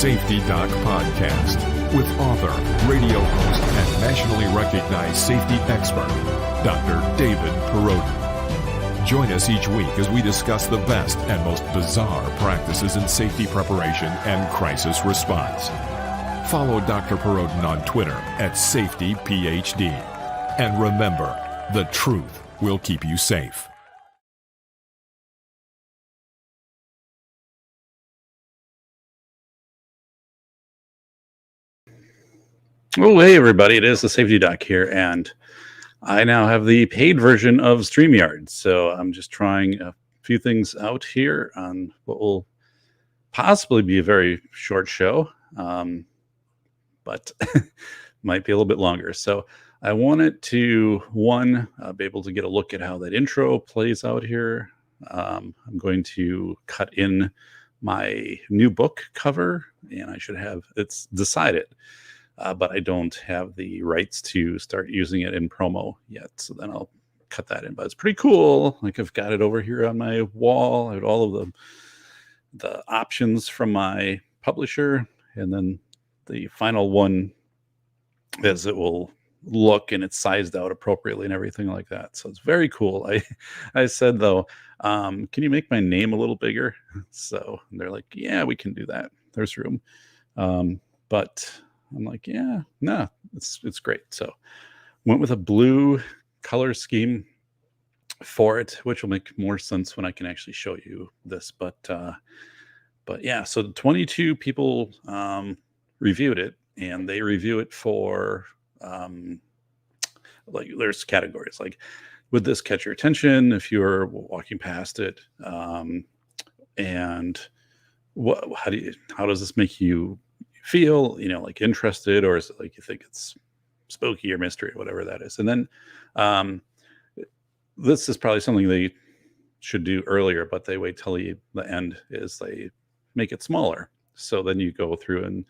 Safety Doc Podcast with author, radio host, and nationally recognized safety expert, Dr. David Perrodin. Join us each week as we discuss the best and most bizarre practices in safety preparation and crisis response. Follow Dr. Perrodin on Twitter at SafetyPhD. And remember, the truth will keep you safe. Well, hey everybody, it is the Safety Doc here, and I now have the paid version of StreamYard. So I'm just trying a few things out here on what will possibly be a very short show, but might be a little bit longer. So I wanted to, be able to get a look at how that intro plays out here. I'm going to cut in my new book cover, and I should have, it's decided. But I don't have the rights to start using it in promo yet. So then I'll cut that in. But it's pretty cool. Like I've got it over here on my wall. I have all of the options from my publisher. And then the final one is it will look and it's sized out appropriately and everything like that. So it's very cool. I said, though, can you make my name a little bigger? So they're like, yeah, we can do that. There's room. But I'm like, yeah, no, it's great. So went with a blue color scheme for it, which will make more sense when I can actually show you this. But yeah, so 22 people reviewed it, and they review it for like there's categories like, would this catch your attention if you were walking past it, and how does this make you feel, like interested, or is it like you think it's spooky or mystery or whatever that is? And then this is probably something they should do earlier, but they wait till the end, is they make it smaller. So then you go through and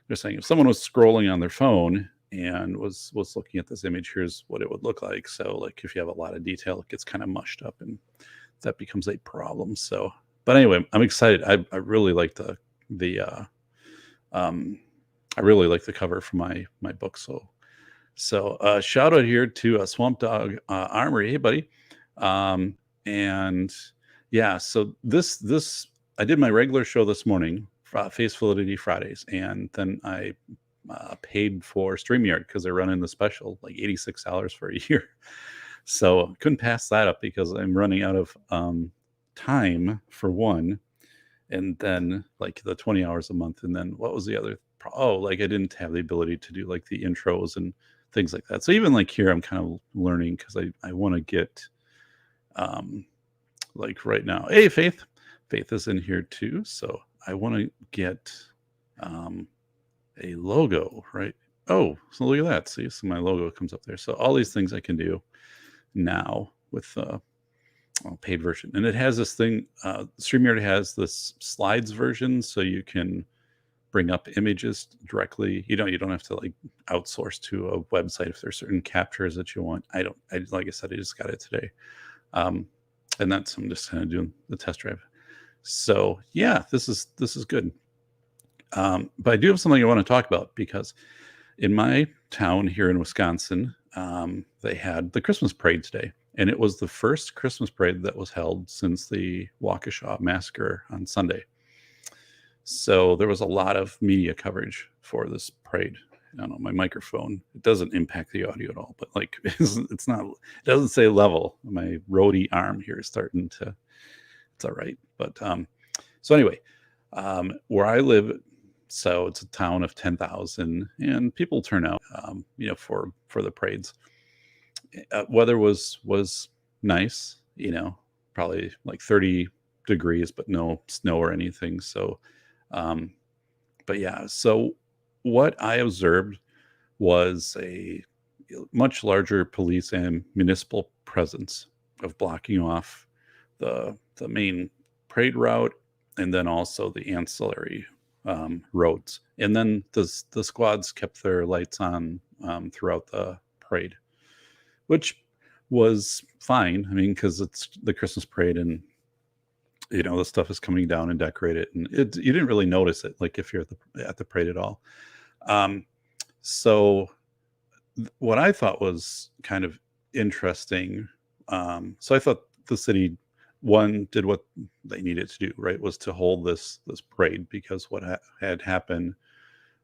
they're saying if someone was scrolling on their phone and was looking at this image, here's what it would look like. So like if you have a lot of detail, it gets kind of mushed up and that becomes a problem. So, but anyway, I'm excited. I really like the I really like the cover for my book. So shout out here to Swamp Dog Armory. Hey, buddy. And yeah, so this I did my regular show this morning, Face Validity Fridays, and then I paid for StreamYard because they're running the special, like $86 for a year. So couldn't pass that up because I'm running out of time for one. And then like the 20 hours a month. And then what was the other? Like I didn't have the ability to do like the intros and things like that. So even like here, I'm kind of learning because I want to get like right now. Hey, Faith is in here too. So I want to get a logo, right? Oh, so look at that. See, so my logo comes up there. So all these things I can do now with paid version, and it has this thing. StreamYard has this slides version, so you can bring up images directly. You don't have to like outsource to a website if there's certain captures that you want. I like I said, I just got it today, and I'm just kind of doing the test drive. So yeah, this is good. But I do have something I want to talk about because in my town here in Wisconsin, they had the Christmas parade today. And it was the first Christmas parade that was held since the Waukesha massacre on Sunday. So there was a lot of media coverage for this parade. I don't know, my microphone, it doesn't impact the audio at all, but like it's not, it doesn't say level. My roadie arm here is starting to, it's all right. But so anyway, where I live, so it's a town of 10,000 and people turn out, for the parades. Weather was nice, probably like 30 degrees, but no snow or anything. So, but yeah, so what I observed was a much larger police and municipal presence of blocking off the main parade route and then also the ancillary roads. And then the squads kept their lights on throughout the parade, which was fine. I mean, because it's the Christmas parade and the stuff is coming down and decorated, and you didn't really notice it, like if you're at the parade at all. Um, so what I thought was kind of interesting, so I thought the city one did what they needed to do, right? Was to hold this parade because what had happened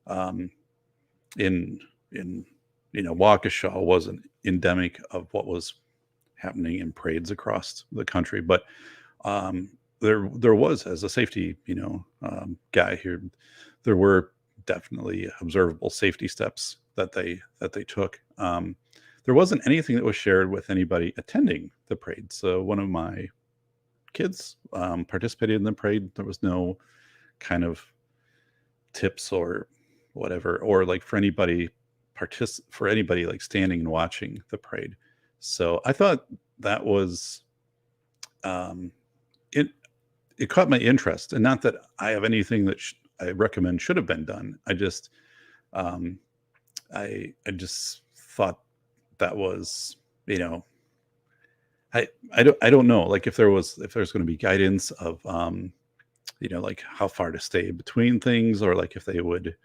um, in Waukesha was an endemic of what was happening in parades across the country, but um, there was, as a safety guy here, there were definitely observable safety steps that they took. There wasn't anything that was shared with anybody attending the parade. So one of my kids participated in the parade. There was no kind of tips or whatever, or like for anybody like standing and watching the parade. So I thought that was um, it. It caught my interest, and not that I have anything that I recommend should have been done. I just um, I just thought that was, you know, I don't know, like if there's going to be guidance of like how far to stay between things, or like if they would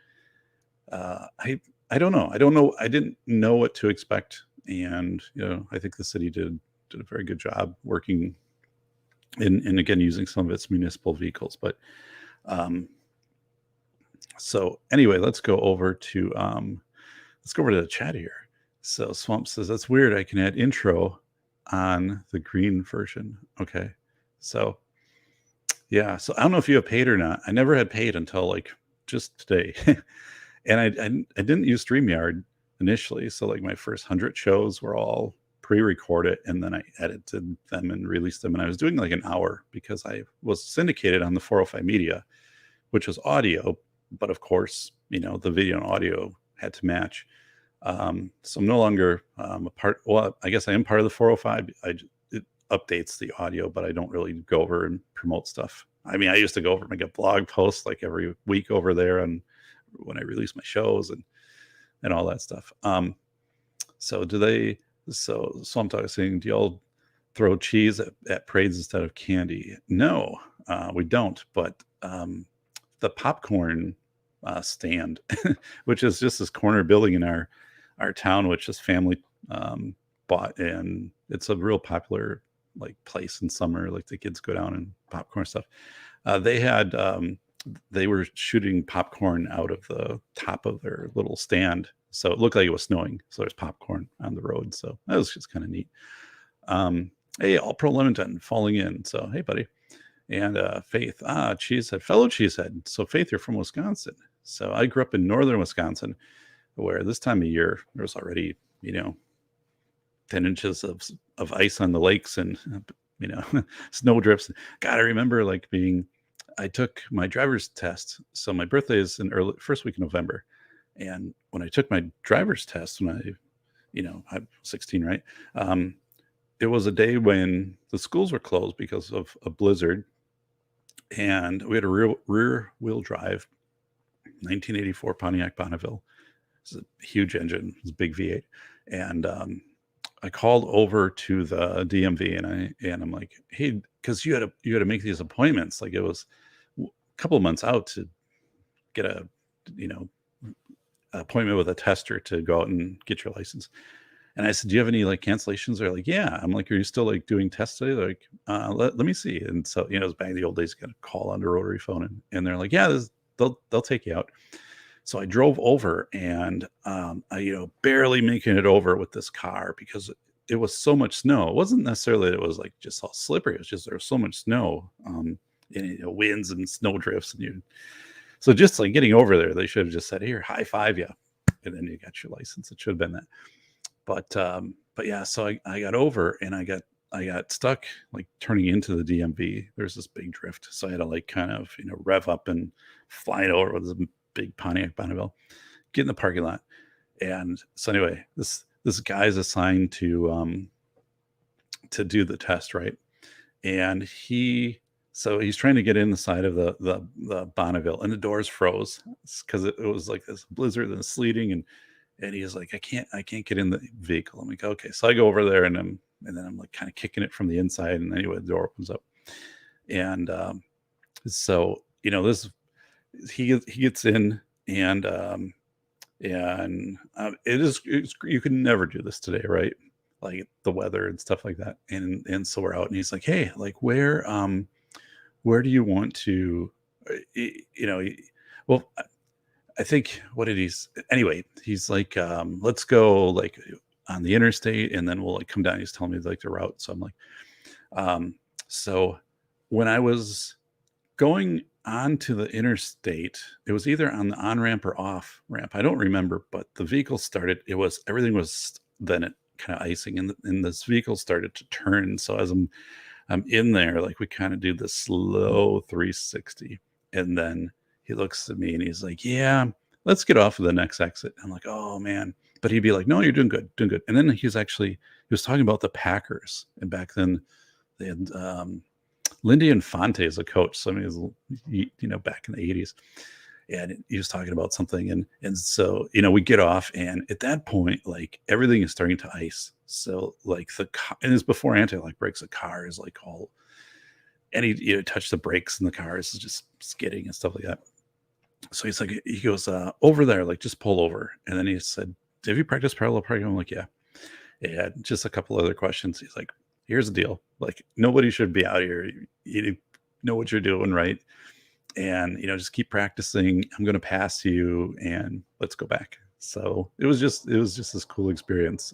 I don't know. I didn't know what to expect, and I think the city did a very good job working in again using some of its municipal vehicles. But um so anyway, let's go over to the chat here. So Swamp says, that's weird. I can add intro on the green version. Okay. So yeah. So I don't know if you have paid or not. I never had paid until like just today. And I didn't use StreamYard initially. So like my first 100 shows were all pre-recorded, and then I edited them and released them. And I was doing like an hour because I was syndicated on the 405 Media, which was audio, but of course, the video and audio had to match. So I'm no longer a part. Well, I guess I am part of the 405. It updates the audio, but I don't really go over and promote stuff. I mean, I used to go over and make a blog post like every week over there, and when I release my shows and all that stuff. So I'm talking saying, do y'all throw cheese at parades instead of candy? No, we don't. But the popcorn stand, which is just this corner building in our town, which is family bought, and it's a real popular like place in summer. Like the kids go down and popcorn stuff. They were shooting popcorn out of the top of their little stand, so it looked like it was snowing. So there's popcorn on the road. So that was just kind of neat. Hey, All Pro Lemonton falling in. So hey, buddy. And Faith, cheesehead, fellow cheesehead. So Faith, you're from Wisconsin. So I grew up in northern Wisconsin, where this time of year there was already 10 inches of ice on the lakes, and snow drifts. God, I remember I took my driver's test. So my birthday is in first week of November, and when I took my driver's test, when I'm 16, right? It was a day when the schools were closed because of a blizzard, and we had a rear wheel drive 1984 Pontiac Bonneville. It's a huge engine. It's a big V8, and I called over to the DMV, and I'm like, hey, because you had to make these appointments. Like it was a couple of months out to get a appointment with a tester to go out and get your license. And I said, do you have any like cancellations? They're like, yeah. I'm like, are you still like doing tests today? They're like, let me see. And so, it was back in the old days, you got to call on the rotary phone, and they're like, yeah, they'll take you out. So I drove over, and I, barely making it over with this car because it was so much snow. It wasn't necessarily that it was like just all slippery. It was just there was so much snow, and winds and snow drifts, so just like getting over there, they should have just said, here, high five you, and then you got your license. It should have been that. But yeah, so I got over, and I got stuck like turning into the DMV. There's this big drift, so I had to like kind of rev up and fly it over with this big Pontiac Bonneville, get in the parking lot. And so anyway, this guy's assigned to do the test, right? And he's trying to get in the side of the Bonneville, and the doors froze because it was like this blizzard and sleeting, and he's like, I can't get in the vehicle. I'm like, okay. So I go over there, and then I'm like kind of kicking it from the inside, and anyway, the door opens up, And so this he gets in, and you can never do this today, right? Like the weather and stuff like that. And so we're out, and he's like, "Hey, like where do you want to, well, I think what did anyway, he's like, let's go like on the interstate, and then we'll like come down." He's telling me like the route. So I'm like, um, so when I was going onto the interstate, it was either on the on ramp or off ramp. I don't remember, but the vehicle started. Everything was then it kind of icing, and this vehicle started to turn. So as I'm in there, like we kind of do the slow 360, and then he looks at me and he's like, "Yeah, let's get off of the next exit." I'm like, "Oh man!" But he'd be like, "No, you're doing good, doing good." And then he was talking about the Packers, and back then they had Lindy Infante as a coach. So I mean, it was, back in the 80s, and he was talking about something, and so we get off, and at that point, like everything is starting to ice. So like the car, and it's before anti-lock brakes, the car is like all, and he touched the brakes, and the car is just skidding and stuff like that. So he goes, over there, like just pull over. And then he said, "Have you practiced parallel parking?" I'm like, "Yeah." Yeah, just a couple other questions. He's like, "Here's the deal. Like nobody should be out here. You know what you're doing, right? And just keep practicing. I'm going to pass you, and let's go back." So it was just this cool experience.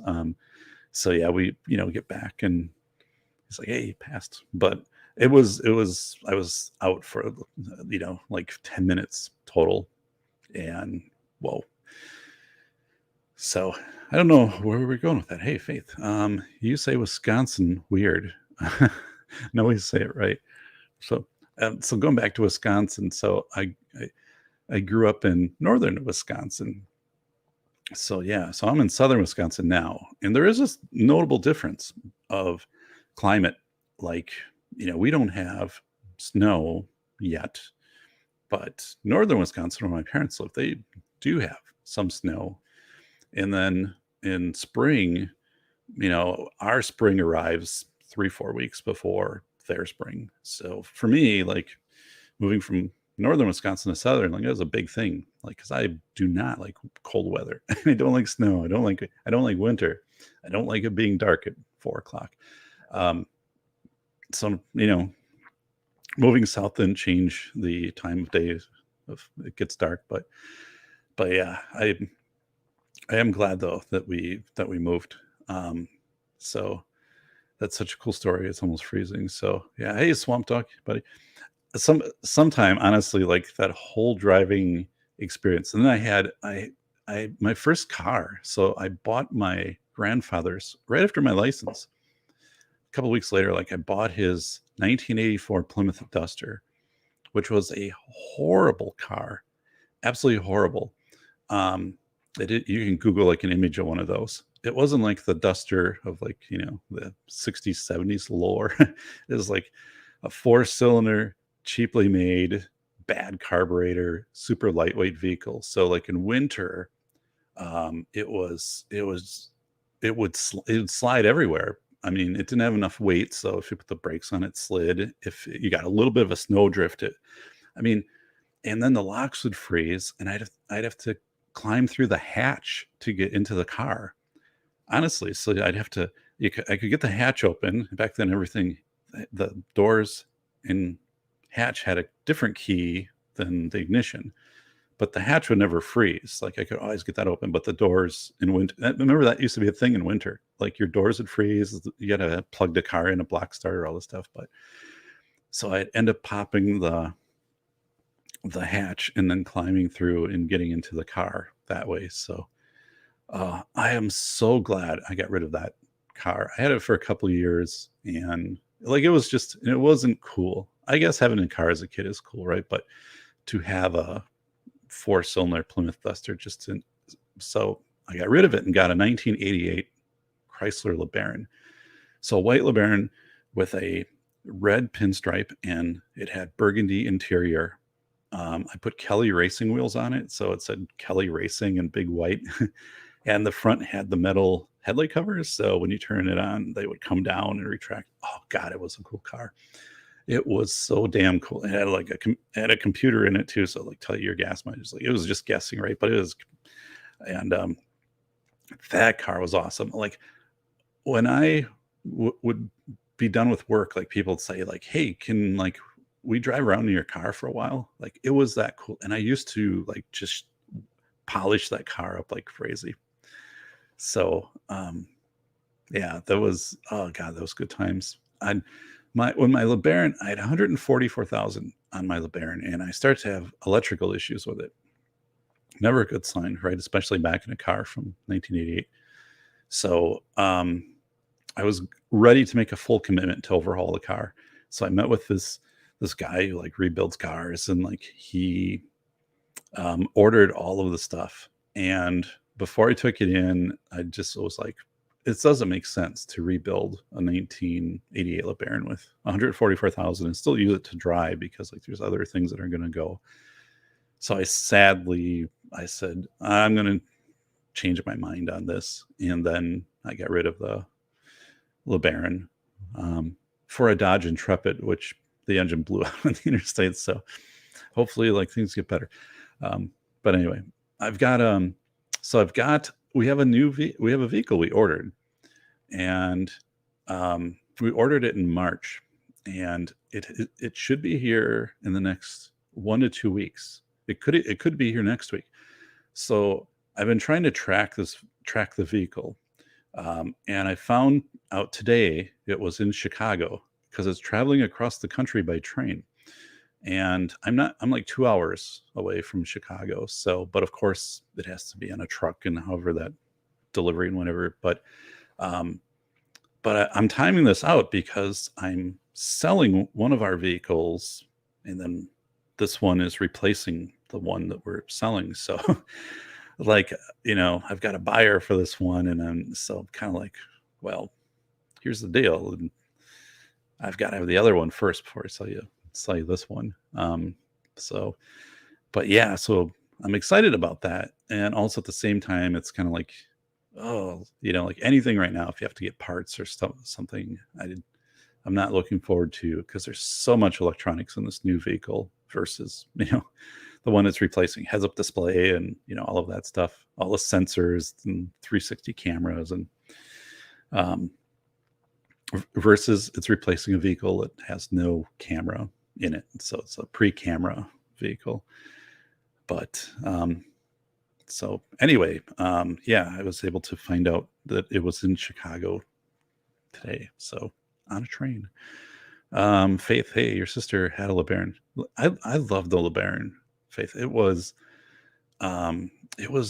So yeah, we get back, and he's like, "Hey, you passed." But I was out for like 10 minutes total, and whoa. So I don't know where we're going with that. Hey, Faith, you say Wisconsin weird. No way to say it right. So going back to Wisconsin, so I grew up in northern Wisconsin. So yeah, so I'm in southern Wisconsin now, and there is this notable difference of climate. Like we don't have snow yet, but northern Wisconsin, where my parents live, they do have some snow. And then in spring, our spring arrives 3-4 weeks before their spring. So for me, like moving from northern Wisconsin to southern, like that was a big thing. Like, because I do not like cold weather. I don't like snow. I don't like winter. I don't like it being dark at 4 o'clock. So moving south didn't change the time of day of it gets dark, but yeah, I am glad though that we moved. So that's such a cool story. It's almost freezing. So yeah, hey Swamp Dog, buddy. Sometime honestly, like that whole driving experience. And then I my first car. So I bought my grandfather's right after my license. A couple of weeks later, like I bought his 1984 Plymouth Duster, which was a horrible car, absolutely horrible. You can Google like an image of one of those. It wasn't like the Duster of like the 60s 70s lore. It was like a 4-cylinder, cheaply made, bad carburetor, super lightweight vehicle. So like in winter, it would slide everywhere. I mean, it didn't have enough weight, so if you put the brakes on it, slid. If you got a little bit of a snow drift, and then the locks would freeze, and I'd have to climb through the hatch to get into the car. Honestly, so I'd have to. I could get the hatch open. Back then, the doors and hatch had a different key than the ignition, but the hatch would never freeze. Like I could always get that open, but the doors in winter. Remember that used to be a thing in winter. Like your doors would freeze. You got to plug the car in, a block starter, all this stuff. But so I'd end up popping the hatch and then climbing through and getting into the car that way. So I am so glad I got rid of that car. I had it for a couple of years, and like it wasn't cool. I guess having a car as a kid is cool, right? But to have a 4-cylinder Plymouth Duster so I got rid of it and got a 1988 Chrysler LeBaron. So a white LeBaron with a red pinstripe, and it had burgundy interior. I put Kelly racing wheels on it, so it said Kelly Racing in big white. And the front had the metal headlight covers, so when you turn it on, they would come down and retract. Oh God, it was a cool car. It was so damn cool. It had like it had a computer in it too, so like tell you your gas mileage. Like it was just guessing, right? But it was, and that car was awesome. Like when I would be done with work, like people would say, like, "Hey, can like we drive around in your car for a while?" Like it was that cool. And I used to like just polish that car up like crazy. So yeah, that was, oh god, those good times. And my LeBaron, I had 144,000 on my LeBaron, and I started to have electrical issues with it. Never a good sign, right? Especially back in a car from 1988. So I was ready to make a full commitment to overhaul the car. So I met with this guy who like rebuilds cars, and like he ordered all of the stuff. And before I took it in, I just was like, it doesn't make sense to rebuild a 1988 LeBaron with 144,000 and still use it to drive, because like there's other things that are going to go. So I said, I'm going to change my mind on this. And then I got rid of the LeBaron for a Dodge Intrepid, which the engine blew out on the interstate. So hopefully like things get better. But anyway, I've got we have a vehicle we ordered, and we ordered it in March, and it should be here in the next 1 to 2 weeks. It could be here next week. So I've been trying to track the vehicle, and I found out today it was in Chicago, because it's traveling across the country by train. And I'm like 2 hours away from Chicago. So, but of course it has to be on a truck, and however that delivery and whatever. But I'm timing this out because I'm selling one of our vehicles, and then this one is replacing the one that we're selling. So like, I've got a buyer for this one, and I'm so kind of like, well, here's the deal. And I've got to have the other one first before I sell you this one. So, but yeah, so I'm excited about that. And also at the same time, it's kind of like, oh, like anything right now, if you have to get parts or something, I'm not looking forward to, because there's so much electronics in this new vehicle versus, the one it's replacing. Heads up display and, all of that stuff, all the sensors and 360 cameras, and versus it's replacing a vehicle that has no camera in it. So it's a pre-camera vehicle. But so anyway, yeah, I was able to find out that it was in Chicago today. So on a train. Faith, hey, your sister had a LeBaron. I love the LeBaron, Faith. It was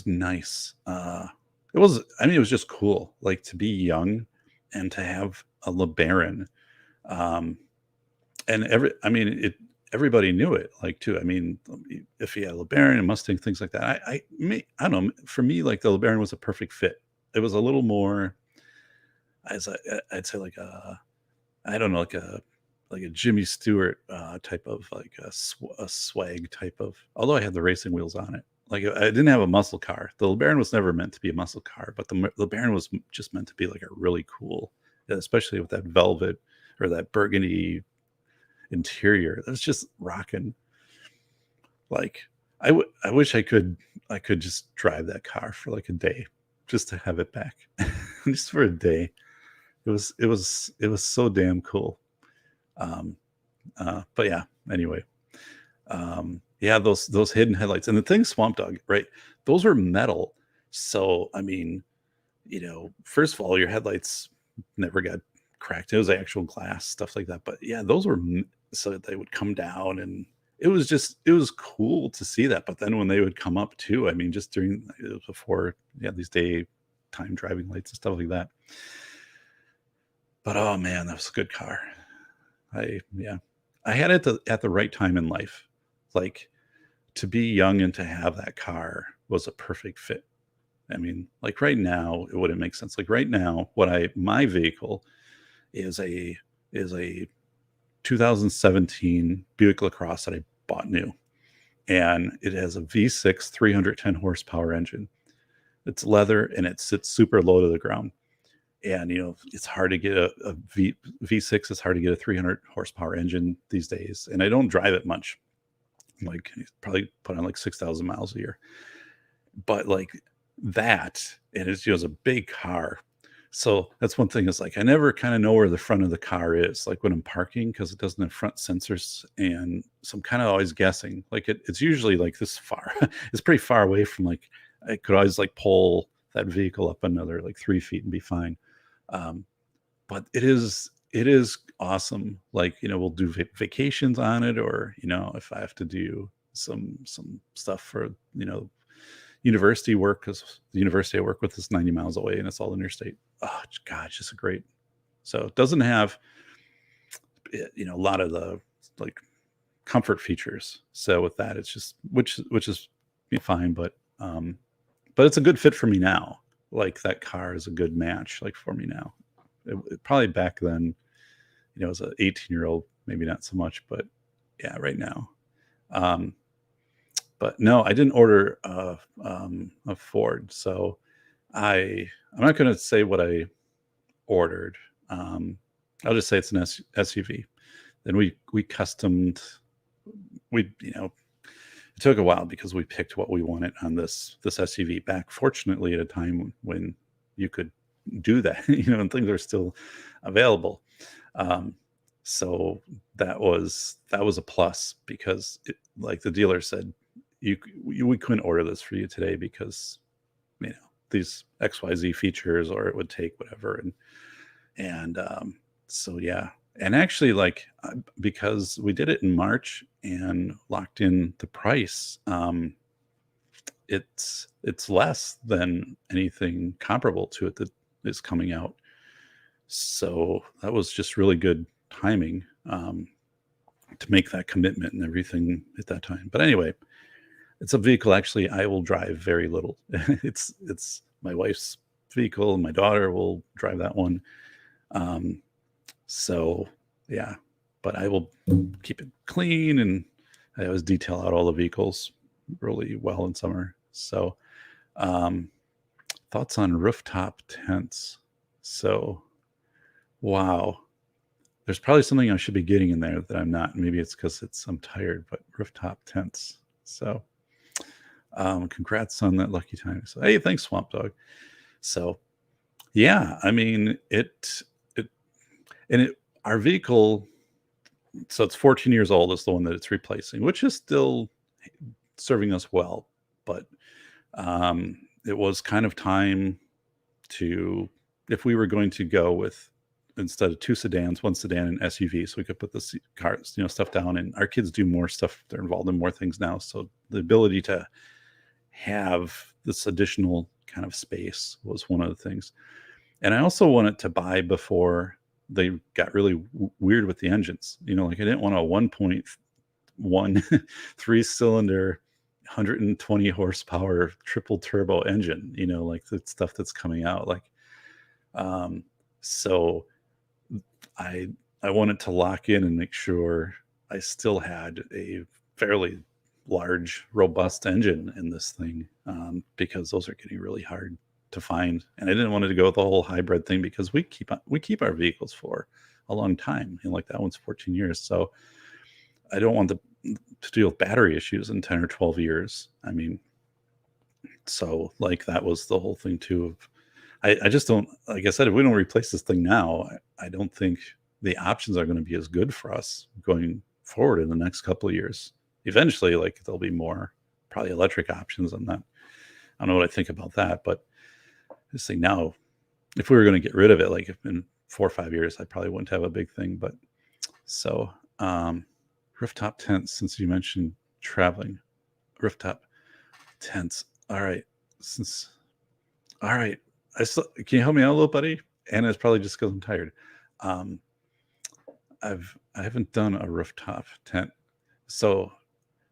nice. It was just cool, like to be young and to have a LeBaron. And everybody knew it, like, too. I mean, if you had a LeBaron and Mustang, things like that, I don't know. For me, like the LeBaron was a perfect fit. It was a little more, I'd say like I don't know, like a Jimmy Stewart type of like a swag type of. Although I had the racing wheels on it, like I didn't have a muscle car. The LeBaron was never meant to be a muscle car, but the LeBaron was just meant to be like a really cool, especially with that velvet or that burgundy interior. That's just rocking. Like I wish I could just drive that car for like a day, just to have it back, just for a day. It was so damn cool. But yeah, anyway, yeah, those hidden headlights and the thing Swamp Dog, right? Those were metal. So, I mean, first of all, your headlights never got cracked. It was actual glass, stuff like that. But yeah, those were, so that they would come down, and it was cool to see that. But then when they would come up too, I mean, just before, yeah, these daytime driving lights and stuff like that. But oh man, that was a good car. I had it at the right time in life. Like, to be young and to have that car was a perfect fit. I mean, like right now, it wouldn't make sense. Like right now, my vehicle is a 2017 Buick LaCrosse that I bought new, and it has a V6 310 horsepower engine. It's leather and it sits super low to the ground. And it's hard to get a V6. It's hard to get a 300 horsepower engine these days, and I don't drive it much. Like, probably put on like 6,000 miles a year, but like that, and it's a big car. So that's one thing, is like I never kind of know where the front of the car is, like when I'm parking, because it doesn't have front sensors, and so I'm kind of always guessing. Like it's usually like this far. It's pretty far away from, like, I could always like pull that vehicle up another like 3 feet and be fine. Um, but it is awesome. Like, we'll do vacations on it, or if I have to do some stuff for university work, because the university I work with is 90 miles away and it's all interstate. Oh God, it's just great. So it doesn't have a lot of the like comfort features. So with that, it's just which is fine, but it's a good fit for me now. Like, that car is a good match, like, for me now. It probably back then, as an 18-year-old, maybe not so much, but yeah, right now. But no, I didn't order a Ford, so I'm not going to say what I ordered. I'll just say it's an SUV. Then we customed. It took a while because we picked what we wanted on this SUV back, fortunately, at a time when you could do that, and things are still available. So that was a plus, because like the dealer said, we couldn't order this for you today because these XYZ features, or it would take whatever. And so yeah. And actually, like, because we did it in March and locked in the price, it's less than anything comparable to it that is coming out. So that was just really good timing, to make that commitment and everything at that time. But anyway, it's a vehicle actually I will drive very little. It's my wife's vehicle, and my daughter will drive that one. So yeah, but I will keep it clean, and I always detail out all the vehicles really well in summer. So, thoughts on rooftop tents. So, wow, there's probably something I should be getting in there that I'm not. Maybe it's because I'm tired, but rooftop tents. So, congrats on that lucky time. So, hey, thanks, Swamp Dog. So, yeah, I mean, our vehicle, so it's 14 years old, is the one that it's replacing, which is still serving us well. But it was kind of time to, if we were going to go with, instead of two sedans, one sedan and SUV, so we could put the cars, stuff down. And our kids do more stuff. They're involved in more things now. So the ability to have this additional kind of space was one of the things. And I also wanted to buy before they got really weird with the engines. Like, I didn't want a 1.1 3-cylinder 120 horsepower triple turbo engine, like the stuff that's coming out. Like, so I wanted to lock in and make sure I still had a fairly large, robust engine in this thing, because those are getting really hard to find. And I didn't want to go with the whole hybrid thing, because we keep our vehicles for a long time, and like that one's 14 years. So I don't want to deal with battery issues in 10 or 12 years. I mean, so like that was the whole thing too. I just don't, like I said, if we don't replace this thing now, I don't think the options are going to be as good for us going forward in the next couple of years. Eventually, like, there'll be more probably electric options. I don't know what I think about that, but this thing now, if we were going to get rid of it, like in 4 or 5 years, I probably wouldn't have a big thing. But so, rooftop tents, since you mentioned traveling, rooftop tents. All right. Can you help me out a little, buddy? And it's probably just because I'm tired. I haven't done a rooftop tent. So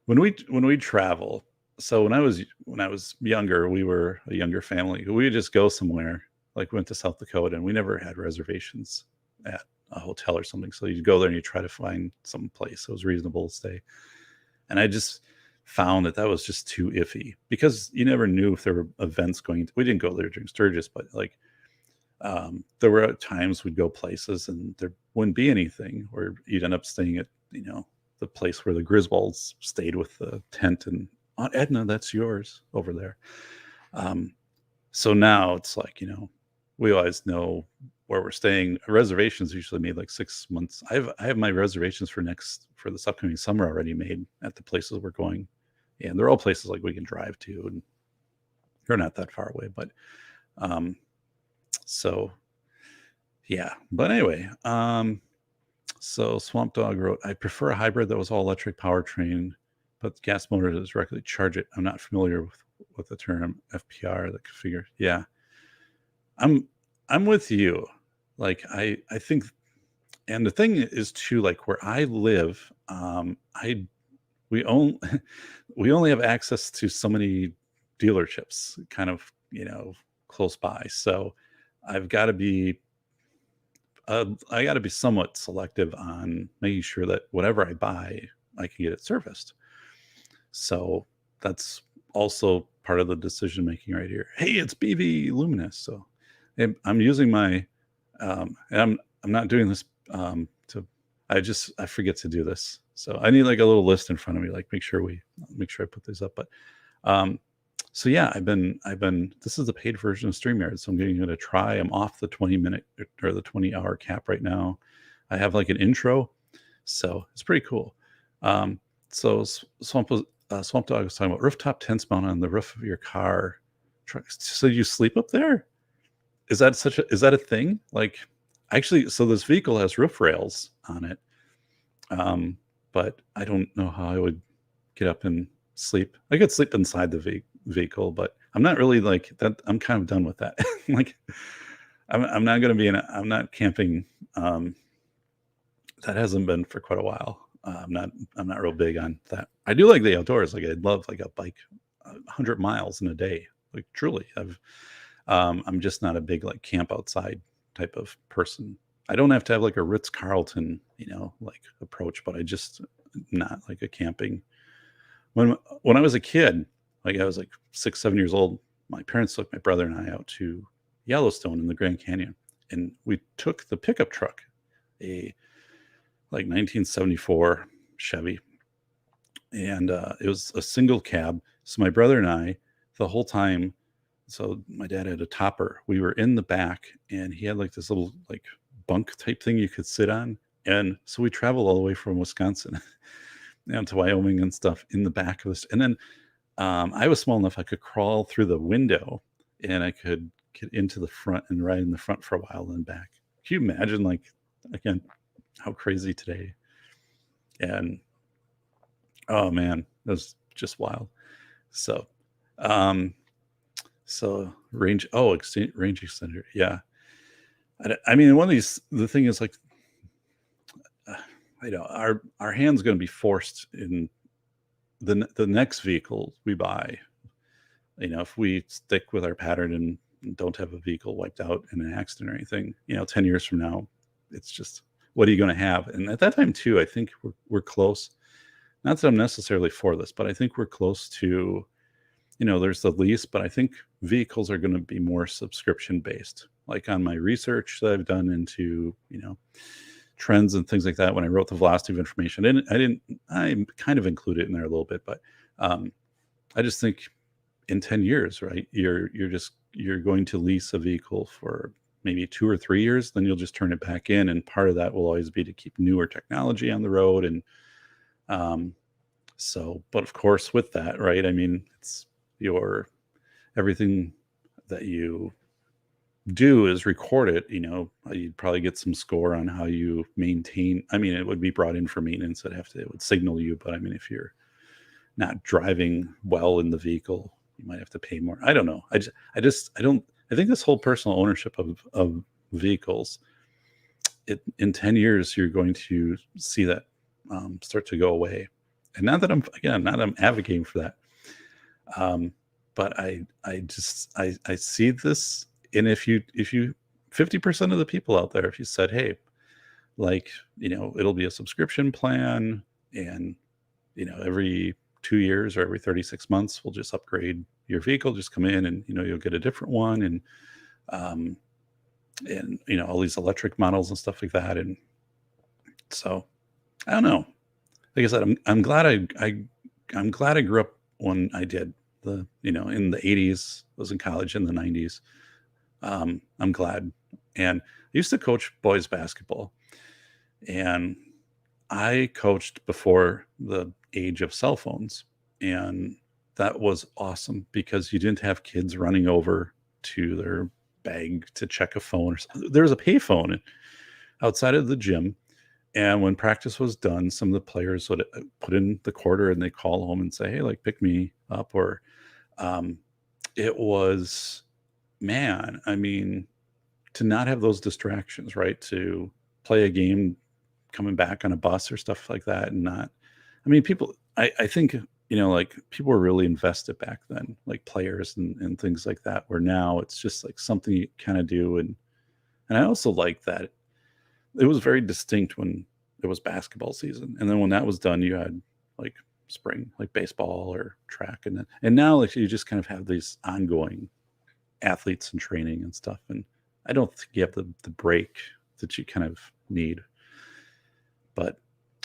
when we travel, so when I was younger, we were a younger family. We would just go somewhere, like we went to South Dakota, and we never had reservations at a hotel or something. So you go there and you try to find some place that was reasonable to stay. And I just found that was just too iffy, because you never knew if there were events going. We didn't go there during Sturgis, but like There were times we'd go places and there wouldn't be anything, or you'd end up staying at, the place where the Griswolds stayed with the tent, and Aunt Edna, that's yours over there. So now it's like, we always know where we're staying. Reservations usually made like 6 months. I have my reservations for this upcoming summer already made at the places we're going. And they're all places like we can drive to, and they're not that far away, but, so yeah, but anyway, so Swamp Dog wrote, I prefer a hybrid that was all electric powertrain, but the gas motor does directly charge it. I'm not familiar with the term FPR, the configure. Yeah, I'm with you. Like I think, and the thing is too, like where I live, we own we only have access to so many dealerships, kind of, close by. So I've got to be I got to be somewhat selective on making sure that whatever I buy, I can get it serviced. So that's also part of the decision making right here. Hey, it's BV Luminous. So I'm using my, and I'm not doing this to. I forget to do this. So I need like a little list in front of me, like make sure I put these up. But so yeah, this is the paid version of StreamYard. So I'm getting it a try. I'm off the 20-minute or the 20-hour cap right now. I have like an intro. So it's pretty cool. So Swamp Dog was talking about rooftop tents mounted on the roof of your car. So you sleep up there? Is that a thing? Like, actually, so this vehicle has roof rails on it. But I don't know how I would get up and sleep. I could sleep inside the vehicle, but I'm not really like that. I'm kind of done with that. Like, I'm not going to be I'm not camping. That hasn't been for quite a while. I'm not real big on that. I do like the outdoors. Like I'd love like a bike 100 miles in a day. Like truly, I'm just not a big like camp outside type of person. I don't have to have like a Ritz-Carlton, like approach, but I just not like a camping. When I was a kid, like I was like 6, 7 years old, my parents took my brother and I out to Yellowstone in the Grand Canyon, and we took the pickup truck, a like 1974 Chevy, and it was a single cab. So my brother and I, the whole time, so my dad had a topper. We were in the back, and he had like this little like bunk type thing you could sit on, and so we traveled all the way from Wisconsin down to Wyoming and stuff in the back of this. And then I was small enough I could crawl through the window, and I could get into the front and ride in the front for a while and back. Can you imagine, like, again, how crazy today? And oh man, that was just wild. So range extender, yeah. I mean, one of these, the thing is like, our hand's going to be forced in the next vehicle we buy. If we stick with our pattern and don't have a vehicle wiped out in an accident or anything, 10 years from now, it's just, what are you going to have? And at that time too, I think we're close. Not that I'm necessarily for this, but I think we're close to, there's the lease, but I think vehicles are going to be more subscription based. Like on my research that I've done into, trends and things like that, when I wrote the velocity of information, I kind of included it in there a little bit, but I just think in 10 years, right, you're going to lease a vehicle for maybe 2 or 3 years, then you'll just turn it back in, and part of that will always be to keep newer technology on the road. And but of course with that, right, I mean, it's everything that you do is recorded. You'd probably get some score on how you maintain. I mean, it would be brought in for maintenance. It would signal you, but I mean, if you're not driving well in the vehicle, you might have to pay more. I don't know. I think this whole personal ownership of vehicles, in 10 years, you're going to see that start to go away. And not that I'm advocating for that. But I see this. And if you 50% of the people out there, if you said, hey, like, it'll be a subscription plan, and, every 2 years or every 36 months, we'll just upgrade your vehicle, just come in and, you'll get a different one. And and all these electric models and stuff like that. And so I don't know. Like I said, I'm glad I'm glad I grew up when I did. In the 80s, I was in college in the 90s. I'm glad. And I used to coach boys basketball, and I coached before the age of cell phones. And that was awesome because you didn't have kids running over to their bag to check a phone. There was a payphone outside of the gym. And when practice was done, some of the players would put in the quarter and they call home and say, "Hey, like pick me up." Or um, it was, man, I mean, to not have those distractions, right? To play a game coming back on a bus or stuff like that. And not, I mean, people, I think, like people were really invested back then, like players and things like that, where now it's just like something you kind of do. And I also like that it was very distinct when it was basketball season. And then when that was done, you had like spring, like baseball or track. And now like you just kind of have these ongoing athletes and training and stuff. And I don't think you have the break that you kind of need. But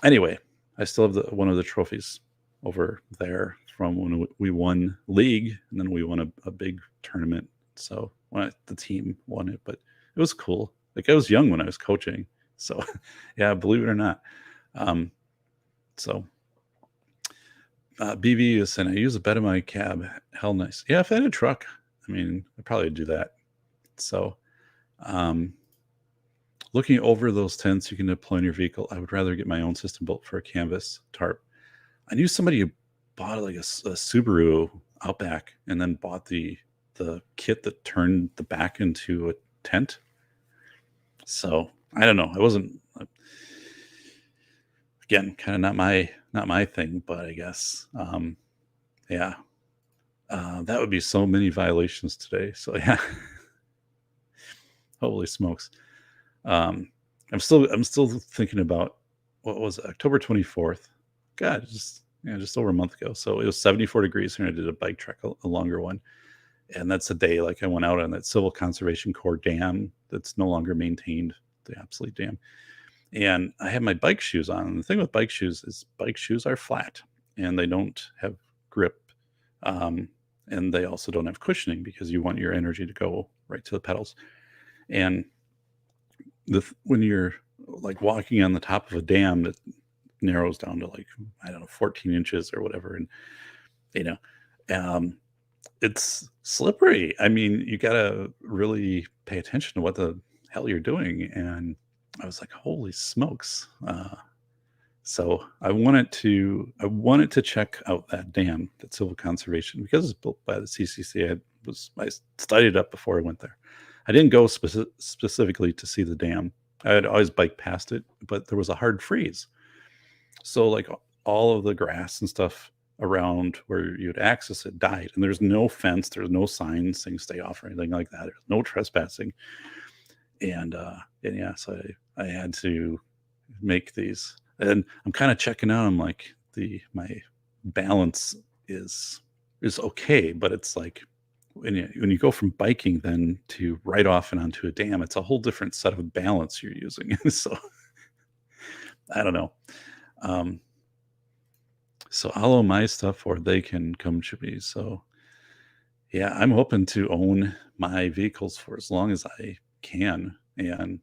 anyway, I still have one of the trophies over there from when we won league, and then we won a big tournament. So when the team won it, but it was cool. Like I was young when I was coaching. So yeah, believe it or not. So BB is saying, I use a bed in my cab. Hell nice. Yeah, if I had a truck, I mean, I'd probably do that. So looking over those tents you can deploy in your vehicle, I would rather get my own system built for a canvas tarp. I knew somebody who bought like a Subaru Outback and then bought the kit that turned the back into a tent. So I don't know. I wasn't, again, kind of not my thing, but I guess, yeah, that would be so many violations today. So yeah, holy smokes. I'm still thinking about what was it, October 24th. God, just over a month ago. So it was 74 degrees and I did a bike trek, a longer one. And that's the day like I went out on that Civil Conservation Corps dam that's no longer maintained, the obsolete dam. And I had my bike shoes on. And the thing with bike shoes is bike shoes are flat and they don't have grip. And they also don't have cushioning because you want your energy to go right to the pedals. And when you're like walking on the top of a dam that narrows down to like, I don't know, 14 inches or whatever. And, it's slippery. I mean, you got to really pay attention to what the hell you're doing. And I was like, holy smokes. So I wanted to check out that dam, that Civil Conservation, because it's built by the CCC. I studied up before I went there. I didn't go specifically to see the dam. I had always biked past it, but there was a hard freeze. So like all of the grass and stuff around where you'd access it died, and there's no fence, there's no signs saying stay off or anything like that. There's no trespassing. And yeah, so I had to make these, and I'm kind of checking out. I'm like, my balance is okay, but it's like when you go from biking then to right off and onto a dam, it's a whole different set of balance you're using. So I don't know. So I'll own my stuff or they can come to me. So yeah, I'm hoping to own my vehicles for as long as I can. And,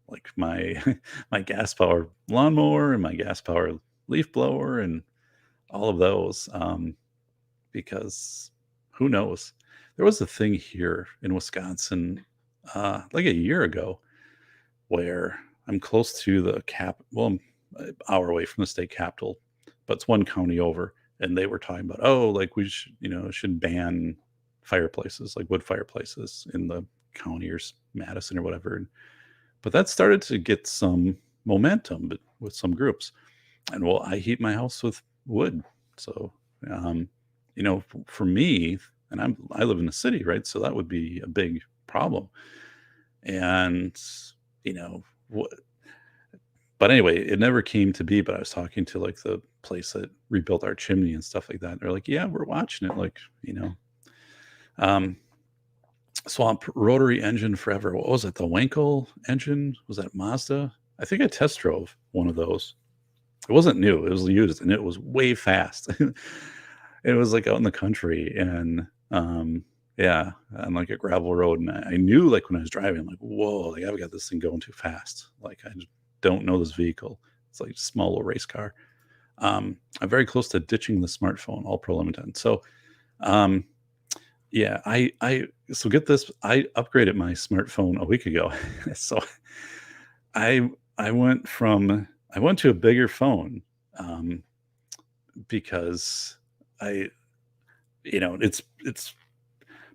like my my gas power lawnmower and my gas power leaf blower and all of those. Because who knows? There was a thing here in Wisconsin like a year ago where I'm close to the I'm an hour away from the state capitol, but it's one county over, and they were talking about, like we should ban fireplaces, like wood fireplaces in the county or Madison or whatever. But that started to get some momentum, but with some groups. And well, I heat my house with wood, so for me, and I live in the city, right? So that would be a big problem. And but anyway, it never came to be. But I was talking to like the place that rebuilt our chimney and stuff like that. And they're like, yeah, we're watching it. Like, Swamp rotary engine forever. What was it? The Wankel engine? Was that Mazda? I think I test drove one of those. It wasn't new. It was used, and it was way fast. It was like out in the country, and yeah, on like a gravel road. And I knew, like, when I was driving, I'm like, whoa, like I've got this thing going too fast. Like I just don't know this vehicle. It's like a small little race car. I'm very close to ditching the smartphone, all pro limited. So, um, yeah, so get this, I upgraded my smartphone a week ago. So I I went to a bigger phone, um, because I it's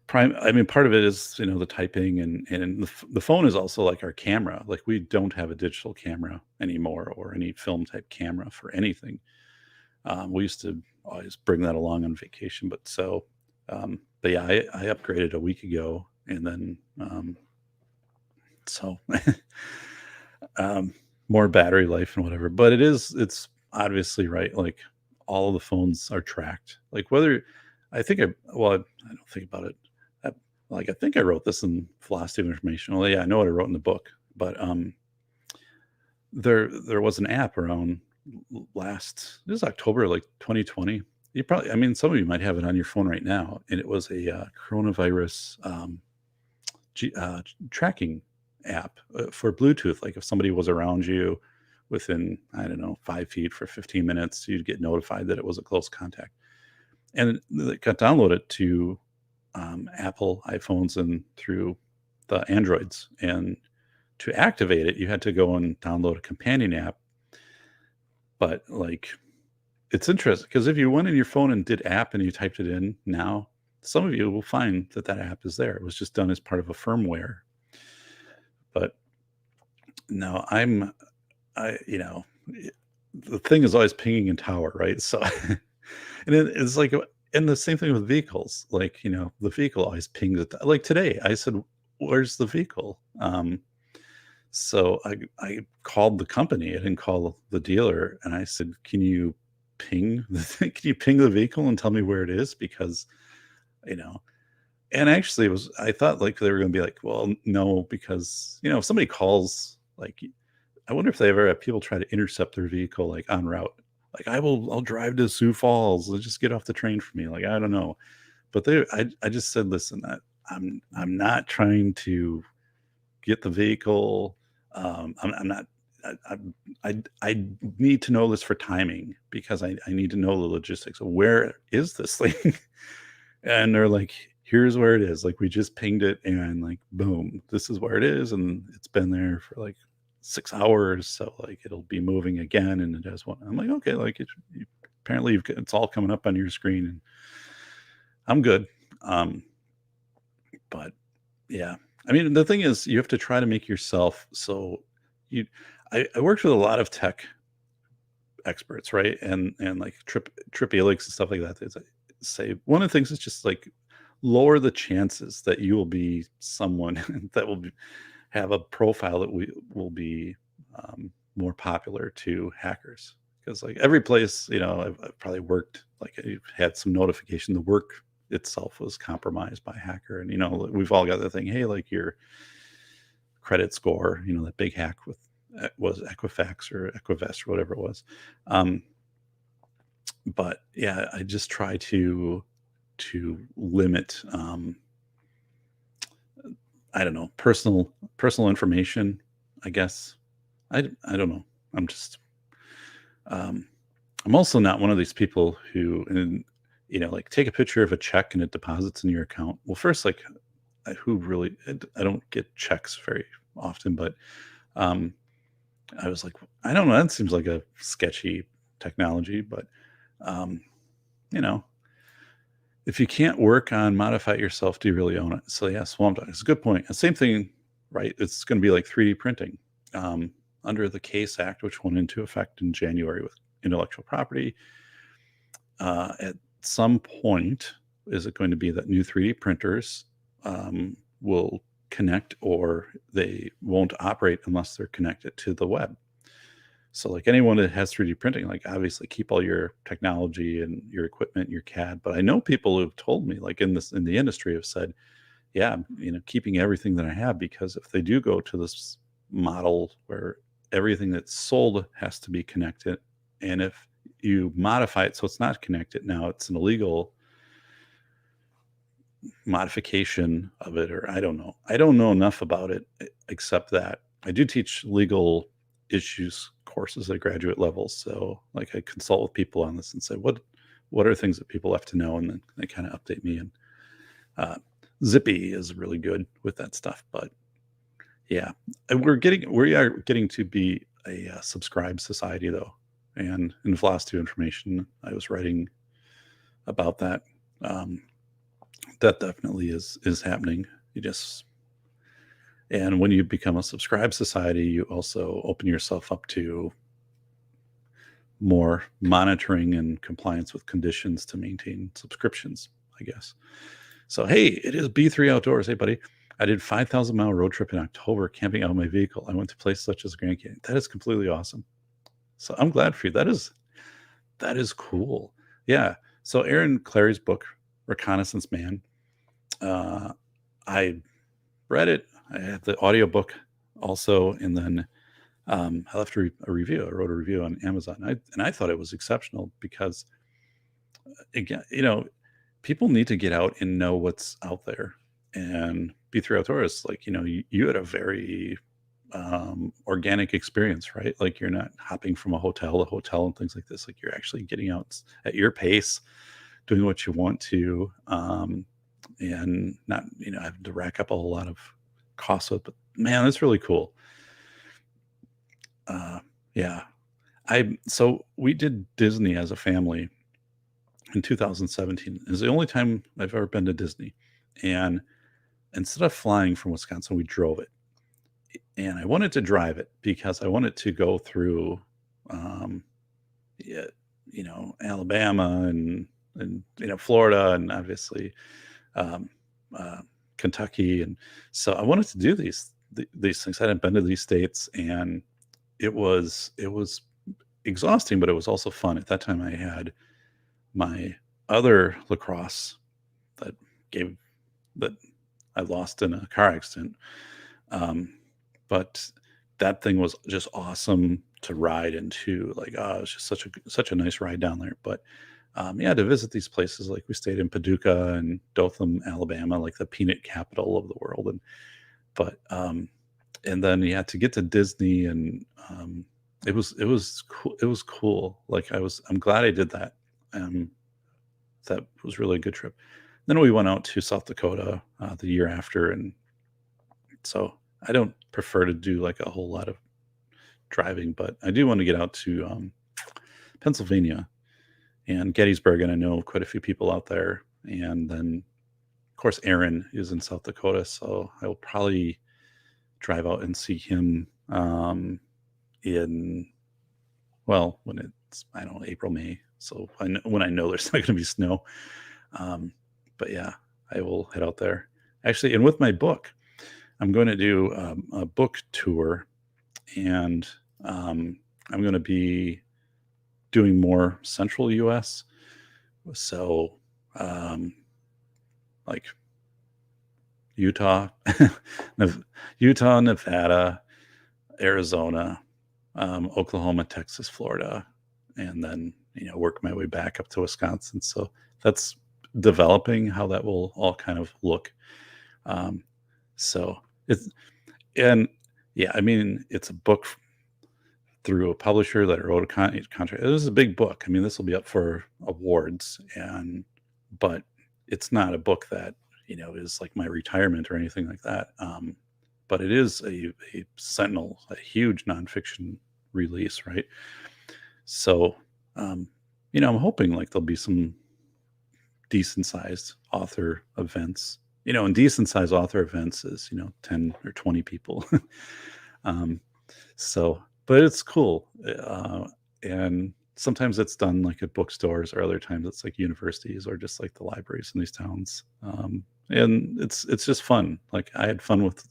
prime. I mean, part of it is, the typing, and the phone is also like our camera. Like, we don't have a digital camera anymore, or any film type camera for anything. We used to always bring that along on vacation, but yeah, I upgraded a week ago, and then so um, more battery life and whatever. But it's obviously right. Like, all of the phones are tracked. Like, whether I don't think about it. I, like, I think I wrote this in Philosophy of Information. Well, yeah, I know what I wrote in the book, but there was an app around last, this is October, like 2020. You probably, I mean, some of you might have it on your phone right now, and it was a coronavirus tracking app for Bluetooth. Like, if somebody was around you within, I don't know, 5 feet for 15 minutes, you'd get notified that it was a close contact. And it got downloaded to Apple iPhones and through the Androids. And to activate it, you had to go and download a companion app. But, like, it's interesting because if you went in your phone and did app and you typed it in now, some of you will find that that app is there. It was just done as part of a firmware. But no, the thing is always pinging in tower, right? So, and it's like, and the same thing with vehicles. Like, the vehicle always pings it. Like today, I said, "Where's the vehicle?" So I called the company. I didn't call the dealer, and I said, "Can you ping the thing? Can you ping the vehicle and tell me where it is?" Because, you know, and actually, I thought, like, they were going to be like, "Well, no," because, if somebody calls, like, I wonder if they ever have people try to intercept their vehicle, like, en route. Like, I'll drive to Sioux Falls. Just get off the train for me. Like, I don't know. But I just said, listen, I'm not trying to get the vehicle. I'm not. I need to know this for timing, because I need to know the logistics of where is this thing. And they're like, here's where it is. Like, we just pinged it, and, like, boom, this is where it is, and it's been there for like 6 hours. So, like, it'll be moving again, and it has one. I'm like, okay, like, apparently it's all coming up on your screen, and I'm good. But yeah, I mean, the thing is, you have to try to make yourself so you. I worked with a lot of tech experts, right? And like Trip Helix and stuff like that. They say one of the things is just, like, lower the chances that you will be someone that have a profile that will be more popular to hackers. Because, like, every place, I've probably worked, like, I had some notification, the work itself was compromised by a hacker. And, we've all got the thing, hey, like, your credit score, that big hack was Equifax or Equivest or whatever it was. But yeah, I just try to limit, I don't know, personal information, I guess. I don't know. I'm just, I'm also not one of these people who, like, take a picture of a check and it deposits in your account. Well, first, like, who really, I don't get checks very often, but I was like, I don't know, that seems like a sketchy technology. But um, you know, if you can't work on modify it yourself, do you really own it? So yeah, Swamp Dog is a good point. The same thing, right? It's going to be like 3D printing. Under the Case Act, which went into effect in January with intellectual property, at some point, is it going to be that new 3D printers will connect, or they won't operate unless they're connected to the web? So, like, anyone that has 3D printing, like, obviously keep all your technology and your equipment, your CAD. But I know people who've told me, like, in the industry, have said, yeah, keeping everything that I have, because if they do go to this model where everything that's sold has to be connected, and if you modify it so it's not connected, now it's an illegal modification of it, or I don't know. I don't know enough about it except that I do teach legal issues courses at graduate level. So like I consult with people on this and say, what are things that people have to know? And then they kind of update me. And uh, Zippy is really good with that stuff. But yeah, we are getting to be a subscribe society though. And in Velocity Information, I was writing about that. That definitely is happening. And when you become a subscribe society, you also open yourself up to more monitoring and compliance with conditions to maintain subscriptions, I guess. So, hey, it is B3 Outdoors. Hey, buddy, I did 5,000-mile road trip in October, camping out my vehicle. I went to places such as Grand Canyon. That is completely awesome. So I'm glad for you. That is cool. Yeah. So Aaron Clary's book, Reconnaissance Man, I read it. I had the audiobook also, and then I left a review. I wrote a review on Amazon, and I thought it was exceptional because, again, people need to get out and know what's out there. And B3 Outdoors, like, you had a very organic experience, right? Like you're not hopping from a hotel to hotel and things like this. Like you're actually getting out at your pace, doing what you want to, and not, having to rack up a whole lot of costs. But man, that's really cool. Yeah. So we did Disney as a family in 2017. It's the only time I've ever been to Disney. And instead of flying from Wisconsin, we drove it. And I wanted to drive it because I wanted to go through, yeah, Alabama and Florida, and obviously um, Kentucky. And so I wanted to do these things. I hadn't been to these states, and it was exhausting, but it was also fun. At that time, I had my other lacrosse that I lost in a car accident. But that thing was just awesome to ride into. Like, it was just such a nice ride down there. But yeah, to visit these places, like we stayed in Paducah and Dothan, Alabama, like the peanut capital of the world. And then to get to Disney, and it was cool. It was cool. Like I'm glad I did that. That was really a good trip. Then we went out to South Dakota the year after, and so I don't prefer to do like a whole lot of driving, but I do want to get out to Pennsylvania and Gettysburg, and I know quite a few people out there. And then, of course, Aaron is in South Dakota, so I will probably drive out and see him when it's, I don't know, April, May. So when I know there's not going to be snow. But yeah, I will head out there. Actually, and with my book, I'm going to do a book tour, and I'm going to be doing more central U.S. So like Utah, Utah, Nevada, Arizona, Oklahoma, Texas, Florida, and then work my way back up to Wisconsin. So that's developing how that will all kind of look. So it's, and yeah, I mean, it's a book through a publisher that wrote a contract. It is a big book. I mean, this will be up for awards, but it's not a book that is like my retirement or anything like that. But it is a Sentinel, a huge nonfiction release, right? So, I'm hoping like there'll be some decent sized author events, and decent sized author events is, 10 or 20 people. But it's cool. And sometimes it's done like at bookstores, or other times it's like universities or just like the libraries in these towns. And it's just fun. Like I had fun with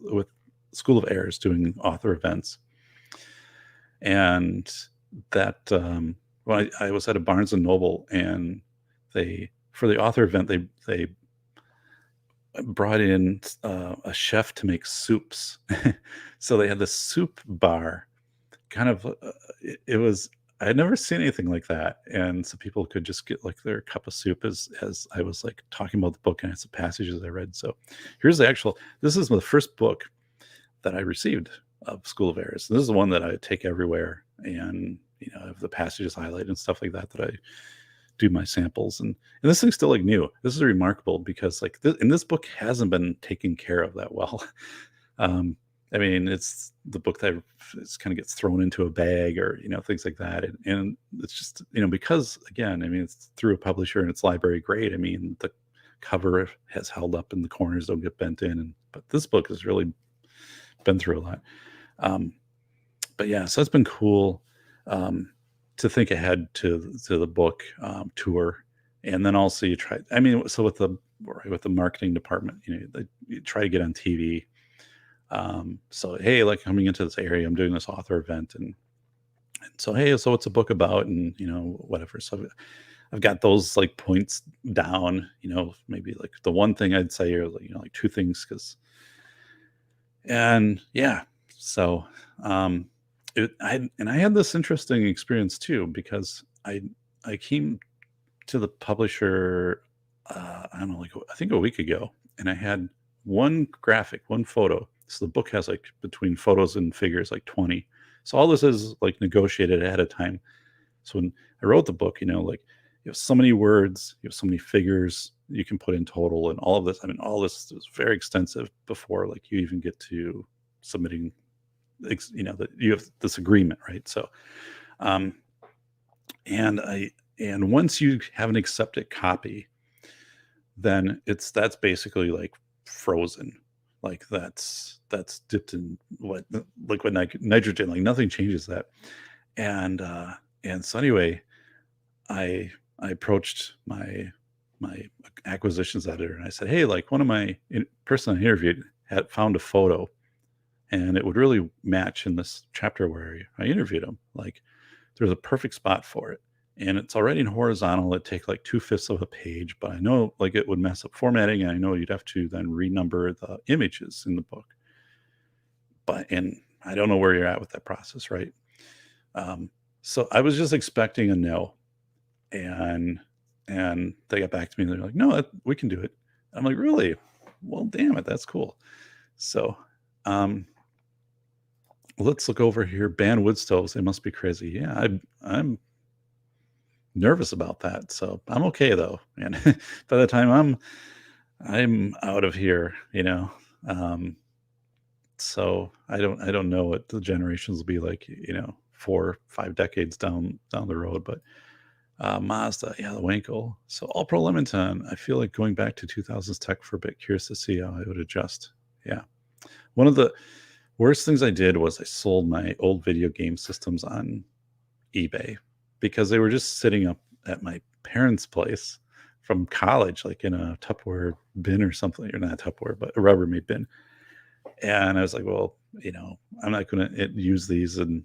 School of Airs doing author events. And that, when I was at a Barnes and Noble, and for the author event, they brought in a chef to make soups. So they had the soup bar, kind of. It was. I had never seen anything like that, and so people could just get like their cup of soup as I was like talking about the book and some passages I read. So here's the actual. This is the first book that I received of School of Errors. This is the one that I take everywhere, and I have the passages highlighted and stuff like that that I do my samples, and this thing's still like new. This is remarkable because like and this book hasn't been taken care of that well. um I mean, it's the book that it's kind of gets thrown into a bag or things like that, and it's just because again, I mean, it's through a publisher and it's library grade. I mean, the cover has held up and the corners don't get bent in, but this book has really been through a lot. But yeah, so it's been cool to think ahead to the book tour, and then also you try. I mean, so with the marketing department, you try to get on TV. So hey, like coming into this area, I'm doing this author event, and so hey, so what's a book about, and whatever. So I've got those like points down. Maybe like the one thing I'd say, or like two things, and yeah, so I had this interesting experience too, because I came to the publisher, I don't know, like I think a week ago, and I had one graphic, one photo. So the book has like between photos and figures like 20. So all this is like negotiated ahead of time. So when I wrote the book, like you have so many words, you have so many figures you can put in total, and all of this. I mean, all this is very extensive before like you even get to submitting. That you have this agreement, right? So, and once you have an accepted copy, then that's basically like frozen. Like that's dipped in liquid nitrogen. Like nothing changes that. And so anyway, I approached my acquisitions editor and I said, hey, like one of my person I interviewed had found a photo, and it would really match in this chapter where I interviewed him. Like there's a perfect spot for it, and it's already in horizontal. It'd take like 2/5 of a page, but I know like it would mess up formatting, and I know you'd have to then renumber the images in the book. And I don't know where you're at with that process, right? So I was just expecting a no, and they got back to me and they're like, no, we can do it. I'm like, really? Well, damn it, that's cool. So let's look over here. Ban wood stoves. They must be crazy. Yeah, I'm nervous about that. So I'm okay though. And by the time I'm out of here, so I don't know what the generations will be like, 4-5 decades down the road. But Mazda, yeah, the Wankel. So All Pro Lemonton. I feel like going back to 2000s tech for a bit. Curious to see how I would adjust. Yeah, one of the worst things I did was I sold my old video game systems on eBay because they were just sitting up at my parents' place from college, like in a Tupperware bin or something, or not Tupperware, but a Rubbermaid bin. And I was like, well, I'm not going to use these. And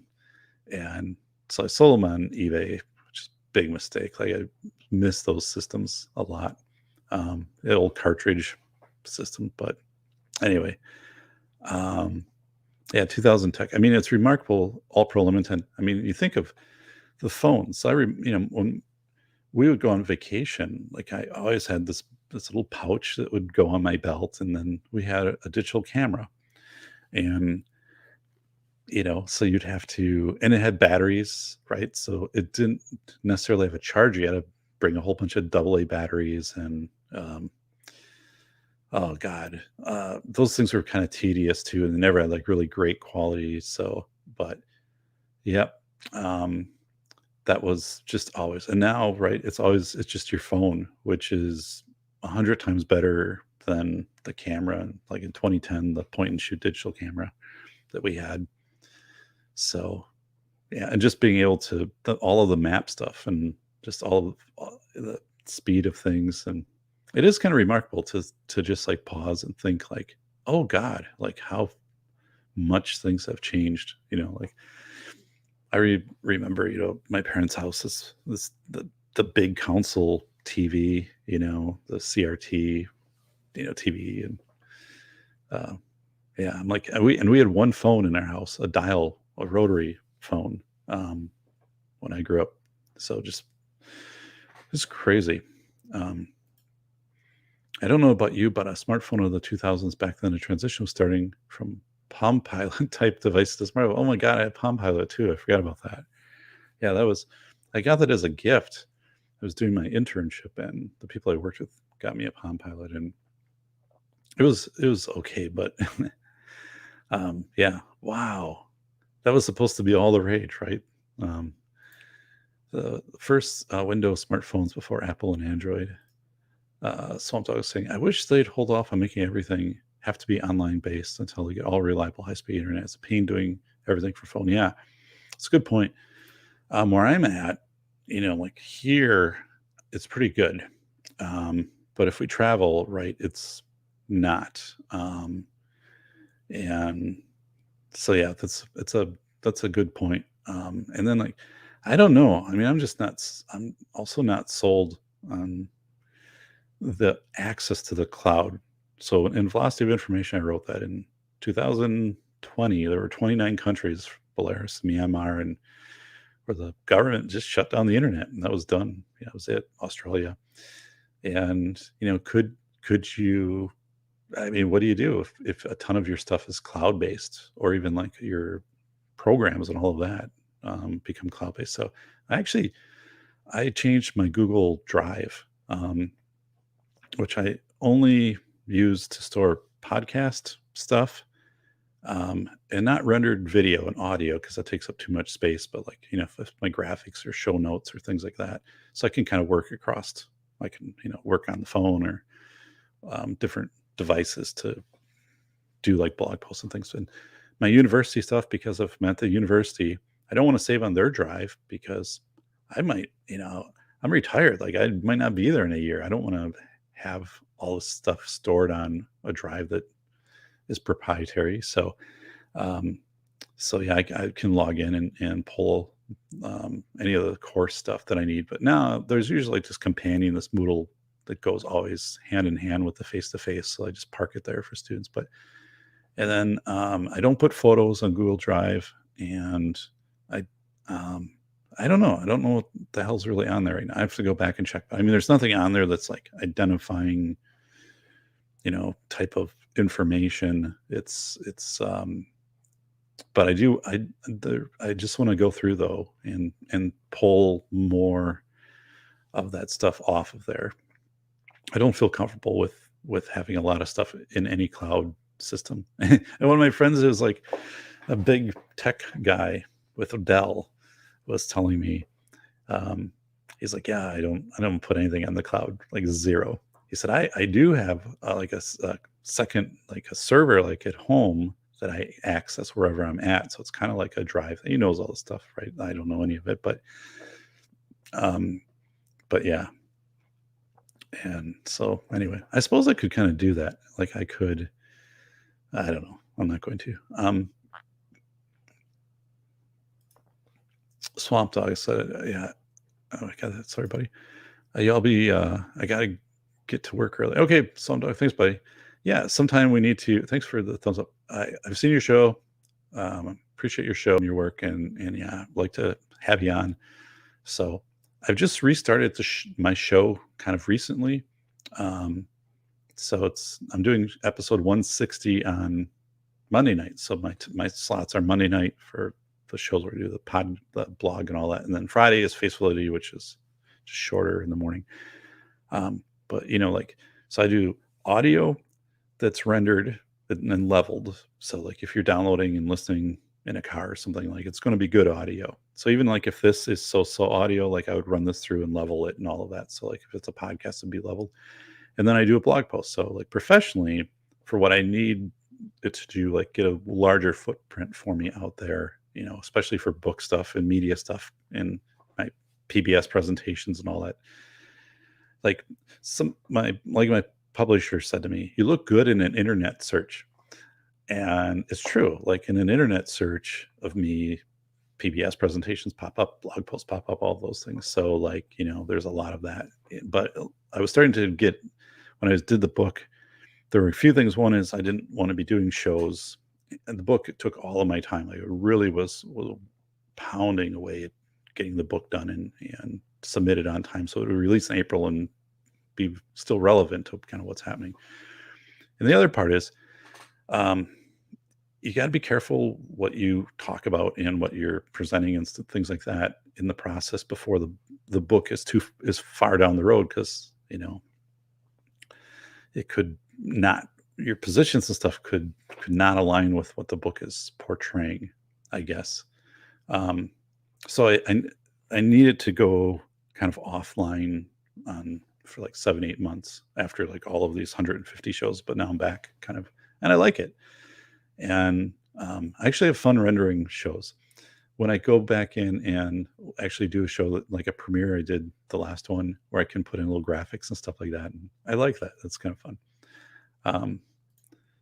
so I sold them on eBay, which is a big mistake. Like I miss those systems a lot. The old cartridge system. But anyway, yeah, 2000 tech. I mean, it's remarkable. All Pro Limited. I mean, you think of the phones. So when we would go on vacation, like I always had this little pouch that would go on my belt, and then we had a digital camera, and so you'd have to, and it had batteries, right? So it didn't necessarily have a charger. You had to bring a whole bunch of AA batteries, and oh God, those things were kind of tedious too, and they never had like really great quality. So, but yep, that was just always. And now, right, it's just your phone, which is 100 times better than the camera. Like in 2010, the point and shoot digital camera that we had. So, yeah, and just being able to all of the map stuff and just all the speed of things, and it is kind of remarkable to just like pause and think like, oh God, like how much things have changed. Like I remember, my parents' house is the big console TV, the CRT, TV and yeah, I'm like, we had one phone in our house, a rotary phone, when I grew up. So just it's crazy. I don't know about you, but a smartphone of the 2000s back then, a transition was starting from Palm Pilot type device to smartphone. Oh my God, I had Palm Pilot too. I forgot about that. Yeah, I got that as a gift. I was doing my internship and the people I worked with got me a Palm Pilot and it was okay, but yeah, wow. That was supposed to be all the rage, right? Um, the first Windows smartphones before Apple and Android. Swamp Dog was saying, I wish they'd hold off on making everything have to be online based until they get all reliable high speed internet. It's a pain doing everything for phone. Yeah, it's a good point. Where I'm at, like here, it's pretty good. But if we travel, right, it's not. And so yeah, that's a good point. And then like, I don't know. I mean, I'm also not sold on the access to the cloud. So in Velocity of Information, I wrote that in 2020, there were 29 countries, Belarus, Myanmar, and where the government just shut down the internet and that was done. Yeah, that was it. Australia. And, could you, I mean, what do you do if a ton of your stuff is cloud based or even like your programs and all of that become cloud based? So I changed my Google Drive, which I only use to store podcast stuff and not rendered video and audio because that takes up too much space. But like, if my graphics or show notes or things like that, so I can kind of work across. I can, work on the phone or different devices to do like blog posts and things. And my university stuff, because I'm at the university, I don't want to save on their drive because I might, I'm retired. Like I might not be there in a year. I don't want to have all this stuff stored on a drive that is proprietary. So, yeah, I can log in and pull any of the course stuff that I need. But now there's usually this companion, this Moodle that goes always hand in hand with the face-to-face. So I just park it there for students. And then I don't put photos on Google Drive, and I don't know. I don't know what the hell's really on there right now. I have to go back and check. I mean, there's nothing on there that's like identifying, type of information. But I just want to go through though and pull more of that stuff off of there. I don't feel comfortable with having a lot of stuff in any cloud system. And one of my friends is like a big tech guy with a Dell was telling me, he's like, yeah, I don't put anything on the cloud, like zero. He said, I do have like a second, like a server, like at home that I access wherever I'm at. So it's kind of like a drive. He knows all the stuff, right? I don't know any of it, but yeah. And so anyway, I suppose I could kind of do that. Like I don't know. I'm not going to. Swamp Dog said, yeah. Oh my God, sorry, buddy. Y'all be, I gotta get to work early. Okay, Swamp Dog, thanks, buddy. Yeah, sometime we need to, thanks for the thumbs up. I've seen your show. Appreciate your show and your work, and yeah, I'd like to have you on. So I've just restarted my show kind of recently. So I'm doing episode 160 on Monday night. So my slots are Monday night for the shows where we do the blog and all that. And then Friday is Face Validity, which is just shorter in the morning. But so I do audio that's rendered and then leveled. So like if you're downloading and listening in a car or something, like it's going to be good audio. So even like if this is so audio, like I would run this through and level it and all of that. So like if it's a podcast, it'd be leveled. And then I do a blog post. So like professionally, for what I need it to do, like get a larger footprint for me out there, especially for book stuff and media stuff and my PBS presentations and all that. Like my publisher said to me, you look good in an internet search. And it's true. Like in an internet search of me, PBS presentations pop up, blog posts pop up, all those things. So like, there's a lot of that. But I was starting to get, when I did the book, there were a few things. One is I didn't want to be doing shows, and the book, it took all of my time. Like, it really was pounding away at getting the book done and submitted on time, so it would release in April and be still relevant to kind of what's happening. And the other part is, um, you got to be careful what you talk about and what you're presenting and things like that in the process before the book is far down the road, because it could not, your positions and stuff could not align with what the book is portraying, I guess. So I needed to go kind of offline for like 7-8 months after like all of these 150 shows, but now I'm back kind of, and I like it. And I actually have fun rendering shows. When I go back in and actually do a show like a premiere I did, the last one, where I can put in little graphics and stuff like that, and I like that. That's kind of fun.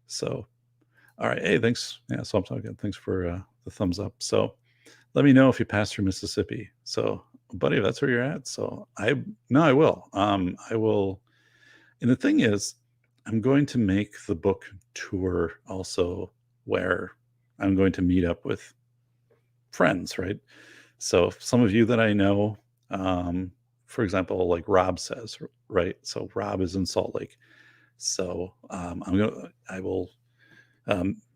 So, all right. Hey, thanks. Yeah, so I'm talking. Thanks for the thumbs up. So let me know if you pass through Mississippi. So, buddy, if that's where you're at. So I will. I will. And the thing is, I'm going to make the book tour also, where I'm going to meet up with friends, right? So some of you that I know, for example, like Rob says, right? So Rob is in Salt Lake. So I will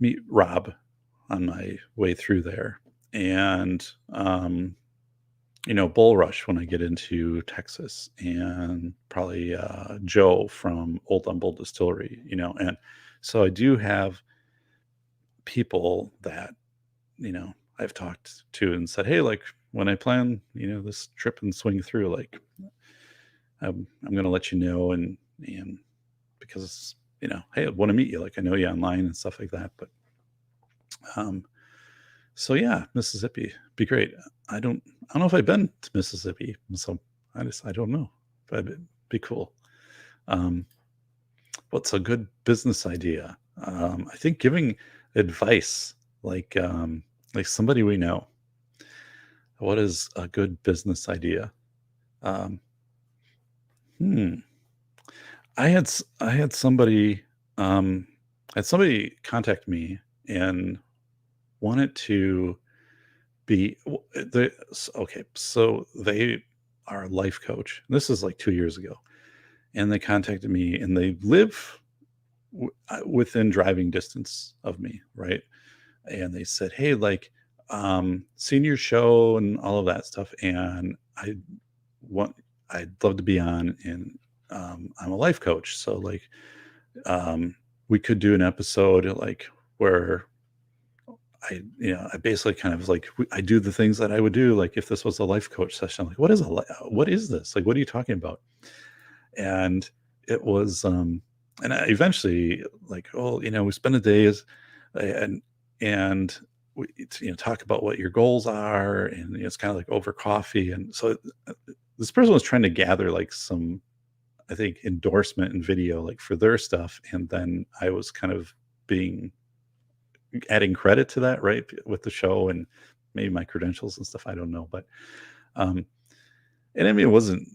meet Rob on my way through there, and Bull Rush when I get into Texas, and probably Joe from Old Humble Distillery, and so I do have people that I've talked to and said, hey, like, when I plan this trip and swing through, like, I'm going to let you know, and because hey, I want to meet you, like, I know you online and stuff like that. But so yeah, Mississippi be great. I don't know if I've been to Mississippi, so I don't know, but it'd be cool. What's a good business idea? I think giving advice, like somebody we know. What is a good business idea? I had somebody contact me and wanted to be okay. So they are a life coach. This is like 2 years ago, and they contacted me, and they live within driving distance of me, right? And they said, hey, like, seen your show and all of that stuff, and I'd love to be on, and I'm a life coach, so like, we could do an episode like where I basically kind of like, I do the things that I would do like if this was a life coach session. I'm like, what is this? Like, what are you talking about? And it was and I eventually, like, oh, we spend a day and we talk about what your goals are, and it's kind of like over coffee. And so this person was trying to gather like some, I think, endorsement and video like for their stuff, and then I was kind of adding credit to that, right, with the show and maybe my credentials and stuff. I don't know, but and I mean, it wasn't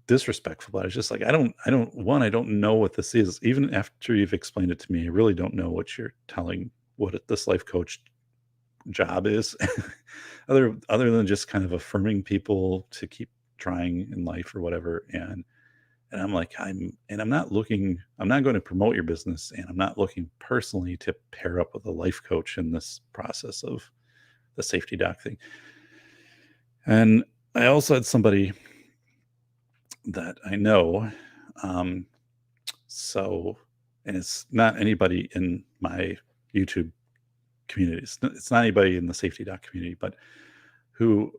disrespectful, but I was just like, I don't know what this is. Even after you've explained it to me, I really don't know what you're telling, what this life coach job is, other than just kind of affirming people to keep trying in life or whatever. And I'm like, I'm not going to promote your business, and I'm not looking personally to pair up with a life coach in this process of the safety doc thing. And I also had somebody that I know, so, and it's not anybody in my YouTube community. It's not anybody in the safety doc community, but who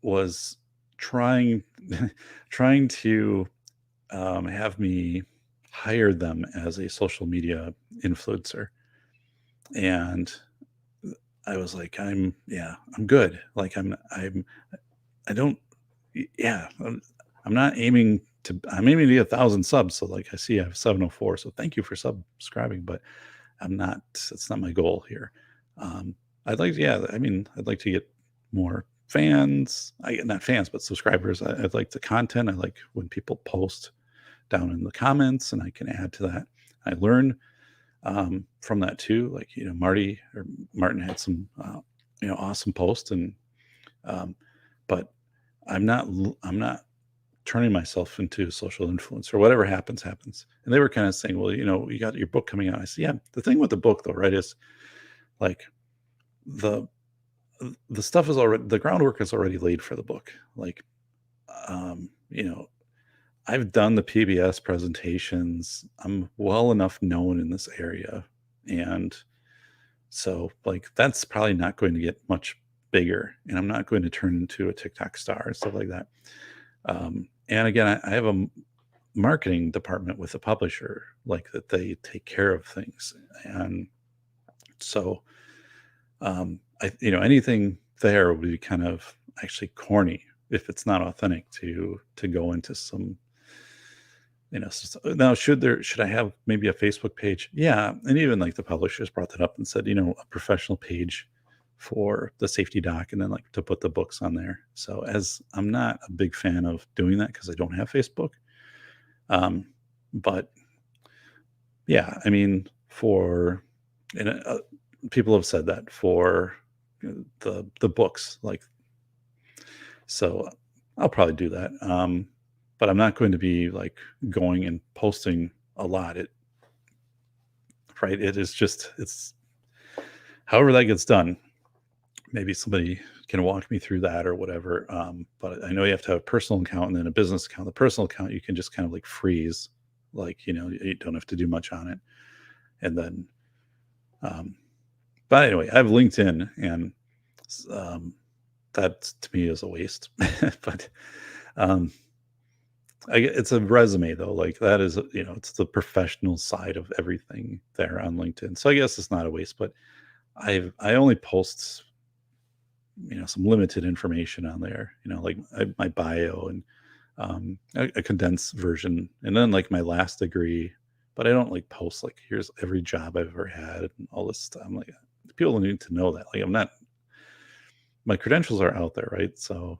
was trying to have me hire them as a social media influencer. And I was like, I'm good. Like, I'm not aiming I'm aiming to get 1,000 subs. So like, I see I have 704. So thank you for subscribing, but it's not my goal here. I'd like to get more fans. Not fans, but subscribers. I like the content. I like when people post down in the comments, and I can add to that. I learn from that too. Like, Martin had some, awesome posts, and um, but I'm not turning myself into a social influencer. Whatever happens, happens. And they were kind of saying, well, you got your book coming out. I said, yeah. The thing with the book, though, right, is like the the stuff is already the groundwork is already laid for the book. Like, um, you know, I've done the PBS presentations. I'm well enough known in this area, and so like that's probably not going to get much bigger, and I'm not going to turn into a TikTok star and stuff like that. And again, I have a marketing department with a publisher, like that they take care of things, and so anything there would be kind of actually corny if it's not authentic to go into some, now should I have maybe a Facebook page? Yeah. And even like the publishers brought that up and said, a professional page for the safety doc, and then like to put the books on there. So as I'm not a big fan of doing that because I don't have Facebook. But yeah, I mean, and people have said that for the books, like, so I'll probably do that. But I'm not going to be like going and posting a lot. Right. It's however that gets done. Maybe somebody can walk me through that or whatever. But I know you have to have a personal account and then a business account. The personal account, you can just kind of like freeze, like, you don't have to do much on it. And then, but anyway, I have LinkedIn, and that to me is a waste. But it's a resume though. Like that is, it's the professional side of everything there on LinkedIn. So I guess it's not a waste, but I only post, some limited information on there, like my bio and a condensed version, and then like my last degree. But I don't like post like here's every job I've ever had and all this stuff. I'm like, people need to know that. Like my credentials are out there, right? So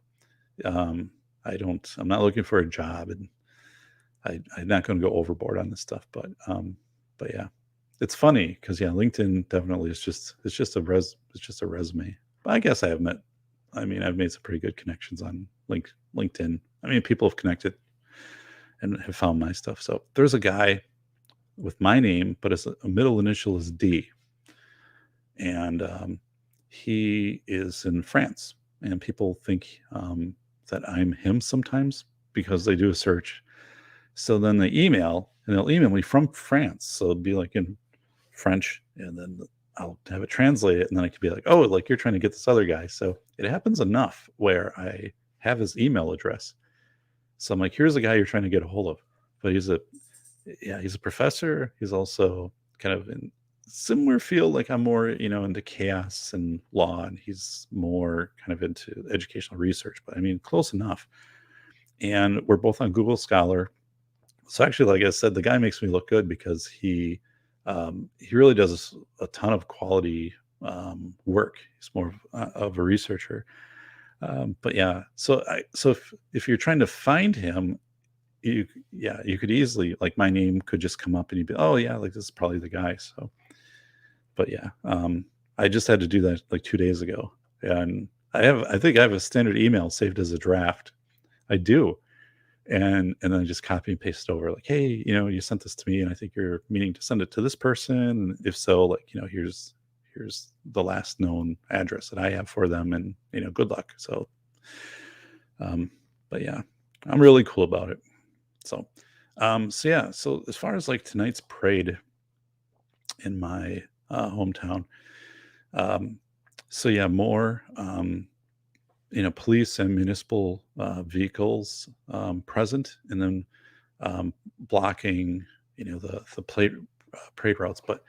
I'm not looking for a job, and I'm not going to go overboard on this stuff. But yeah, it's funny because LinkedIn definitely it's just a resume. But I guess I've made some pretty good connections on LinkedIn. I mean, people have connected and have found my stuff. So there's a guy with my name, but his middle initial is D, and he is in France, and people think that I'm him sometimes because they do a search. So then they email, and they'll email me from France. So it'll be like in French, and then I'll have it translated, and then I could be like, oh, like you're trying to get this other guy. So it happens enough where I have his email address. So I'm like, here's a guy you're trying to get a hold of, but he's a professor. He's also kind of in similar field. Like I'm more, into chaos and law, and he's more kind of into educational research, but I mean, close enough. And we're both on Google Scholar. So actually, like I said, the guy makes me look good because he really does a ton of quality work. He's more of a researcher. But yeah, so if you're trying to find him, you could easily, like, my name could just come up and you'd be, oh yeah, like this is probably the guy. So, but yeah, I just had to do that like 2 days ago, and I think I have a standard email saved as a draft. I do. And then I just copy and paste it over, like, hey, you sent this to me, and I think you're meaning to send it to this person. And if so, like, here's the last known address that I have for them, and good luck. So, but yeah, I'm really cool about it. So, so as far as like tonight's parade in my hometown, so yeah, more police and municipal vehicles present, and then blocking, the parade routes, but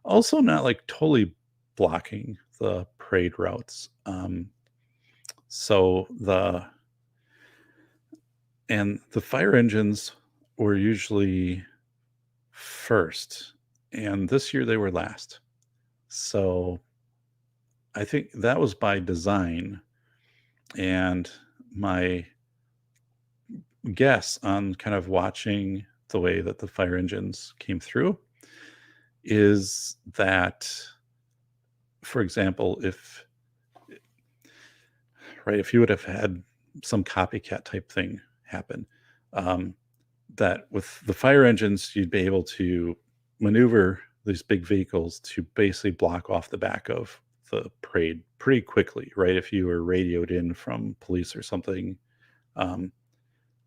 also not like totally blocking the parade routes. So the fire engines were usually first, and this year they were last. So I think that was by design. And my guess on kind of watching the way that the fire engines came through is that, for example, if you would have had some copycat type thing happen, um, that with the fire engines, you'd be able to maneuver these big vehicles to basically block off the back of the parade pretty quickly, right? If you were radioed in from police or something. Um,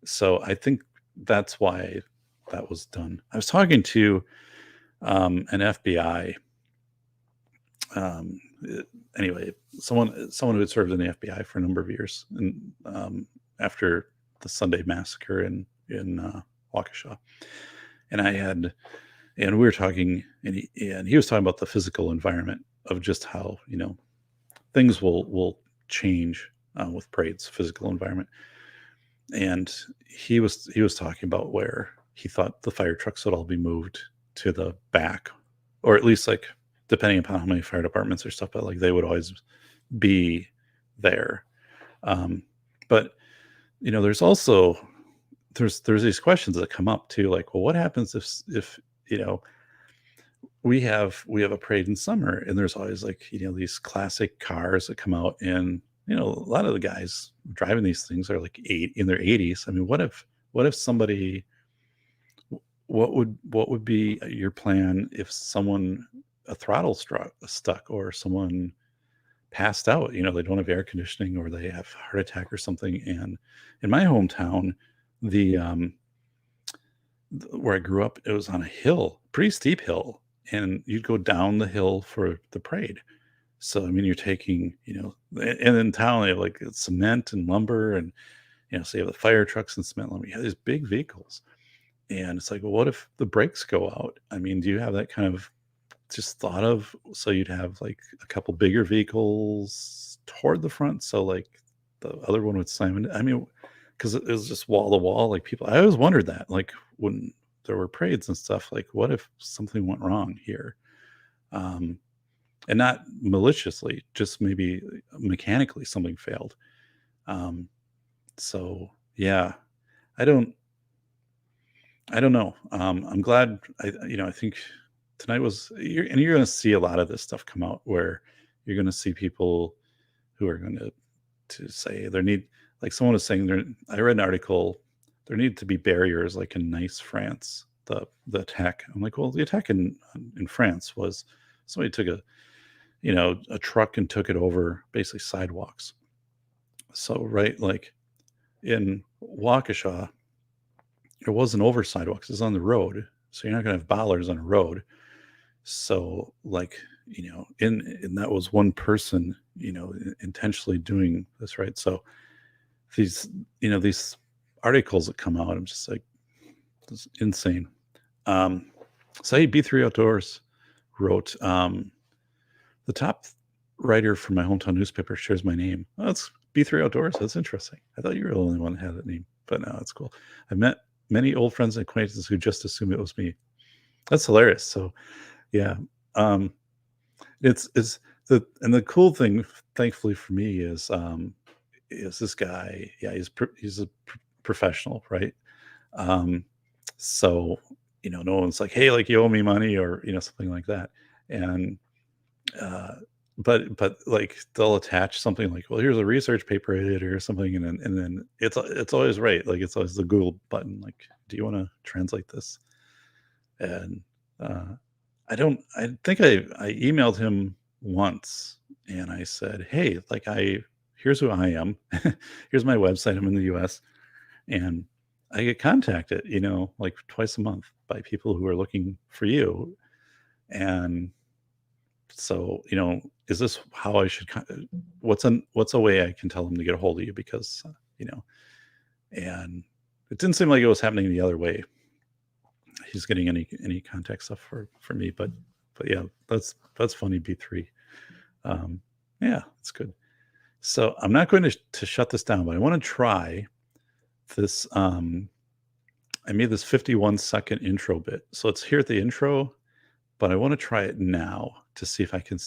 so I think that's why that was done. I was talking to an FBI. Anyway, someone who had served in the FBI for a number of years, and after the Sunday massacre in Waukesha, and we were talking, and he was talking about the physical environment of just how things will change with parades, physical environment, and he was talking about where he thought the fire trucks would all be moved to the back, or at least like depending upon how many fire departments or stuff, but like they would always be there. But there's also there's these questions that come up too, like, well, what happens if we have a parade in summer, and there's always like these classic cars that come out, and a lot of the guys driving these things are like in their 80s. I mean, what if somebody, what would be your plan if someone, a throttle stuck, or someone passed out, they don't have air conditioning, or they have a heart attack or something? And in my hometown, the where I grew up, it was on a hill, pretty steep hill, and you'd go down the hill for the parade. So I mean, you're taking, and in town they have like cement and lumber, and so you have the fire trucks and cement lumber. You have these big vehicles, and it's like, well, what if the brakes go out? I mean, do you have that kind of just thought of? So you'd have like a couple bigger vehicles toward the front, so like the other one would slam in. I mean, because it was just wall to wall, like people. I always wondered that, like when there were parades and stuff, like what if something went wrong here, and not maliciously, just maybe mechanically something failed. So yeah, I don't know. I'm glad. I think tonight was, you're going to see a lot of this stuff come out, where you're going to see people who are going to say there need, like someone was saying there. I read an article. There need to be barriers, like in Nice, France. The attack. I'm like, well, the attack in France was somebody took a truck and took it over basically sidewalks. So right, like in Waukesha, it wasn't over sidewalks, it's on the road. So you're not going to have bollards on a road. So like, and that was one person, intentionally doing this, right? So these, these articles that come out, I'm just like, this is insane. So B3 Outdoors wrote, the top writer for my hometown newspaper shares my name. Oh, that's B3 Outdoors. That's interesting. I thought you were the only one that had that name, but no, that's cool. I've met many old friends and acquaintances who just assumed it was me. That's hilarious. So yeah, it's the cool thing, thankfully for me, is this guy. Yeah, he's a professional, right? So no one's like, hey, like you owe me money, or something like that. And but like they'll attach something like, well, here's a research paper I did or something, and then it's always right, like it's always the Google button, like, do you want to translate this? And I think I emailed him once, and I said, hey, like here's who I am. Here's my website. I'm in the US, and I get contacted, like twice a month by people who are looking for you. And so, is this how I should, what's a way I can tell them to get a hold of you? Because, and it didn't seem like it was happening the other way. He's getting any contact stuff for me, but yeah, that's funny. B3. Yeah, it's good. So I'm not going to shut this down, but I want to try this. I made this 51-second intro bit. So it's here at the intro, but I want to try it now to see if I can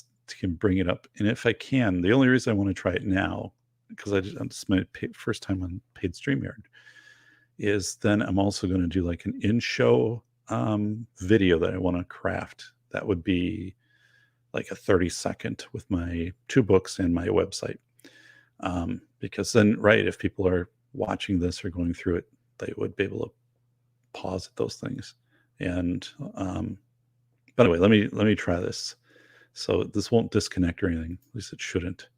bring it up. And if I can, the only reason I want to try it now, because this is my first time on paid StreamYard, is then I'm also going to do like an in-show video that I want to craft. That would be like a 30-second with my 2 books and my website. Because then, right, if people are watching this or going through it, they would be able to pause at those things. And by the way, let me try this. So this won't disconnect or anything. At least it shouldn't.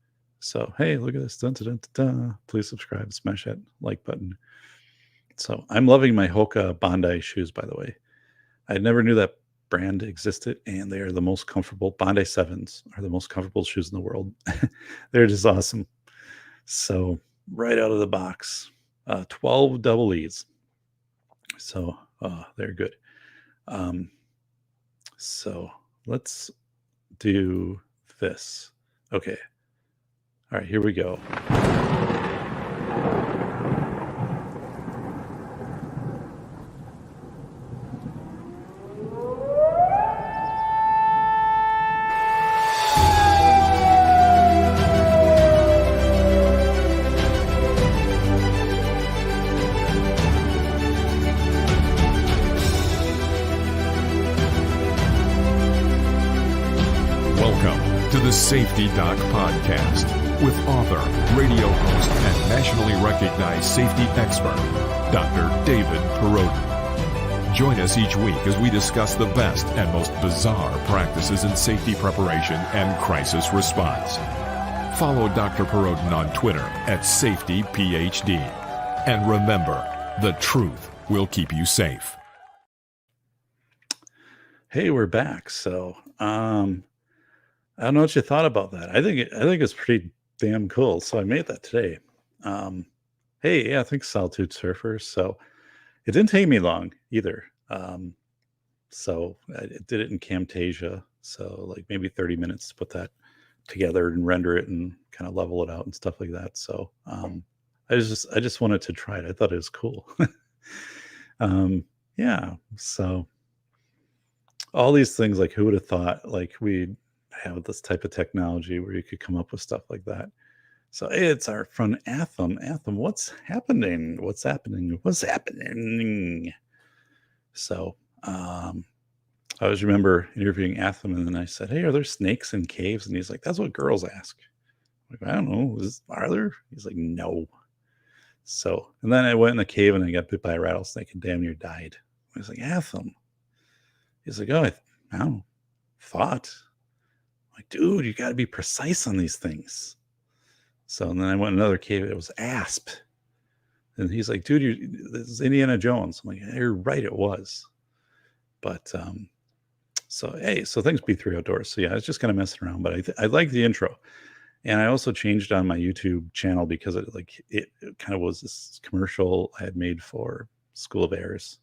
So hey, look at this. Dun, dun, dun, dun, dun. Please subscribe, smash that like button. So I'm loving my Hoka Bondi shoes, by the way. I never knew that brand existed, and they are the most comfortable. Bondi 7s are the most comfortable shoes in the world. They're just awesome. So right out of the box, 12 double E's. So they're good. So let's do this. Okay. All right, here we go. Welcome to the Safety Doc Podcast with author, radio host, and nationally recognized safety expert, Dr. David Perrodin. Join us each week as we discuss the best and most bizarre practices in safety preparation and crisis response. Follow Dr. Perrodin on Twitter at SafetyPhD. And remember, the truth will keep you safe. Hey, we're back. So I don't know what you thought about that. I think it's pretty damn cool. So I made that today. Hey, yeah, thanks, Solitude Surfer. So it didn't take me long either. So I did it in Camtasia. So like maybe 30 minutes to put that together and render it and kind of level it out and stuff like that. So I just wanted to try it. I thought it was cool. Yeah. So all these things, like who would have thought like we'd have this type of technology where you could come up with stuff like that. So hey, it's our friend Atham. Atham, what's happening? What's happening? What's happening? So I always remember interviewing Atham, and then I said, hey, are there snakes in caves? And he's like, that's what girls ask. I'm like, I don't know. Are there? He's like, no. So, and then I went in the cave and I got bit by a rattlesnake and damn near died. I was like, Atham. He's like, oh, I don't know. Thought. I'm like, dude, you got to be precise on these things. So, and then I went in another cave. It was asp. And he's like, dude, this is Indiana Jones. I'm like, you're right, it was. But, so, hey, so things B3 Outdoors. So yeah, I was just kind of messing around, but I like the intro. And I also changed on my YouTube channel because it kind of was this commercial I had made for School of Airs,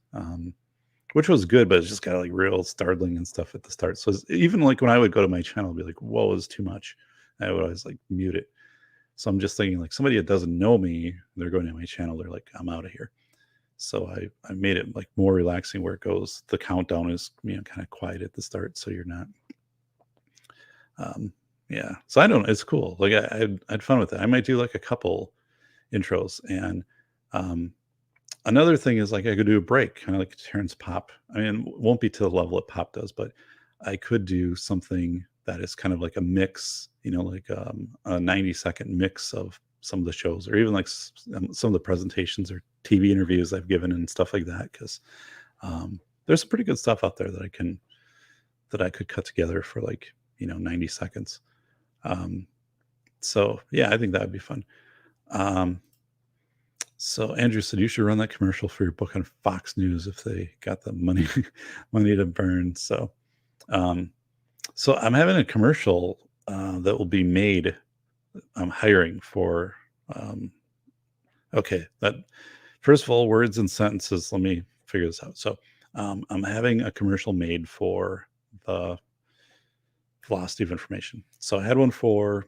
which was good, but it's just kind of like real startling and stuff at the start. So even like when I would go to my channel, I'd be like, whoa, it's too much. I would always like mute it. So I'm just thinking like somebody that doesn't know me, they're going to my channel, they're like, I'm out of here. So I made it like more relaxing where it goes. The countdown is, kind of quiet at the start. So you're not, yeah. So I don't know. It's cool. Like I had fun with it. I might do like a couple intros. And another thing is like I could do a break, kind of like Terrence Pop. I mean, it won't be to the level that Pop does, but I could do something that is kind of like a mix, like a 90-second mix of some of the shows, or even like some of the presentations or TV interviews I've given and stuff like that. Because there's some pretty good stuff out there that I could cut together for like 90 seconds. So yeah, I think that would be fun. So Andrew said you should run that commercial for your book on Fox News if they got the money to burn. So so I'm having a commercial that will be made. I'm hiring for okay, that first of all, words and sentences, let me figure this out. So I'm having a commercial made for the velocity of information. So I had one for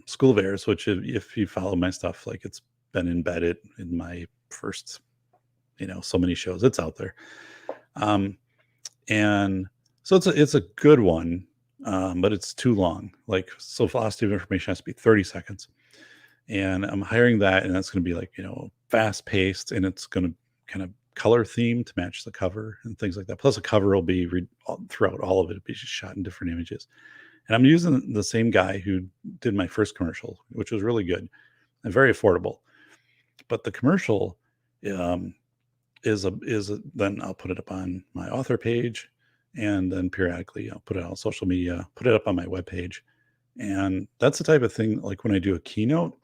School of Airs, which if you follow my stuff, like it's been embedded in my first, so many shows. It's out there. And so it's a good one, but it's too long. Like, so velocity of information has to be 30 seconds. And I'm hiring that, and that's going to be like, fast paced, and it's going to kind of color theme to match the cover and things like that. Plus, the cover will be throughout all of it. It'll be just shot in different images. And I'm using the same guy who did my first commercial, which was really good and very affordable. But the commercial then I'll put it up on my author page, and then periodically I'll put it on social media, put it up on my webpage. And that's the type of thing, like when I do a keynote,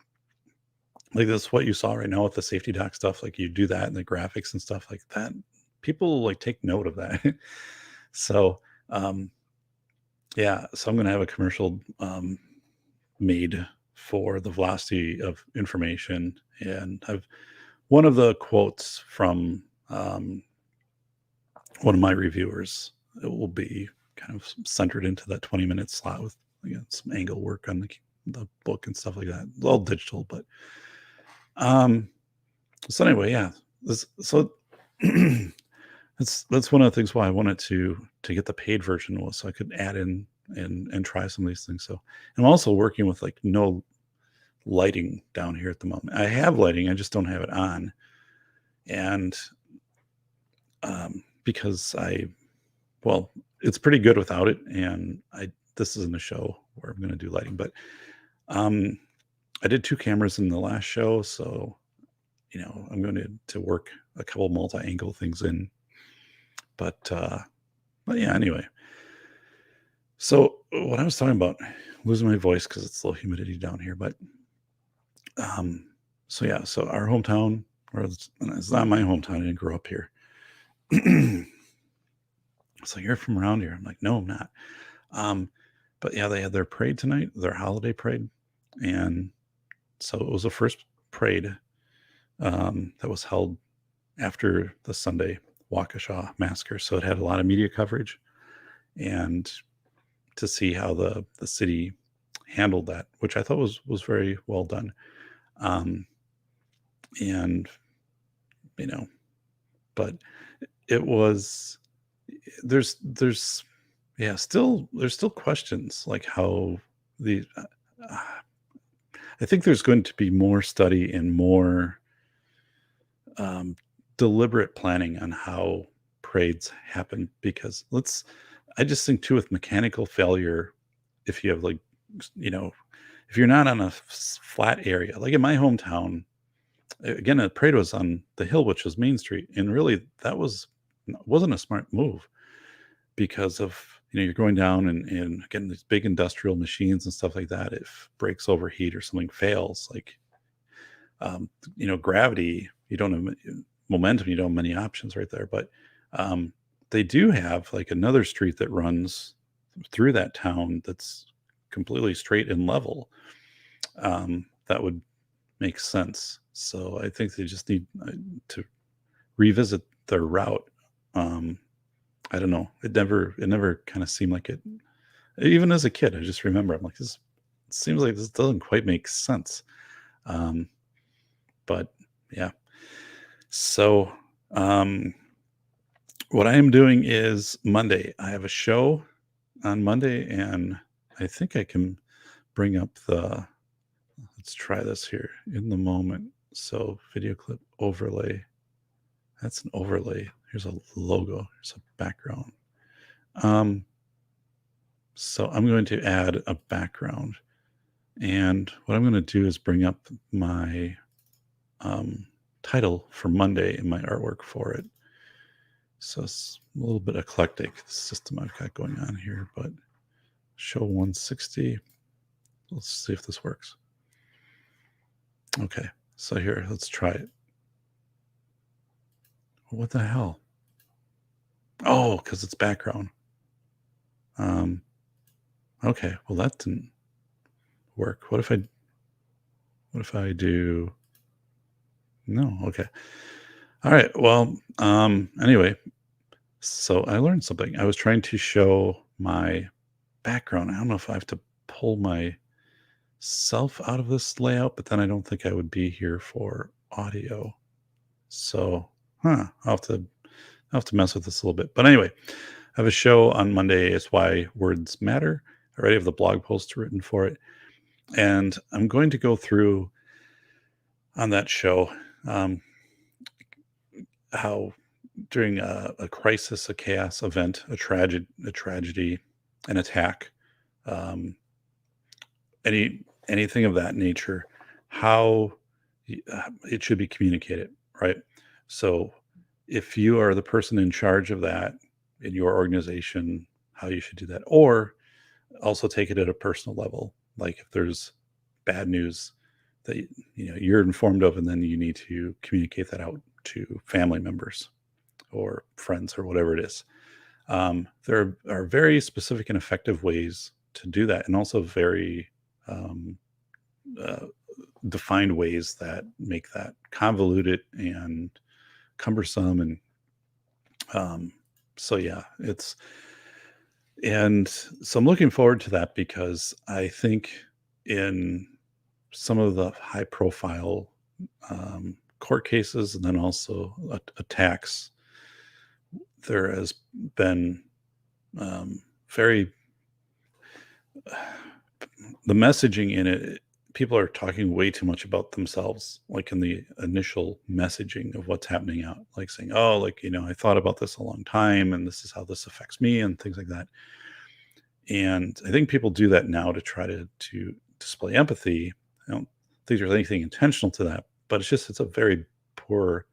like this, what you saw right now with the safety doc stuff, like you do that and the graphics and stuff like that, people like take note of that. So, yeah, so I'm going to have a commercial made for the velocity of information. And I've one of the quotes from one of my reviewers, it will be kind of centered into that 20-minute slot with some angle work on the book and stuff like that. It's all digital, but so anyway, yeah. So that's one of the things why I wanted to get the paid version, was so I could add in and try some of these things. So I'm also working with like no lighting down here at the moment. I have lighting, I just don't have it on. And because it's pretty good without it. And this isn't a show where I'm going to do lighting, but I did 2 cameras in the last show. So, I'm going to work a couple multi-angle things in, but yeah, anyway. So what I was talking about, losing my voice because it's low humidity down here, but so yeah, so our hometown, or it's not my hometown, I didn't grow up here. So you're from around here? I'm like, no, I'm not. But yeah, they had their parade tonight, their holiday parade. And so it was the first parade that was held after the Sunday Waukesha massacre. So it had a lot of media coverage, and to see how the city handled that, which I thought was very well done. And, but it was, there's still questions like how I think there's going to be more study and more deliberate planning on how parades happen, because I just think too, with mechanical failure, if you have if you're not on a flat area, like in my hometown, again, the parade was on the hill, which was Main Street. And really that wasn't a smart move, because of, you're going down and again, these big industrial machines and stuff like that. If brakes overheat or something fails, like, gravity, you don't have momentum, you don't have many options right there. But they do have like another street that runs through that town that's completely straight and level. That would make sense. So I think they just need to revisit their route. I don't know. It never kind of seemed like it. Even as a kid, I just remember, I'm like, it seems like this doesn't quite make sense. But yeah. So what I am doing is Monday. I have a show on Monday, and I think I can bring up let's try this here in the moment. So video clip overlay. That's an overlay. Here's a logo. Here's a background. So I'm going to add a background. And what I'm going to do is bring up my title for Monday and my artwork for it. So it's a little bit eclectic, the system I've got going on here, but show 160. Let's see if this works. Okay, so here, let's try it. What the hell? Oh, because it's background. Okay, well that didn't work. What if I do? No, okay. All right, well, anyway, so I learned something. I was trying to show my background. I don't know if I have to pull myself out of this layout, but then I don't think I would be here for audio. So, I'll have to mess with this a little bit. But anyway, I have a show on Monday. It's Why Words Matter. I already have the blog post written for it. And I'm going to go through on that show um, how during a crisis, a chaos event, a tragedy, an attack, um, anything of that nature, how it should be communicated, right? So, if you are the person in charge of that in your organization, how you should do that, or also take it at a personal level, like if there's bad news that you're informed of, and then you need to communicate that out to family members or friends or whatever it is. There are very specific and effective ways to do that, and also very um, uh, defined ways that make that convoluted and cumbersome. And um, so, yeah, I'm looking forward to that, because I think in some of the high profile court cases, and then also attacks, there has been very the messaging in it. People are talking way too much about themselves, like in the initial messaging of what's happening out, like saying, oh, like, I thought about this a long time, and this is how this affects me, and things like that. And I think people do that now to try to display empathy. I don't think there's anything intentional to that, but it's a very poor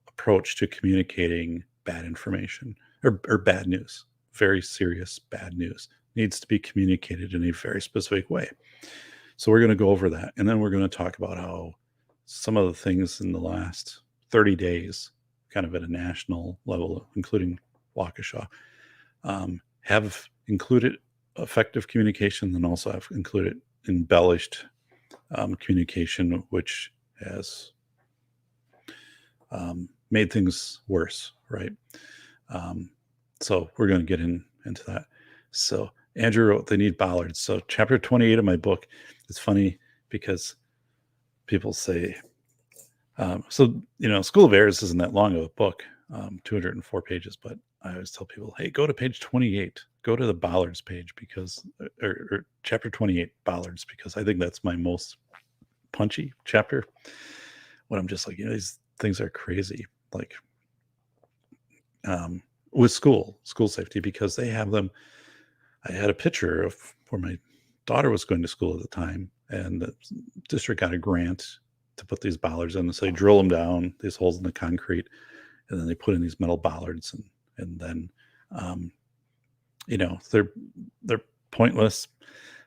approach to communicating bad information, or bad news. Very serious bad news needs to be communicated in a very specific way. So we're going to go over that, and then we're going to talk about how some of the things in the last 30 days, kind of at a national level, including Waukesha, have included effective communication, and also have included embellished communication, which has made things worse, right? So we're going to get into that. So Andrew wrote, they need bollards. So chapter 28 of my book, it's funny because people say, School of Errors isn't that long of a book, 204 pages, but I always tell people, hey, go to page 28, go to the bollards page, because, or chapter 28 bollards, because I think that's my most punchy chapter, when I'm just like, these things are crazy. Like, with school safety, because they have them. I had a picture of where my daughter was going to school at the time, and the district got a grant to put these bollards in. So they drill them down, these holes in the concrete, and then they put in these metal bollards, and then they're pointless,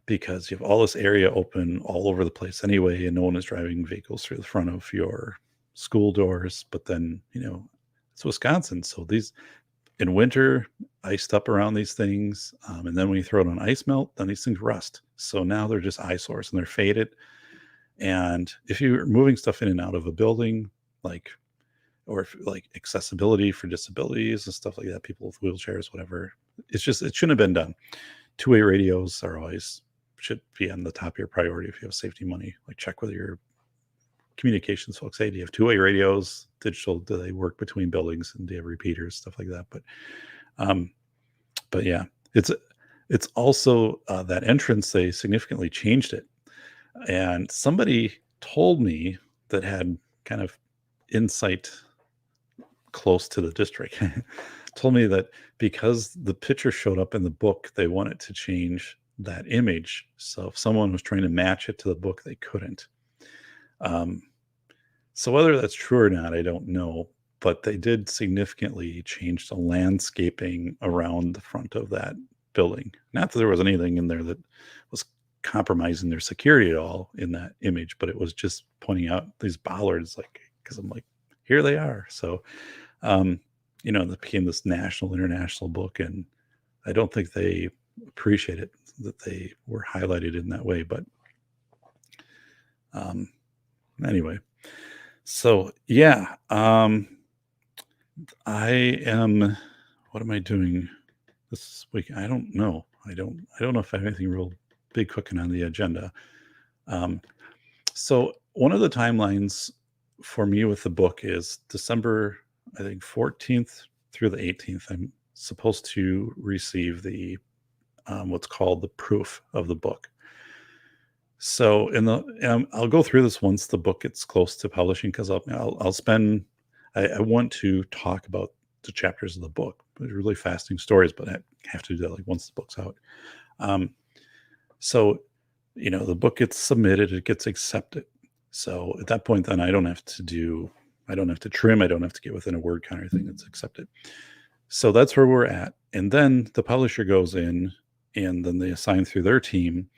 because you have all this area open all over the place anyway, and no one is driving vehicles through the front of your school doors. But then, it's Wisconsin, so these in winter iced up around these things, and then when you throw it on ice melt, then these things rust. So now they're just eyesores, and they're faded. And if you're moving stuff in and out of a building, or if, like, accessibility for disabilities and stuff like that, people with wheelchairs, whatever, it shouldn't have been done. Two-way radios should be on the top of your priority if you have safety money. Like, check with your communications folks. Hey, do you have two-way radios, digital? Do they work between buildings? And do you have repeaters, stuff like that? But yeah, it's also that entrance, they significantly changed it. And somebody told me that had kind of insight close to the district told me that because the picture showed up in the book, they wanted to change that image. So if someone was trying to match it to the book, they couldn't. So whether that's true or not, I don't know, but they did significantly change the landscaping around the front of that building. Not that there was anything in there that was compromising their security at all in that image, but it was just pointing out these bollards, because I'm like, here they are. So, that became this international book, and I don't think they appreciate it that they were highlighted in that way. But anyway, so yeah, what am I doing this week? I don't know. I don't know if I have anything real big cooking on the agenda. So one of the timelines for me with the book is December, I think 14th through the 18th. I'm supposed to receive the what's called the proof of the book. So I'll go through this once the book gets close to publishing, because I'll spend. I want to talk about the chapters of the book. They're really fascinating stories, but I have to do that like once the book's out. Um, so the book gets submitted, it gets accepted. So at that point, then I don't have to trim, I don't have to get within a word count or anything. It's accepted. So that's where we're at. And then the publisher goes in, and then they assign through their team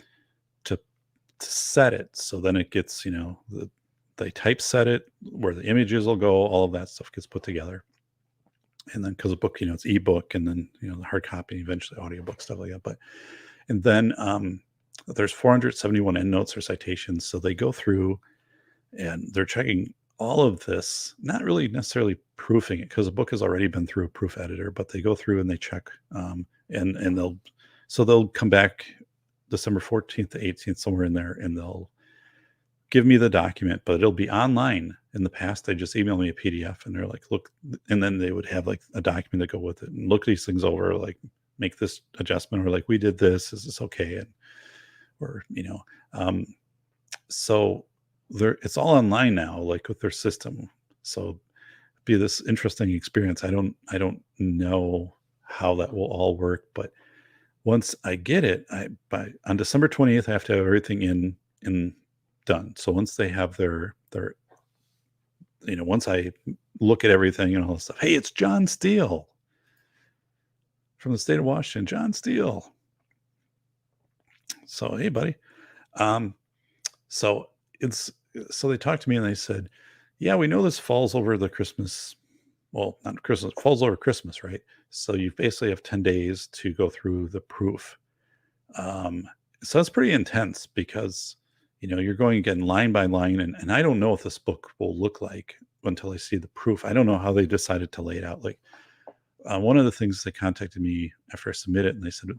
to set it. So then it gets, they typeset it, where the images will go, all of that stuff gets put together. And then, because the book, it's ebook, and then, the hard copy, eventually audiobook, stuff like that. And then there's 471 endnotes or citations. So they go through and they're checking all of this, not really necessarily proofing it, because the book has already been through a proof editor, but they go through and they check, and they'll come back December 14th to 18th, somewhere in there, and they'll give me the document, but it'll be online. In the past, they just email me a PDF, and they're like, look, and then they would have like a document that go with it, and look these things over, like make this adjustment, or like, we did this, is this okay? And so it's all online now, like with their system. So be this interesting experience. I don't know how that will all work, but once I get it, on December 20th, I have to have everything in done. So once they have their once I look at everything and all this stuff, hey, it's John Steele from the state of Washington, John Steele. So, hey, buddy. So they talked to me and they said, yeah, we know this falls over the Christmas. Well, not Christmas, falls over Christmas, right? So you basically have 10 days to go through the proof. So that's pretty intense, because, you're going again line by line. And I don't know what this book will look like until I see the proof. I don't know how they decided to lay it out. Like, one of the things, they contacted me after I submitted it, and they said,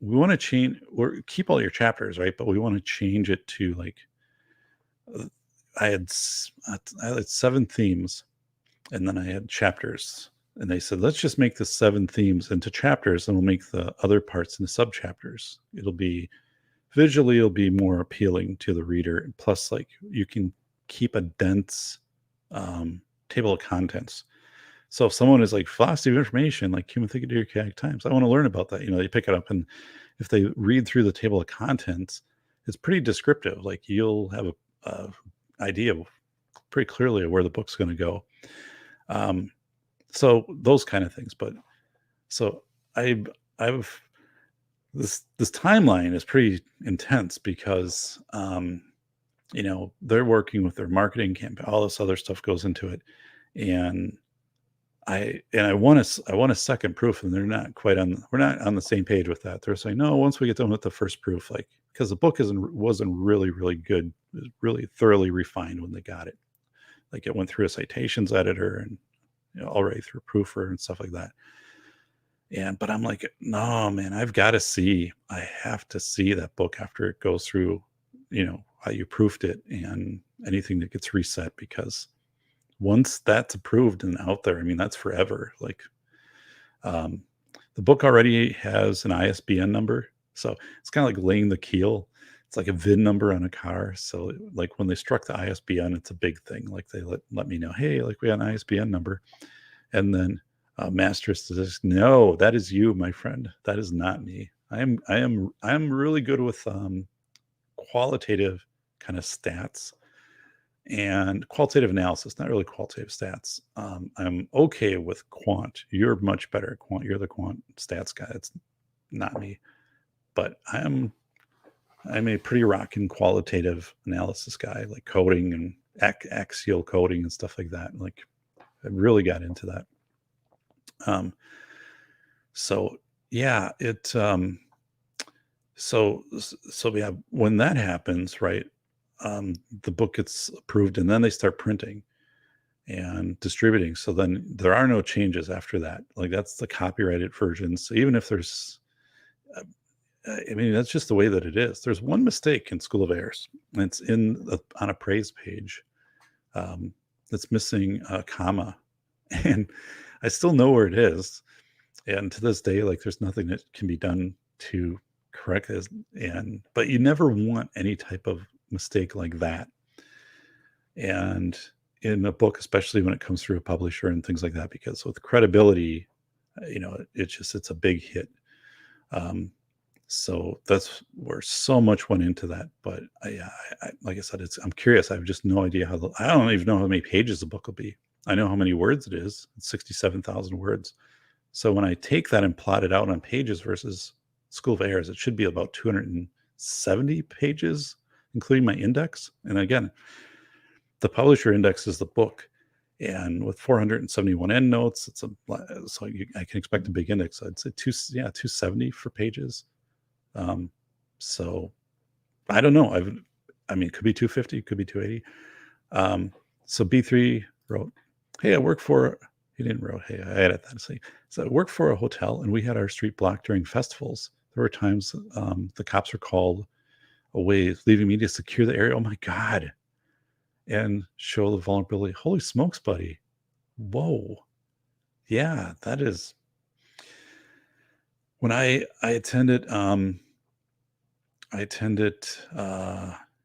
we want to change, or keep all your chapters, right? But we want to change it to like, I had 7 themes, and then I had chapters, and they said, let's just make the 7 themes into chapters, and we'll make the other parts into sub chapters. It'll be more appealing to the reader. Plus, like, you can keep a dense table of contents. So if someone is like, velocity of information, like human thinking times, I want to learn about that. They pick it up, and if they read through the table of contents, it's pretty descriptive. Like, you'll have a idea pretty clearly of where the book's going to go. So those kind of things. But so I've this timeline is pretty intense, because they're working with their marketing campaign, all this other stuff goes into it, and I want a second proof, and we're not on the same page with that. They're saying, no, once we get done with the first proof, like, because the book wasn't really, really good. It was really thoroughly refined when they got it. Like, it went through a citations editor, and already through a proofer and stuff like that. But I'm like, no, man, I have to see that book after it goes through, how you proofed it and anything that gets reset, because once that's approved and out there, I mean, that's forever. Like, the book already has an ISBN number. So it's kind of like laying the keel. It's like a VIN number on a car. So like, when they struck the ISBN, it's a big thing. Like, they let me know, hey, like, we got an ISBN number. And then Master says, no, that is you, my friend. That is not me. I am really good with qualitative kind of stats and qualitative analysis, not really qualitative stats. I'm okay with quant. You're much better at quant. You're the quant stats guy. It's not me. But I'm a pretty rocking qualitative analysis guy, like coding and axial coding and stuff like that. Like, I really got into that. So yeah, so yeah, when that happens, right, the book gets approved, and then they start printing and distributing. So then there are no changes after that. Like, that's the copyrighted version. So even if there's, I mean, that's just the way that it is. There's one mistake in School of Airs, and it's on a praise page. That's missing a comma, and I still know where it is. And to this day, like, there's nothing that can be done to correct as, but you never want any type of mistake like that. And in a book, especially when it comes through a publisher and things like that, because with credibility, it's a big hit. So that's where so much went into that. But like I said, I'm curious. I have just no idea I don't even know how many pages the book will be. I know how many words it is. It's 67,000 words. So when I take that and plot it out on pages versus School of Airs, it should be about 270 pages, including my index. And again, the publisher index is the book. And with 471 endnotes, I can expect a big index. I'd say 270 for pages. So I don't know. It could be 250, it could be 280. So B3 wrote, "Hey, he didn't wrote, hey, I edit that. So I worked for a hotel and we had our street blocked during festivals. There were times the cops were called away, leaving me to secure the area." Oh my God. And show the vulnerability. Holy smokes, buddy. Whoa. Yeah, that is. When I attended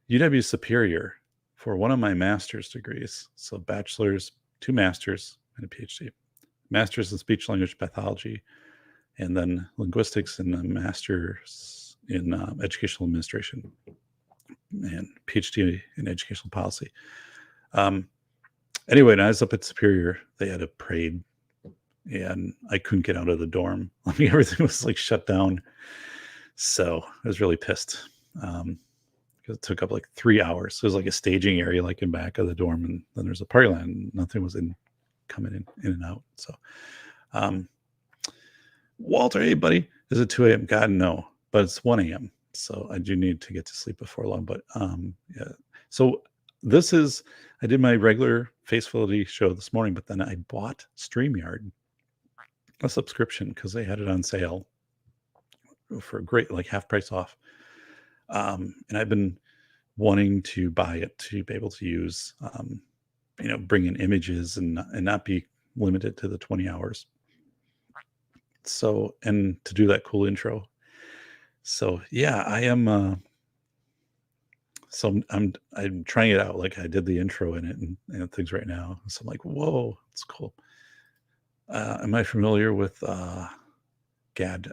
UW Superior for one of my master's degrees. So bachelor's, 2 masters, and a PhD. Master's in speech language pathology, and then linguistics, and a master's in educational administration, and PhD in educational policy. Anyway, when I was up at Superior, they had a parade, and I couldn't get out of the dorm. Everything was like shut down. So I was really pissed because it took up like 3 hours. So it was like a staging area, like in back of the dorm, and then there's a party line. Nothing was coming in and out. So, Walter, hey buddy, is it 2 a.m.? God, no, but it's 1 a.m. So I do need to get to sleep before long. But yeah. So I did my regular Faceability show this morning, but then I bought StreamYard, a subscription, because they had it on sale for a great, like half price off. And I've been wanting to buy it to be able to use, bring in images and not be limited to the 20 hours. So, and to do that cool intro. So yeah, I am, so I'm trying it out. Like I did the intro in it and things right now. So I'm like, whoa, it's cool. Am I familiar with, Gad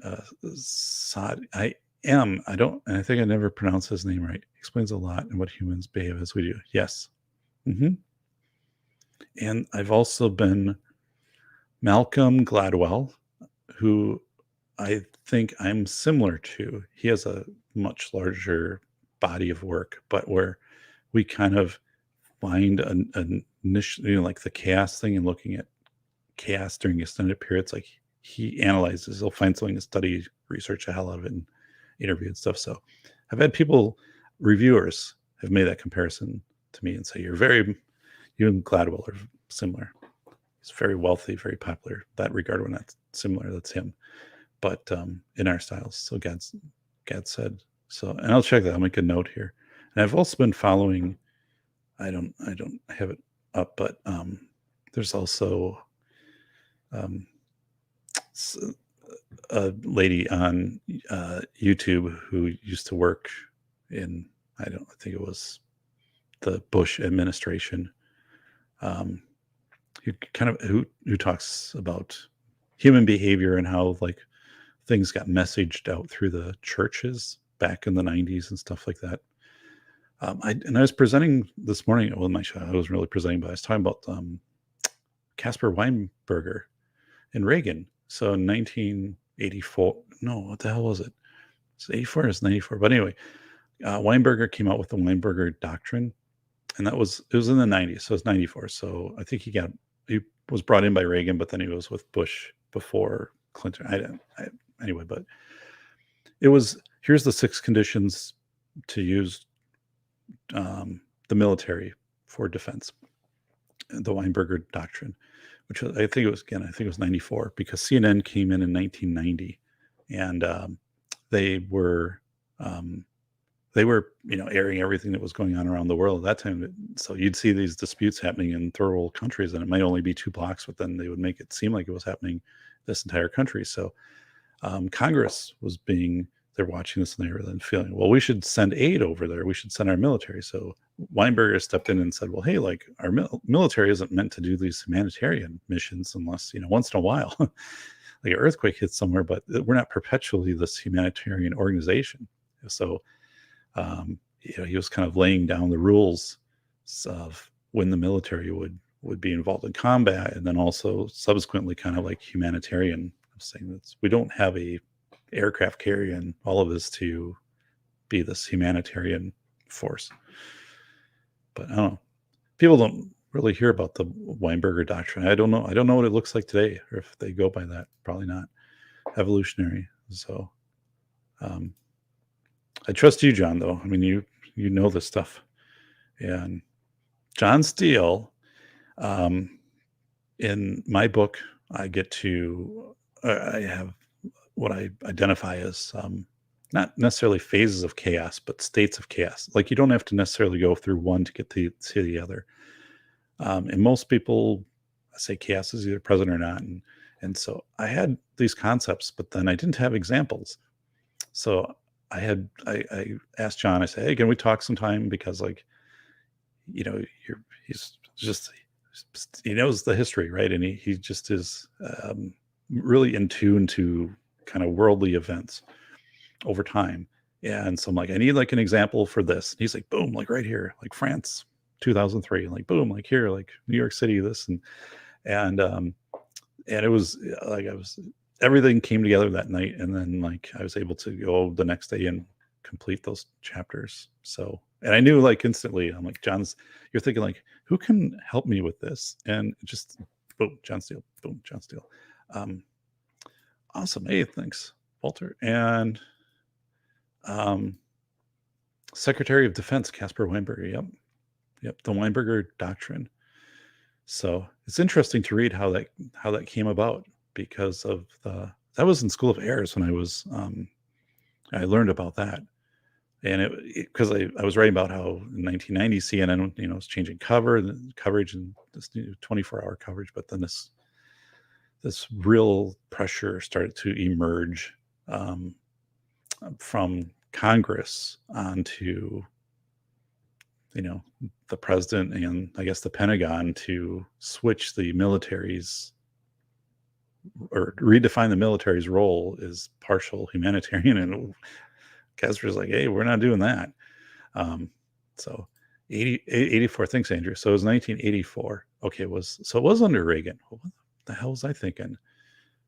Saad? I am. I don't, and I think I never pronounced his name right. He explains a lot in what humans behave as we do. Yes. And I've also been Malcolm Gladwell, who I think I'm similar to. He has a much larger body of work, but where we kind of find a niche, like the chaos thing, and looking at chaos during extended periods. Like he analyzes, he'll find something to study, research the hell out of it, and interview and stuff. So I've had reviewers have made that comparison to me and say, you and Gladwell are similar. He's very wealthy, very popular. That regard, we're not similar. That's him. But in our styles. So Gad said so, and I'll check that. I'll make a note here. And I've also been following. I don't have it up, but there's also a lady on YouTube who used to work in, I think it was the Bush administration. Who talks about human behavior and how like things got messaged out through the churches back in the 90s and stuff like that. I was presenting this morning. Well, my show, I wasn't really presenting, but I was talking about Caspar Weinberger and Reagan. So in 1984, no, what the hell was it? It's 84 or it's 94. But anyway, Weinberger came out with the Weinberger Doctrine, and it was in the 90s. So it's 94. So I think he was brought in by Reagan, but then he was with Bush before Clinton. Anyway, but here's the 6 conditions to use the military for defense. The Weinberger Doctrine, which I think it was 94, because CNN came in 1990, and they were airing everything that was going on around the world at that time. So you'd see these disputes happening in third world countries, and it might only be 2 blocks, but then they would make it seem like it was happening this entire country. So Congress was being they're watching this and they were then feeling, well, we should send aid over there. We should send our military. So Weinberger stepped in and said, well, hey, like our military isn't meant to do these humanitarian missions unless, once in a while, like an earthquake hits somewhere, but we're not perpetually this humanitarian organization. So, he was kind of laying down the rules of when the military would be involved in combat, and then also subsequently kind of like humanitarian, saying that we don't have a aircraft carrying all of this to be this humanitarian force. But I don't know. People don't really hear about the Weinberger doctrine. I don't know what it looks like today, or if they go by that. Probably not. Evolutionary. So I trust you, John, though. I mean, you know this stuff. And John Steele, in my book, I have what I identify as not necessarily phases of chaos, but states of chaos. Like, you don't have to necessarily go through one to get to the other. And most people say chaos is either present or not. And so I had these concepts, but then I didn't have examples. So I asked John, I said, hey, can we talk sometime? Because he's just, he knows the history, right? And he just is really in tune to kind of worldly events over time. And so I'm like, I need like an example for this. And he's like, boom, like right here, like France, 2003, and like, boom, like here, like New York City, this, and it was like, everything came together that night. And then like, I was able to go the next day and complete those chapters. So, and I knew like instantly, I'm like, you're thinking like, who can help me with this? And just boom, John Steele, boom, John Steele. Awesome. Hey, thanks, Walter. And Secretary of Defense, Caspar Weinberger. Yep. The Weinberger Doctrine. So it's interesting to read how that came about, because of that was in School of Airs when I learned about that. And because I was writing about how in 1990 CNN, was changing coverage and this new 24-hour coverage, but then this real pressure started to emerge from Congress onto the president and I guess the Pentagon to switch the military's, or redefine the military's role as partial humanitarian. And Casper's like, hey, we're not doing that. So 84, thanks, Andrew. So it was 1984. Okay, it was under Reagan. What the hell was I thinking?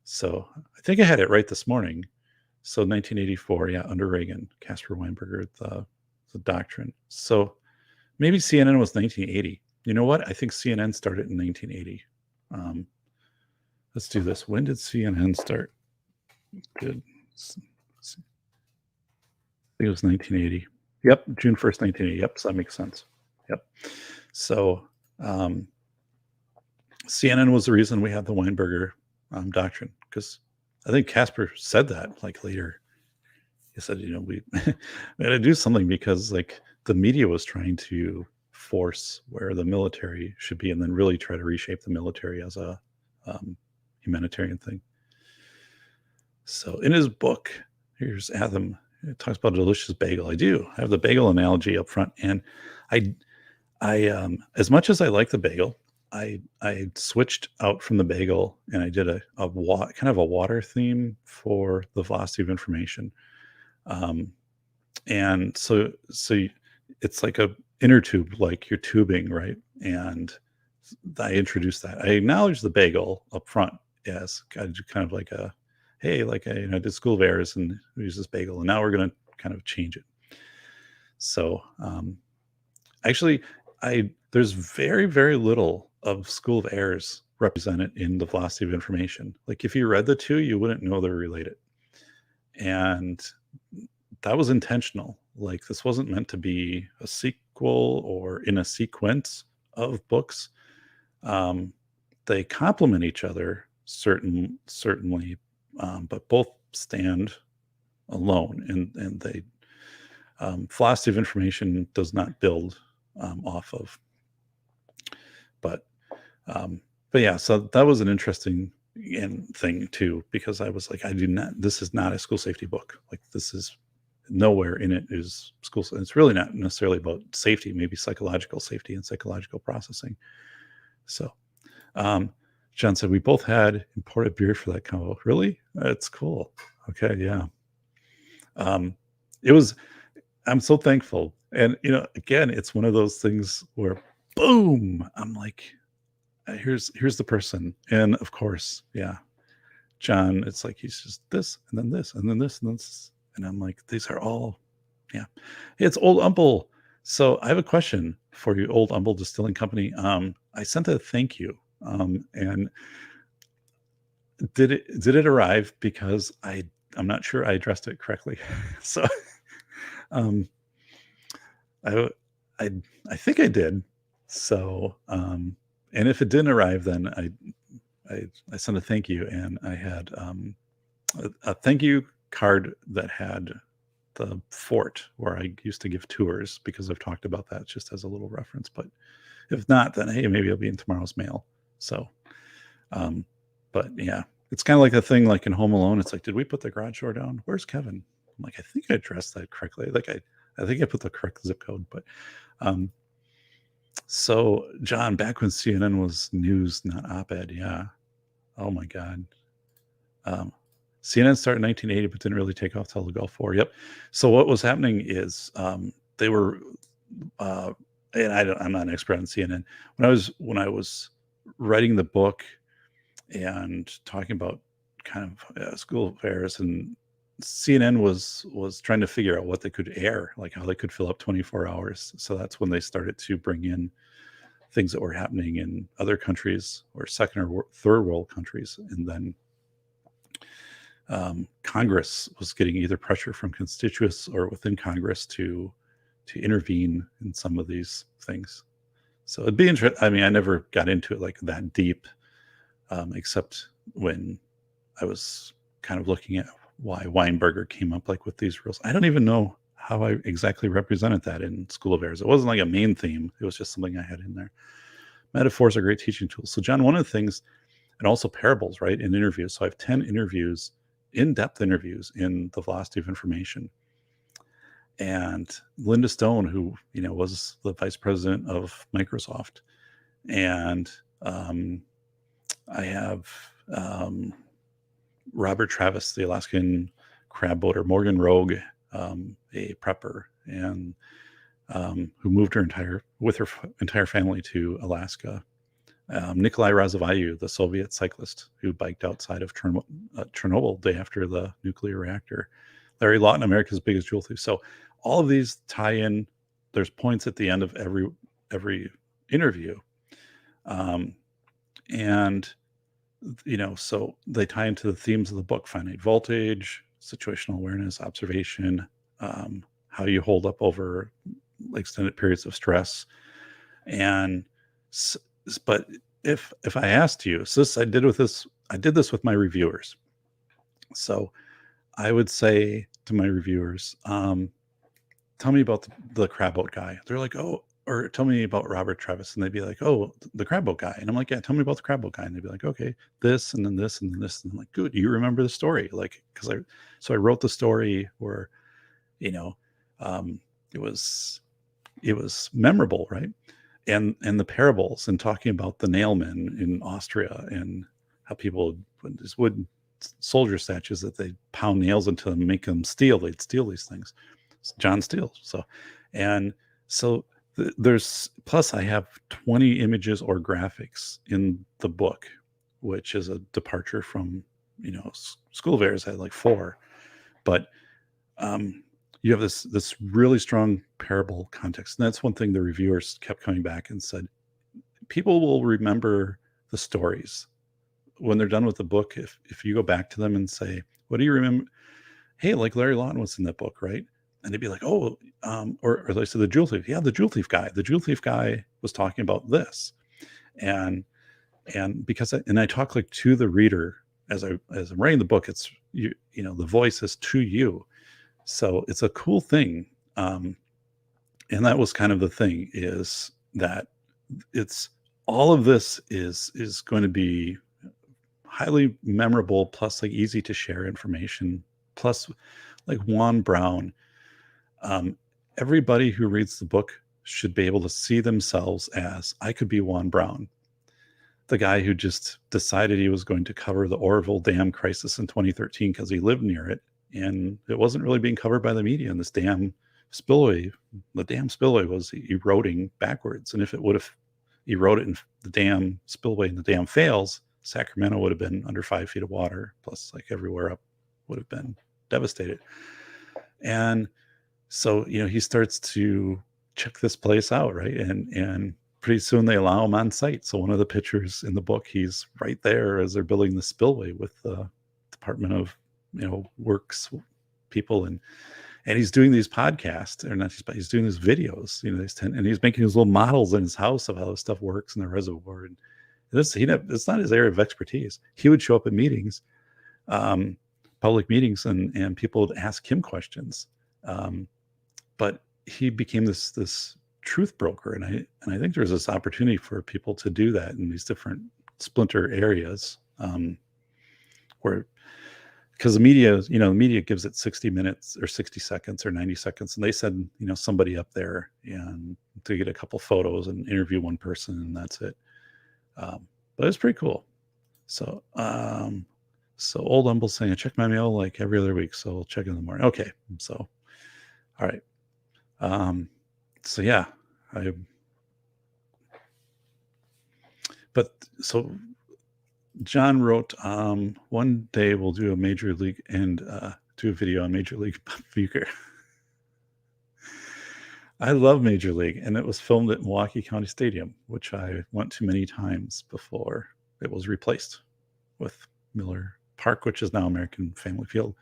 So I think I had it right this morning. So 1984, yeah, under Reagan, Caspar Weinberger, the doctrine. So maybe CNN was 1980. You know what? I think CNN started in 1980. Let's do this. When did CNN start? Good. I think it was 1980. Yep, June 1st, 1980. Yep, so that makes sense. Yep. So CNN was the reason we had the Weinberger doctrine, because I think Casper said that like later. He said, we had to do something because like the media was trying to force where the military should be, and then really try to reshape the military as a humanitarian thing. So in his book, here's Adam. It talks about a delicious bagel. I do. I have the bagel analogy up front, and I as much as I like the bagel, I switched out from the bagel and I did a kind of a water theme for the velocity of information, and so it's like a inner tube, like you're tubing, right? And I introduced that. I acknowledge the bagel up front as kind of like a, hey, like I did School of Airs and we use this bagel, and now we're going to kind of change it. So actually, there's very, very little of School of Airs represented in the velocity of information. Like if you read the two, you wouldn't know they're related. And that was intentional. Like this wasn't meant to be a sequel or in a sequence of books. They complement each other certainly, but both stand alone, and they velocity of information does not build off of. But yeah, so that was an interesting and thing too, because I was like, this is not a school safety book. Like, this is nowhere in it is school. It's really not necessarily about safety, maybe psychological safety and psychological processing. So, um, John said, we both had imported beer for that combo. Really? That's cool. Okay. Yeah. It was, I'm so thankful. And, again, it's one of those things where boom, I'm like, here's the person. And of course, yeah, John, it's like, he's just this, and then this, and then this, and this. And I'm like, these are all, yeah. Hey, it's Old Umble. So I have a question for you, Old Umble Distilling Company. I sent a thank you. And did it arrive? Because I'm not sure I addressed it correctly. So um I I think I did. So and if it didn't arrive, then I sent a thank you, and I had a thank you card that had the fort where I used to give tours, because I've talked about that just as a little reference. But if not, then hey, maybe it'll be in tomorrow's mail. So, but yeah, it's kind of like a thing like in Home Alone. It's like, did we put the garage door down? Where's Kevin? I'm like, I think I addressed that correctly. Like I think I put the correct zip code. But so John, back when CNN was news, not op-ed, yeah. Oh my God. CNN started in 1980, but didn't really take off till the Gulf War. Yep. So what was happening is they were, and I'm not an expert on CNN. When I was writing the book and talking about kind of school affairs, and CNN was trying to figure out what they could air, like how they could fill up 24 hours. So that's when they started to bring in things that were happening in other countries or second or third world countries. And then Congress was getting either pressure from constituents or within Congress to intervene in some of these things. So it'd be interesting. I mean, I never got into it like that deep, except when I was kind of looking at why Weinberger came up like with these rules. I don't even know how I exactly represented that in school affairs. It wasn't like a main theme. It was just something I had in there. Metaphors are great teaching tools. So John, one of the things, and also parables, right, in interviews. So I have 10 interviews, in-depth interviews in the Velocity of Information. And Linda Stone, who, was the vice president of Microsoft. And I have Robert Travis, the Alaskan crab boater, Morgan Rogue, a prepper, and who moved with her entire family to Alaska. Nikolai Razavayu, the Soviet cyclist who biked outside of Chernobyl day after the nuclear reactor. Larry Lawton, America's biggest jewel thief. So all of these tie in. There's points at the end of every interview, and so they tie into the themes of the book: finite voltage, situational awareness, observation, how you hold up over extended periods of stress. And but if I asked you, so I did this with my reviewers. So I would say to my reviewers, tell me about the crab boat guy. They're like, oh, or tell me about Robert Travis. And they'd be like, oh, the crab boat guy. And I'm like, yeah, tell me about the crab boat guy. And they'd be like, okay, this, and then this, and then this. And I'm like, good, you remember the story. Like, so I wrote the story where, it was memorable, right? And the parables, and talking about the nailmen in Austria, and how people would these wood soldier statues that they pound nails into them, make them steel. They'd steal these things. John Steele. So there's, plus I have 20 images or graphics in the book, which is a departure from, school affairs. I had like 4, but you have this really strong parable context. And that's one thing the reviewers kept coming back and said, people will remember the stories when they're done with the book. If you go back to them and say, what do you remember? Hey, like Larry Lawton was in that book, right? And they'd be like, oh, or they said the jewel thief. Yeah, the jewel thief guy. The jewel thief guy was talking about this. And because I talk like to the reader as I'm writing the book, it's, the voice is to you. So it's a cool thing. And that was kind of the thing, is that it's all of this is going to be highly memorable, plus like easy to share information, plus like Juan Brown. Everybody who reads the book should be able to see themselves as, I could be Juan Brown, the guy who just decided he was going to cover the Oroville Dam crisis in 2013 because he lived near it, and it wasn't really being covered by the media. And this dam spillway, the dam spillway was eroding backwards, and if it would have eroded in the dam spillway and the dam fails, Sacramento would have been under 5 feet of water, plus like everywhere up would have been devastated. And so, he starts to check this place out, right? And pretty soon they allow him on site. So one of the pictures in the book, he's right there as they're building the spillway with the Department of, Works people, and he's doing these podcasts, or not just, but he's doing these videos, and he's making his little models in his house of how this stuff works in the reservoir. And it's not his area of expertise. He would show up at meetings, public meetings, and people would ask him questions. But he became this truth broker, and I think there's this opportunity for people to do that in these different splinter areas, where, because the media gives it 60 minutes or 60 seconds or 90 seconds, and they said somebody up there and to get a couple photos and interview one person, and that's it. But it's pretty cool. So Old Humble's saying, I check my mail like every other week, so I'll check in the morning. Okay, so all right. So yeah, so John wrote, one day we'll do a major league and do a video on Major League Bucher. I love Major League, and it was filmed at Milwaukee County Stadium, which I went to many times before it was replaced with Miller Park, which is now American Family Field.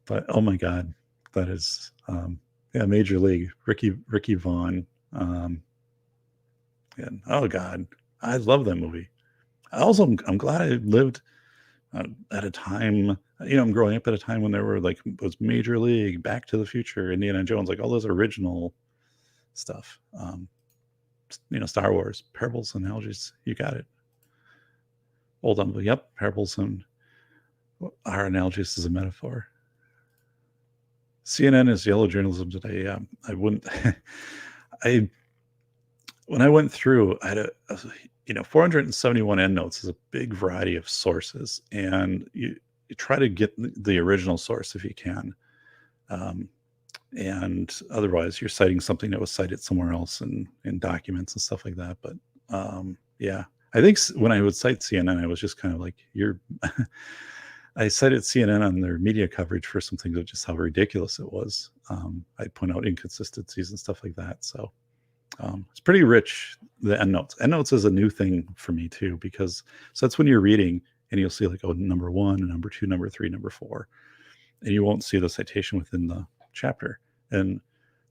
But oh my God, that is Major League. Ricky Vaughn, and oh God, I love that movie. I'm glad I lived at a time, I'm growing up at a time when there were was Major League, Back to the Future, Indiana Jones, like all those original stuff. Star Wars, parables, analogies, you got it. Old Humble, yep, parables and our analogies is a metaphor. CNN is yellow journalism today. I wouldn't. When I went through, I had 471 endnotes is a big variety of sources, and you try to get the original source if you can, and otherwise you're citing something that was cited somewhere else in documents and stuff like that. But yeah, I think when I would cite CNN, I was just kind of like, I cited CNN on their media coverage for some things of just how ridiculous it was. I'd point out inconsistencies and stuff like that. So it's pretty rich, the endnotes. Endnotes is a new thing for me too, because that's when you're reading and you'll see number 1, number 2, number 3, number 4, and you won't see the citation within the chapter. And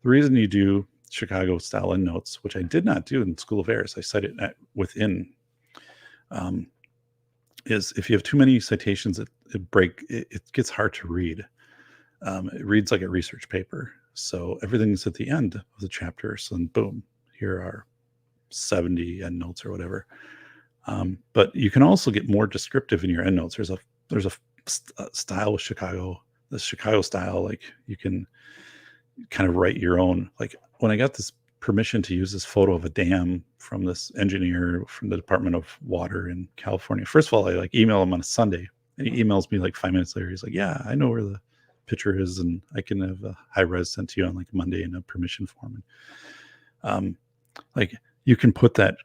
the reason you do Chicago style endnotes, which I did not do in School of Errors, I cite it within, is if you have too many citations, it gets hard to read. It reads like a research paper. So everything's at the end of the chapter. So then boom, here are 70 endnotes or whatever. But you can also get more descriptive in your endnotes. There's a style with Chicago, the Chicago style. Like you can kind of write your own. Like when I got this permission to use this photo of a dam from this engineer from the Department of Water in California. First of all, I email him on a Sunday, and he emails me 5 minutes later. He's like, yeah, I know where the picture is, and I can have a high res sent to you on Monday in a permission form. And you can put that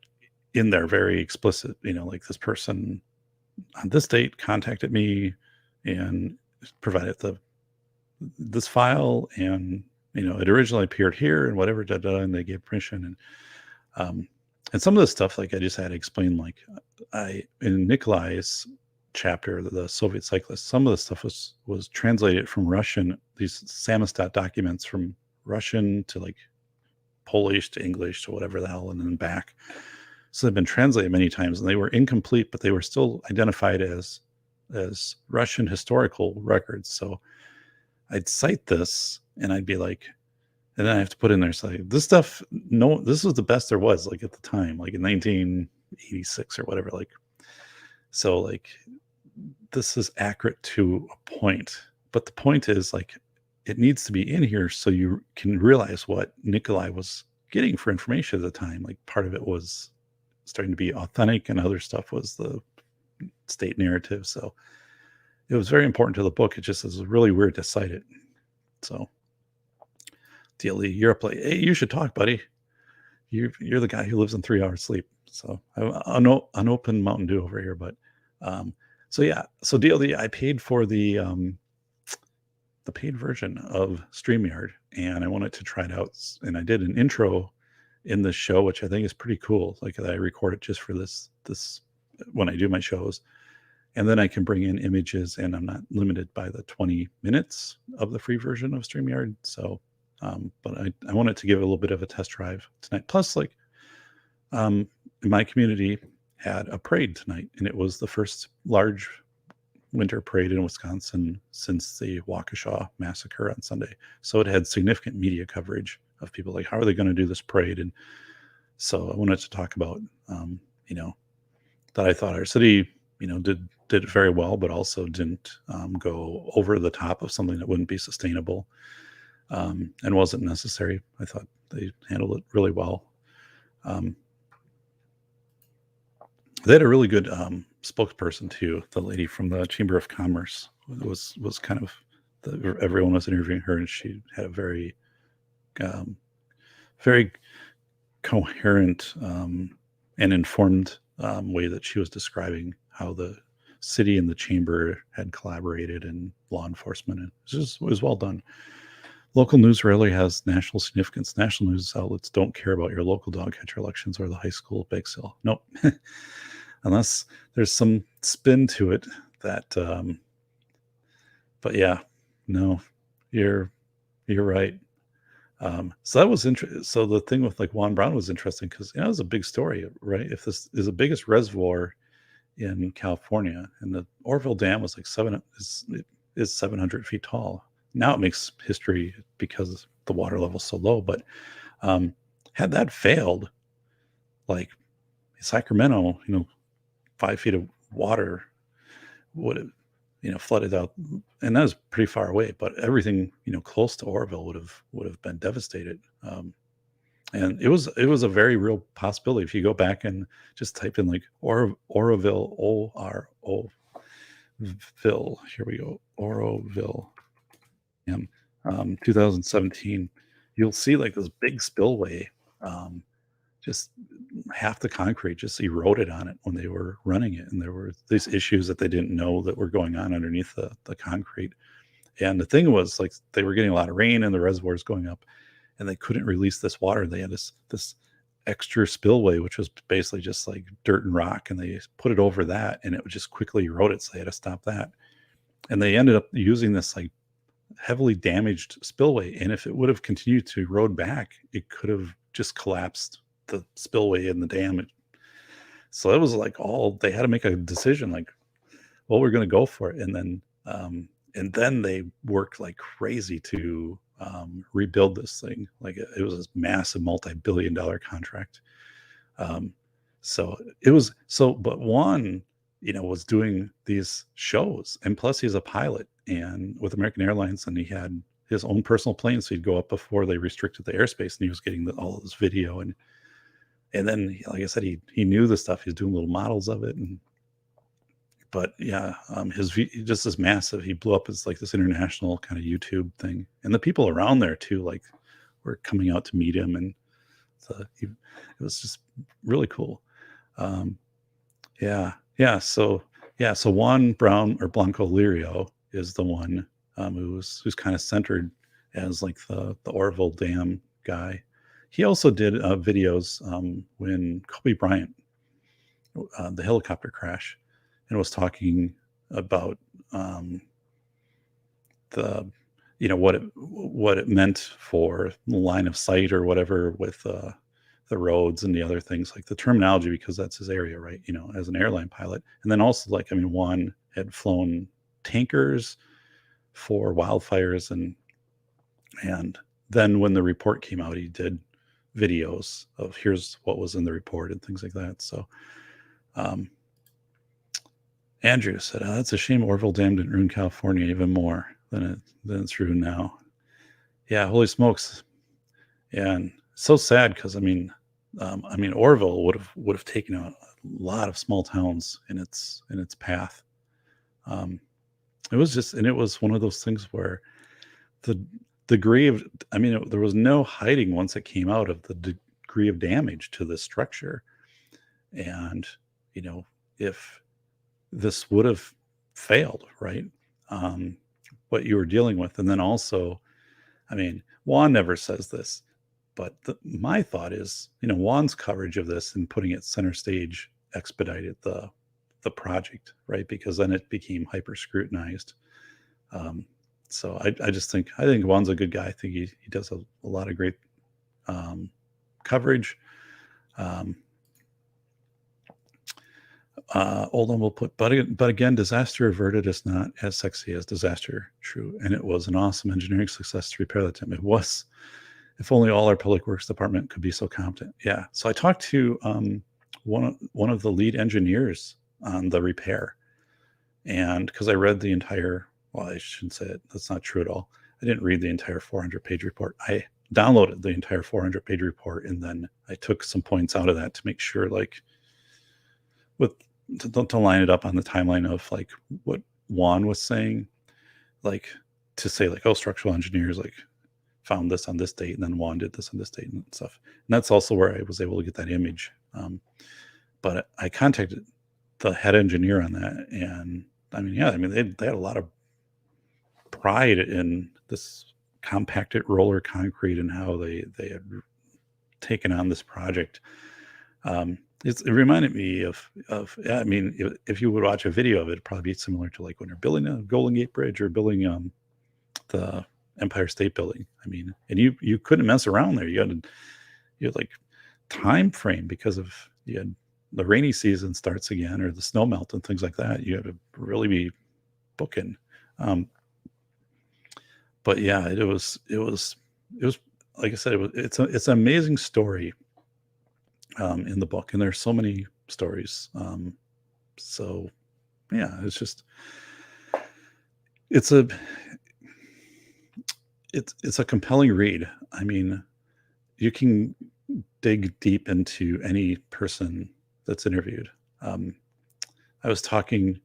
in there very explicit, this person on this date contacted me and provided this file, and it originally appeared here and whatever, and they gave permission. And some of the stuff, I just had to explain, in Nikolai's chapter, the Soviet cyclist, some of the stuff was translated from Russian, these Samizdat documents from Russian to Polish to English to whatever the hell, and then back. So they've been translated many times, and they were incomplete, but they were still identified as Russian historical records. So I'd cite this, and I'd be like, and then I have to put in there, this stuff, this was the best there was, at the time, in 1986 or whatever. So like this is accurate to a point, but the point is like it needs to be in here so you can realize what Nikolai was getting for information at the time. Like part of it was starting to be authentic, and other stuff was the state narrative. So it was very important to the book. It just is really weird to cite it. So DLE, you're up late. Hey, you should talk, buddy. You're the guy who lives in 3 hours sleep. So I'm unopened Mountain Dew over here, but so yeah. So DLD, I paid for the paid version of StreamYard, and I wanted to try it out. And I did an intro in this show, which I think is pretty cool. Like I record it just for this when I do my shows, and then I can bring in images, and I'm not limited by the 20 minutes of the free version of StreamYard. So, but I wanted to give it a little bit of a test drive tonight. Plus, like, in my community had a parade tonight, and it was the first large winter parade in Wisconsin since the Waukesha massacre on Sunday. So it had significant media coverage of people like, how are they going to do this parade? And so I wanted to talk about, that I thought our city, did it very well, but also didn't go over the top of something that wouldn't be sustainable and wasn't necessary. I thought they handled it really well. They had a really good spokesperson too. The lady from the Chamber of Commerce was kind of everyone was interviewing her, and she had a very, very coherent and informed way that she was describing how the city and the chamber had collaborated, and law enforcement, and it was well done. Local news rarely has national significance. National news outlets don't care about your local dog catcher elections or the high school bake sale. Nope. Unless there's some spin to it that, but yeah, no, you're right. So that was interesting. So the thing with like Juan Brown was interesting because it was a big story, right? If this is the biggest reservoir in California, and the Oroville Dam was like 700 feet tall. Now it makes history because the water level is so low. But had that failed, like Sacramento, 5 feet of water would have, flooded out, and that was pretty far away. But everything, close to Oroville would have been devastated. And it was a very real possibility. If you go back and just type in like Oroville, O-R-O-Ville, here we go, Oroville, and 2017, you'll see like this big spillway, just half the concrete just eroded on it when they were running it. And there were these issues that they didn't know that were going on underneath the concrete. And the thing was, like, they were getting a lot of rain and the reservoirs going up, and they couldn't release this water. They had this extra spillway, which was basically just like dirt and rock, and they put it over that, and it would just quickly erode it. So they had to stop that. And they ended up using this like heavily damaged spillway. And if it would have continued to erode back, it could have just collapsed the spillway in the dam. So it was like they had to make a decision, like, well, we're going to go for it. And then they worked like crazy to rebuild this thing. Like it was this massive multi-billion-dollar contract. But Juan, was doing these shows, and plus he's a pilot and with American Airlines, and he had his own personal plane. So he'd go up before they restricted the airspace, and he was getting all of this video. And then, like I said, he knew the stuff. He's doing little models of it. But yeah, just as massive. He blew up as like this international kind of YouTube thing, and the people around there too, like, were coming out to meet him, and so it was just really cool. So Juan Brown, or Blanco Lirio, is the one who's kind of centered as like the Oroville Dam guy. He also did videos when Kobe Bryant, the helicopter crash, and was talking about what it meant for the line of sight or whatever with the roads and the other things, like the terminology, because that's his area, right? As an airline pilot. And then also, like, Juan had flown tankers for wildfires, and then when the report came out, he did videos of here's what was in the report and things like that. So Andrew said, "Oh, that's a shame Orville Dam didn't ruin California even more than it's ruined now." Yeah, holy smokes! And so sad because I mean Orville would have taken a lot of small towns in its path. Um, it was just, and it was one of those things where the degree of, I mean, there was no hiding once it came out of the degree of damage to the structure. And, you know, if this would have failed, right? Um, what you were dealing with. And then also, I mean, Juan never says this, but my thought is, you know, Juan's coverage of this and putting it center stage expedited the project, right? Because then it became hyper scrutinized. Um, so I think Juan's a good guy. I think he does a lot of great coverage. Oldham will put, but again, disaster averted is not as sexy as disaster true, and it was an awesome engineering success to repair that dam. It was. If only all our public works department could be so competent. Yeah. So I talked to one of the lead engineers on the repair, and because I read the entire, well, I shouldn't say it. That's not true at all. I didn't read the entire 400-page report. I downloaded the entire 400-page report, and then I took some points out of that to make sure, like, with to line it up on the timeline of like what Juan was saying, like to say like, oh, structural engineers like found this on this date, and then Juan did this on this date and stuff. And that's also where I was able to get that image. But I contacted the head engineer on that, and I mean, yeah, I mean they had a lot of pride in this compacted roller concrete and how they had taken on this project. It reminded me of yeah, I mean, if you would watch a video of it, it'd probably be similar to like when you're building a Golden Gate Bridge or building the Empire State Building. I mean, and you couldn't mess around there. You had like time frame because of you had the rainy season starts again or the snow melt and things like that. You had to really be booking. But yeah, it was like I said, it's an amazing story in the book, and there's so many stories. So yeah, it's just it's a compelling read. I mean, you can dig deep into any person that's interviewed. I was talking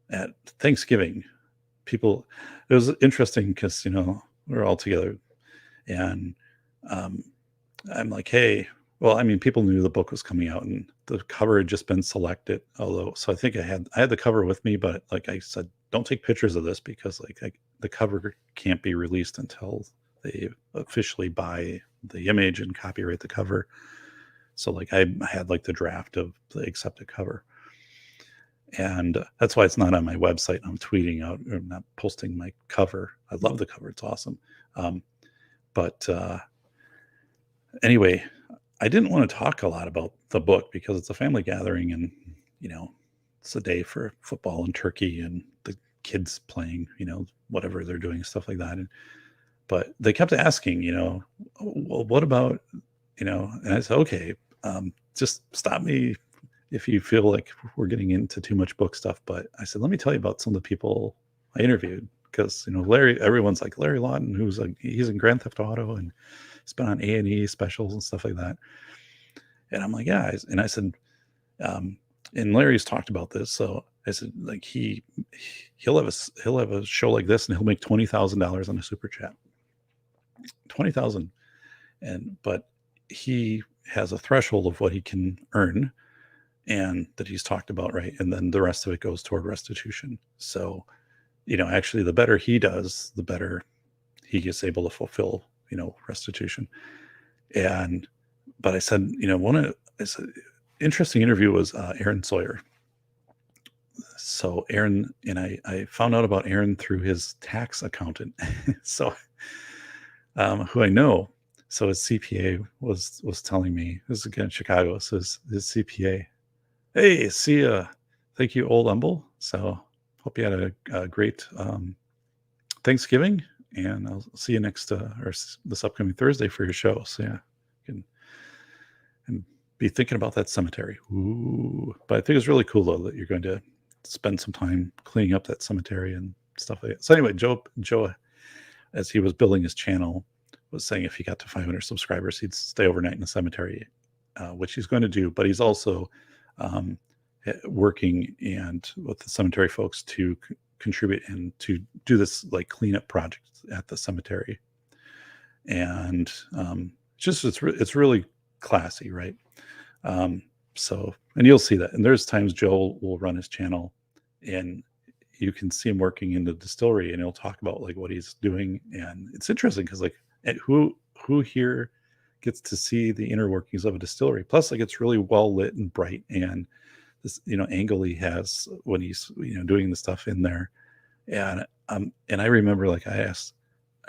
at Thanksgiving. People, it was interesting because we were all together, and I'm like, hey, well, I mean, people knew the book was coming out, and the cover had just been selected. Although, so I think I had the cover with me, but like I said, don't take pictures of this because the cover can't be released until they officially buy the image and copyright the cover. So like I had like the draft of the accepted cover, and that's why it's not on my website. I'm tweeting out or not posting my cover. I love the cover; it's awesome. But anyway, I didn't want to talk a lot about the book because it's a family gathering, and it's a day for football and turkey and the kids playing, whatever they're doing, stuff like that. But they kept asking, well, what about, and I said, okay, just stop me if you feel like we're getting into too much book stuff. But I said, let me tell you about some of the people I interviewed, because everyone's like Larry Lawton, who's like, he's in Grand Theft Auto and he's been on A&E specials and stuff like that. And I'm like, yeah. And I said, and Larry's talked about this. So I said, like he'll have a show like this and he'll make $20,000 on a super chat. 20,000. But he has a threshold of what he can earn and that he's talked about, right? And then the rest of it goes toward restitution. So, actually the better he does, the better he gets able to fulfill, restitution. But I said, interesting interview was Aaron Sawyer. So Aaron, and I found out about Aaron through his tax accountant. So who I know. So his CPA was telling me, this is again Chicago, so his CPA, hey, see ya. Thank you, Old Humble. So hope you had a great Thanksgiving, and I'll see you next or this upcoming Thursday for your show. So yeah, you can be thinking about that cemetery. Ooh. But I think it's really cool though that you're going to spend some time cleaning up that cemetery and stuff like that. So anyway, Joe, as he was building his channel, was saying if he got to 500 subscribers, he'd stay overnight in the cemetery, which he's going to do. But he's also working and with the cemetery folks to contribute and to do this like cleanup project at the cemetery. And it's really classy, right? So, and you'll see that. And there's times Joel will run his channel and you can see him working in the distillery and he'll talk about like what he's doing. And it's interesting because like who here gets to see the inner workings of a distillery? Plus, like it's really well lit and bright, and this angle he has when he's doing the stuff in there. And I remember like I asked,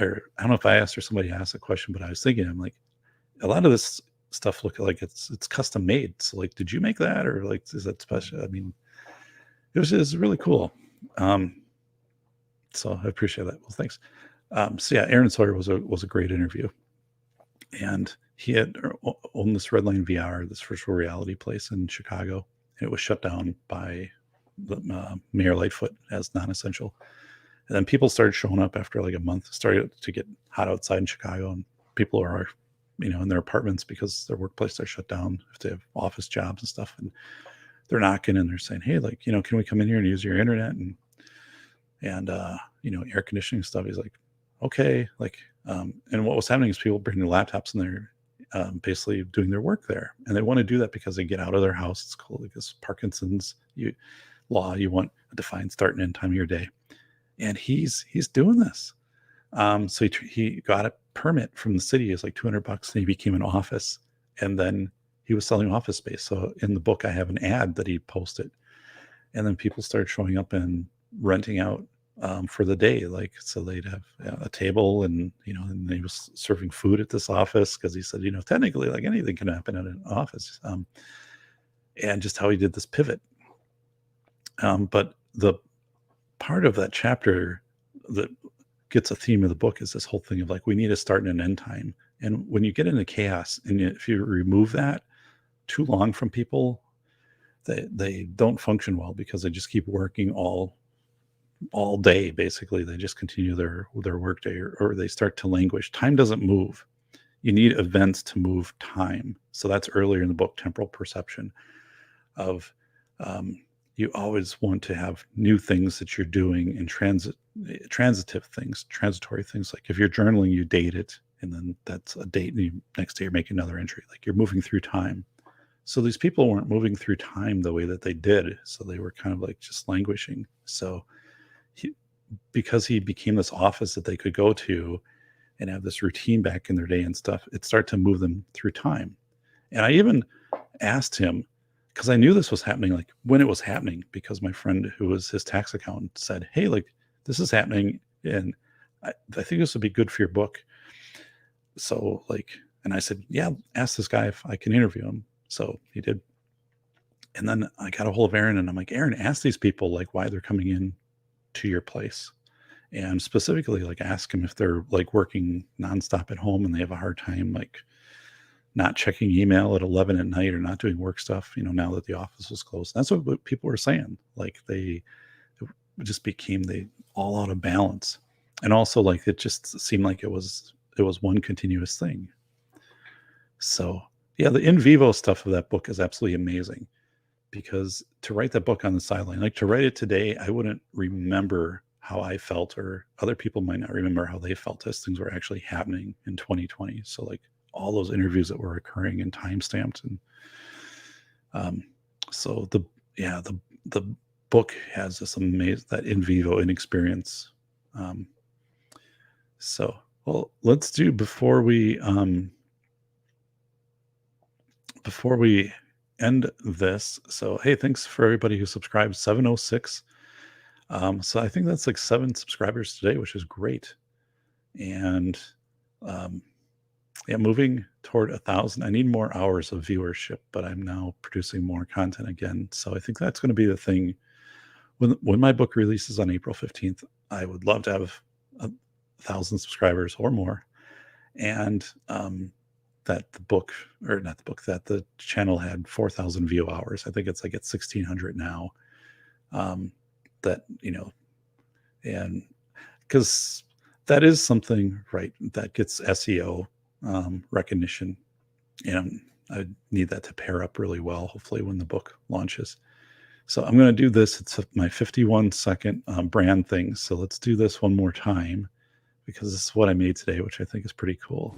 or I don't know if I asked or somebody asked a question, but I was thinking, I'm like, a lot of this stuff look like it's custom made. So like, did you make that, or like is that special? I mean, it was really cool. So I appreciate that. Well, thanks. So yeah, Aaron Sawyer was a great interview, and he had owned this Redline VR, this virtual reality place in Chicago, and it was shut down by the, Mayor Lightfoot as non-essential. And then people started showing up after like a month. It started to get hot outside in Chicago, and people are, in their apartments because their workplace are shut down if they have office jobs and stuff. And they're knocking and they're saying, hey, like, can we come in here and use your internet and air conditioning stuff? He's like, okay. Like, and what was happening is people bring their laptops and they're basically doing their work there. And they want to do that because they get out of their house. It's called like this Parkinson's law. You want a defined start and end time of your day. And he's doing this. So he got a permit from the city. It's like $200 and he became an office. And then he was selling office space. So in the book, I have an ad that he posted. And then people started showing up and renting out for the day. Like, so they'd have a table and, and he was serving food at this office because he said, technically like anything can happen at an office. And just how he did this pivot. But the part of that chapter that gets a theme of the book is this whole thing of like, we need a start and an end time. And when you get into chaos and if you remove that too long from people, they don't function well because they just keep working all day. Basically, they just continue their work day or they start to languish. Time doesn't move. You need events to move time. So that's earlier in the book, temporal perception of, you always want to have new things that you're doing and transitive things, transitory things. Like if you're journaling, you date it, and then that's a date, and next day you're making another entry. Like you're moving through time. So these people weren't moving through time the way that they did. So they were kind of like just languishing. So because he became this office that they could go to and have this routine back in their day and stuff, it started to move them through time. And I even asked him, because I knew this was happening, like when it was happening, because my friend who was his tax accountant said, hey, like this is happening. And I think this would be good for your book. So like, and I said, yeah, ask this guy if I can interview him. So he did. And then I got a hold of Aaron and I'm like, Aaron, ask these people like why they're coming in to your place. And specifically like ask them if they're like working nonstop at home and they have a hard time, like not checking email at 11 at night or not doing work stuff, now that the office was closed. That's what people were saying. Like it just became all out of balance. And also like, it just seemed like it was one continuous thing. So yeah, the in vivo stuff of that book is absolutely amazing because to write that book on the sideline, like to write it today, I wouldn't remember how I felt, or other people might not remember how they felt as things were actually happening in 2020. So like, all those interviews that were occurring and time stamped. And so the book has this amazing, that in vivo inexperience. So, well, let's do before we end this. So, hey, thanks for everybody who subscribed, 706. So I think that's like 7 subscribers today, which is great. And, yeah, moving toward 1,000. I need more hours of viewership, but I'm now producing more content again. So I think that's going to be the thing. When my book releases on April 15th, I would love to have 1,000 subscribers or more. And that the channel had 4,000 view hours. I think it's like at 1,600 now. that, and because that is something, right, that gets SEO recognition. And I need that to pair up really well, hopefully, when the book launches. So I'm going to do this. It's my 51-second brand thing. So let's do this one more time, because this is what I made today, which I think is pretty cool.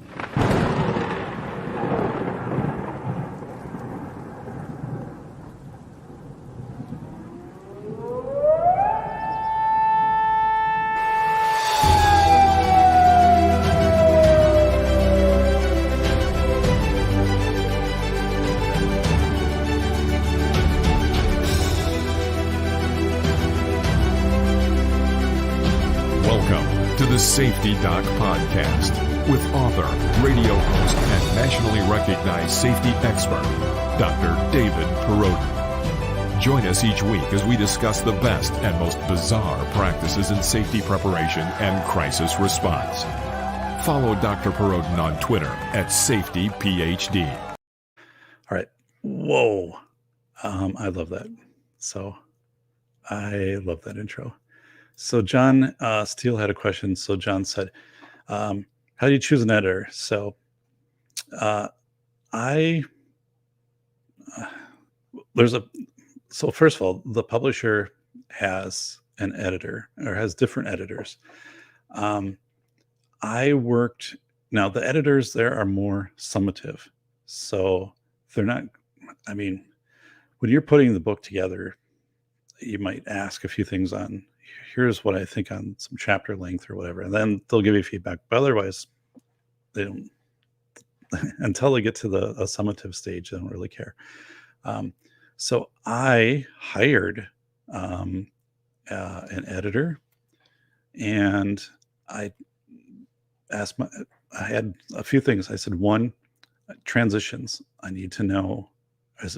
Welcome to the Safety Doc Podcast with author, radio host, and nationally recognized safety expert, Dr. David Perrodin. Join us each week as we discuss the best and most bizarre practices in safety preparation and crisis response. Follow Dr. Perrodin on Twitter at SafetyPhD. All right. Whoa. I love that. So I love that intro. So John Steele had a question. So John said, how do you choose an editor? So so first of all, the publisher has an editor, or has different editors. Now the editors there are more summative. So they're not, when you're putting the book together, you might ask a few things on, here's what I think on some chapter length or whatever, and then they'll give you feedback. But otherwise, they don't, until they get to the summative stage, they don't really care. So I hired an editor, and I had a few things. I said, one, transitions. I need to know, I had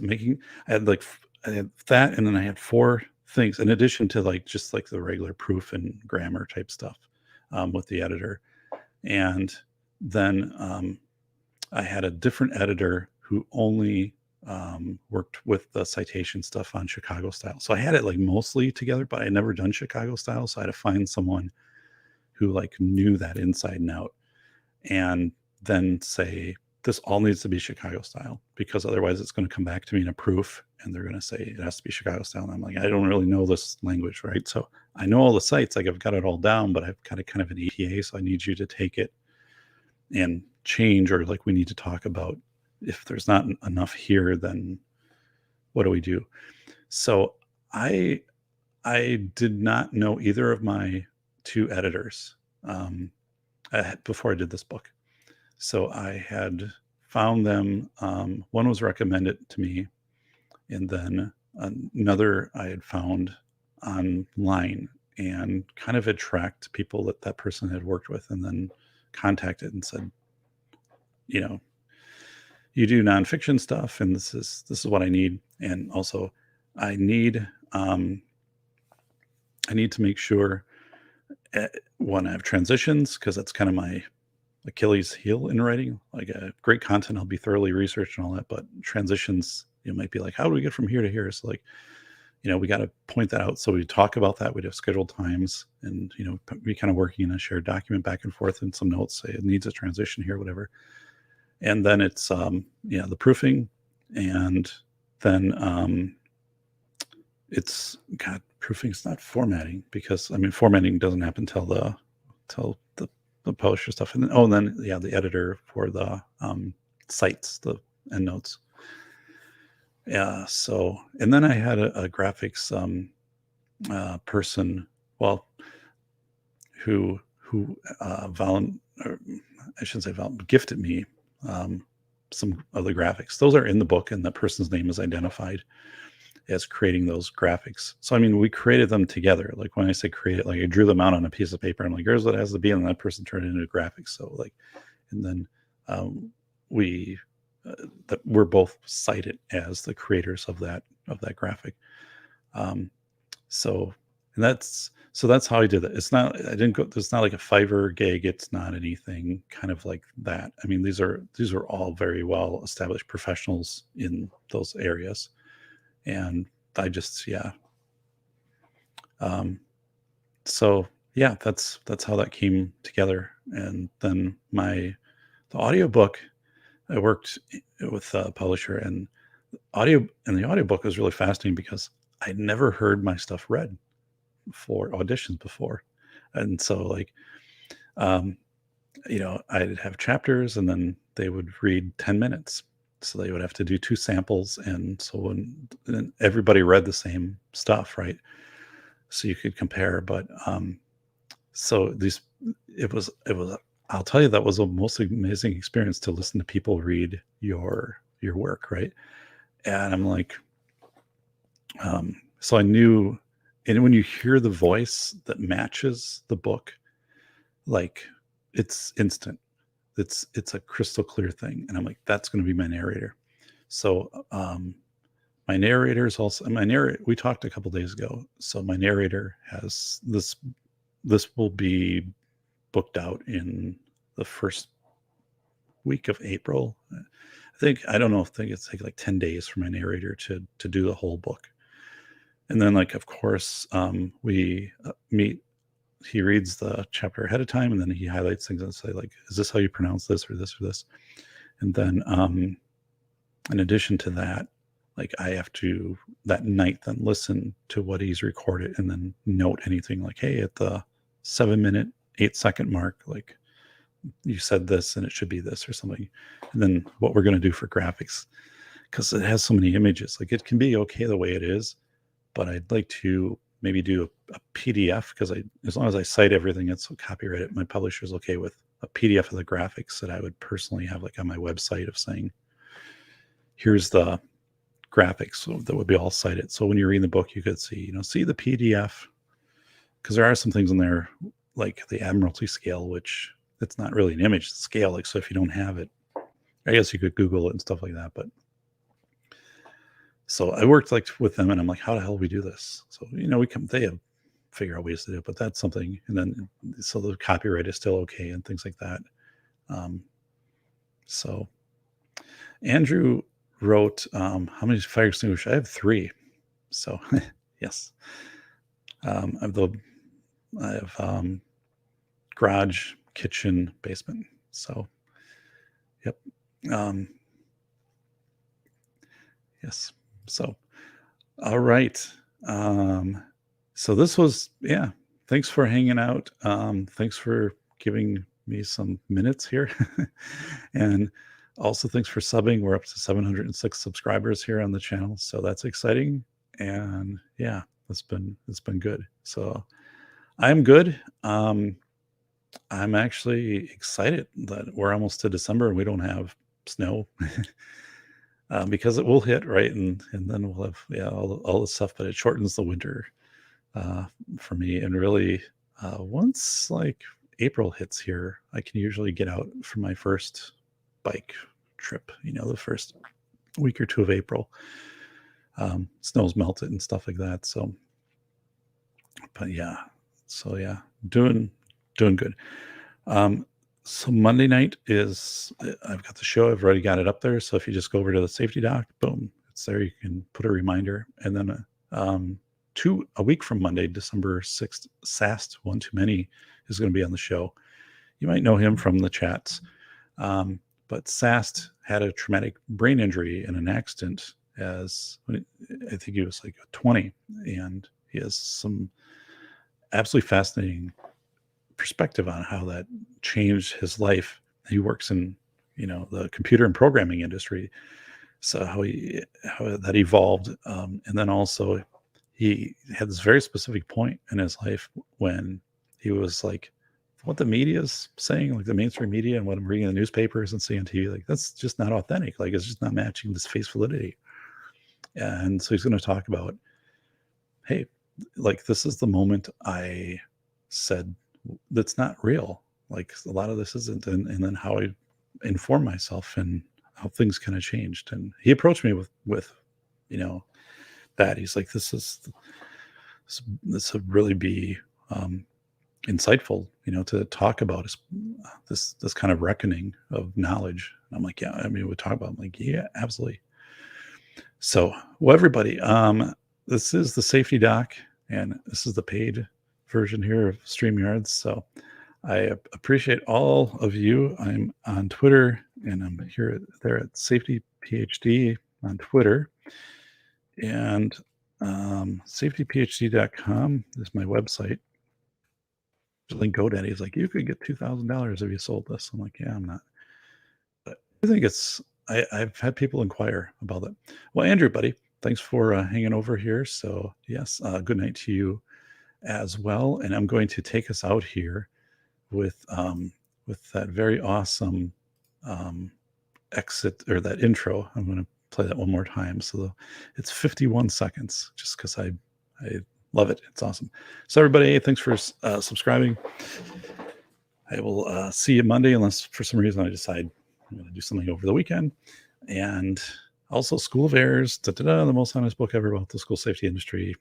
that, and then I had 4 things in addition to just the regular proof and grammar type stuff with the editor. And then I had a different editor who only worked with the citation stuff on Chicago style. So I had it mostly together, but I had never done Chicago style. So I had to find someone who knew that inside and out, and then say, this all needs to be Chicago style, because otherwise it's going to come back to me in a proof and they're going to say it has to be Chicago style. And I'm like, I don't really know this language, right? So I know all the sites, I've got it all down, but I've got kind of an ETA. So I need you to take it and change, or we need to talk about, if there's not enough here, then what do we do? So I did not know either of my 2 editors before I did this book. So I had found them. One was recommended to me, and then another I had found online, and kind of had tracked people that person had worked with, and then contacted and said, you do nonfiction stuff, and this is what I need. And also I need to make sure, when I have transitions, because that's kind of my Achilles heel in writing. Great content, I'll be thoroughly researched and all that, but transitions, might be how do we get from here to here? So we got to point that out. So we talk about that. We'd have scheduled times, and be kind of working in a shared document back and forth, and some notes say it needs a transition here, whatever. And then it's the proofing, and then proofing's not formatting, because formatting doesn't happen till the publisher stuff. And then the editor for the sites, the endnotes. Yeah. So, and then I had a graphics person, who gifted me some of the graphics. Those are in the book, and that person's name is identified as creating those graphics. So we created them together. When I say create it, I drew them out on a piece of paper. I'm like, here's what it has to be, and that person turned it into graphics. So and then we're both cited as the creators of that graphic. So that's how I did it. It's not a Fiverr gig. It's not anything kind of like that. These are all very well established professionals in those areas. And I just, Um, so yeah, that's how that came together. And then the audiobook, I worked with a publisher, and the audiobook was really fascinating because I'd never heard my stuff read for auditions before. And so like, um, I'd have chapters and then they would read 10 minutes. So they would have to do two samples. And so and everybody read the same stuff, right? So you could compare. But so these, it was, I'll tell you, that was a most amazing experience to listen to people read your work, right? And I'm like, so I knew, and when you hear the voice that matches the book, like it's instant. It's a crystal clear thing, and I'm like, that's going to be my narrator. So my narrator is also my narrator. We talked a couple days ago, so my narrator has this. This will be booked out in the first week of April. I don't know. I think it's like 10 days for my narrator to do the whole book. And then, like, of course, we meet. He reads the chapter ahead of time, and then he highlights things and say, like, is this how you pronounce this or this or this? And then, in addition to that, like, I have to that night then listen to what he's recorded and then note anything like, hey, at the 7-minute, 8-second mark, like, you said this and it should be this or something. And then what we're going to do for graphics, because it has so many images, like, it can be okay the way it is, but I'd like to maybe do a PDF, because as long as I cite everything, it's copyrighted. My publisher's okay with a PDF of the graphics that I would personally have, like, on my website, of saying, here's the graphics, so that would be all cited. So when you read the book, you could see, see the PDF, because there are some things in there, like the Admiralty scale, which it's not really an image scale. Like, so if you don't have it, I guess you could Google it and stuff like that. But so I worked like with them, and I'm like, how the hell do we do this? So, they have figure out ways to do it, but that's something. And then, so the copyright is still okay and things like that. So Andrew wrote, how many fire extinguishers? I have 3. So yes. I have garage, kitchen, basement. So, yep. Yes. So, all right. So this was, yeah. Thanks for hanging out. Thanks for giving me some minutes here. And also thanks for subbing. We're up to 706 subscribers here on the channel. So that's exciting. And yeah, it's been good. So I'm good. I'm actually excited that we're almost to December and we don't have snow. Because it will hit, right, and then we'll have, yeah, all the stuff, but it shortens the winter for me. And really, once like April hits here, I can usually get out for my first bike trip. The first week or 2 of April, snow's melted and stuff like that. So, but yeah, doing good. So Monday night is, I've got the show. I've already got it up there. So if you just go over to the safety doc, boom, it's there. You can put a reminder. And then a week from Monday, December 6th, Sast, One Too Many, is going to be on the show. You might know him from the chats. But Sast had a traumatic brain injury in an accident I think he was like 20. And he has some absolutely fascinating perspective on how that changed his life. He works in the computer and programming industry, so how that evolved, and then also he had this very specific point in his life when he was like, what the media is saying, like the mainstream media and what I'm reading in the newspapers and seeing on TV, like, that's just not authentic, like, it's just not matching this face validity. And so he's going to talk about, hey, like, this is the moment I said that's not real. Like, a lot of this isn't, and then how I inform myself and how things kind of changed. And he approached me with that. He's like, this would really be insightful, to talk about this kind of reckoning of knowledge. And I'm like, yeah, I mean, we talk about it. I'm like, yeah, absolutely. So, well, everybody, this is the safety doc. And this is the paid version here of StreamYards. So I appreciate all of you. I'm on Twitter, and I'm there at Safety PhD on Twitter. And safetyphd.com is my website. Link GoDaddy is like, you could get $2,000 if you sold this. I'm like, yeah, I'm not. But I think I've had people inquire about it. Well, Andrew, buddy, thanks for hanging over here. So yes, good night to you as well. And I'm going to take us out here with that very awesome exit, or that intro. I'm going to play that one more time. So it's 51 seconds, just because I love it. It's awesome. So everybody, thanks for subscribing. I will see you Monday, unless for some reason I decide I'm going to do something over the weekend. And also School of Errors, the most honest book ever about the school safety industry.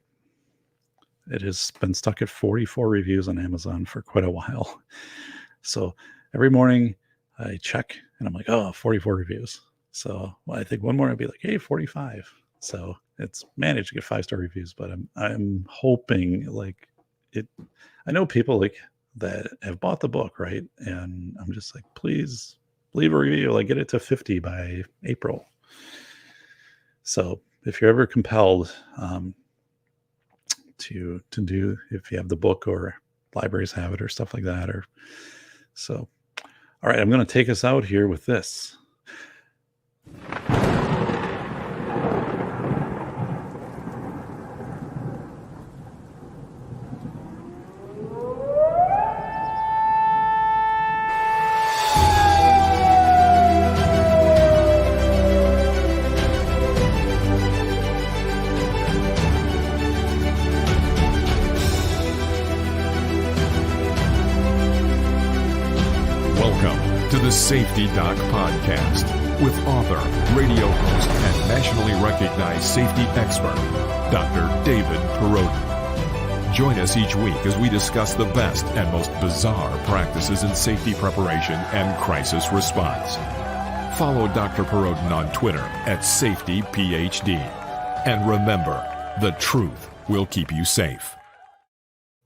It has been stuck at 44 reviews on Amazon for quite a while. So every morning I check and I'm like, oh, 44 reviews. So I think one more I'd be like, hey, 45. So it's managed to get 5-star reviews, but I'm hoping like it. I know people like that have bought the book, right? And I'm just like, please leave a review, like get it to 50 by April. So if you're ever compelled to do, if you have the book or libraries have it or stuff like that, or so. All right, I'm going to take us out here with this. Safety Doc Podcast with author, radio host, and nationally recognized safety expert, Dr. David Perrodin. Join us each week as we discuss the best and most bizarre practices in safety preparation and crisis response. Follow Dr. Perrodin on Twitter at SafetyPhD. And remember, the truth will keep you safe.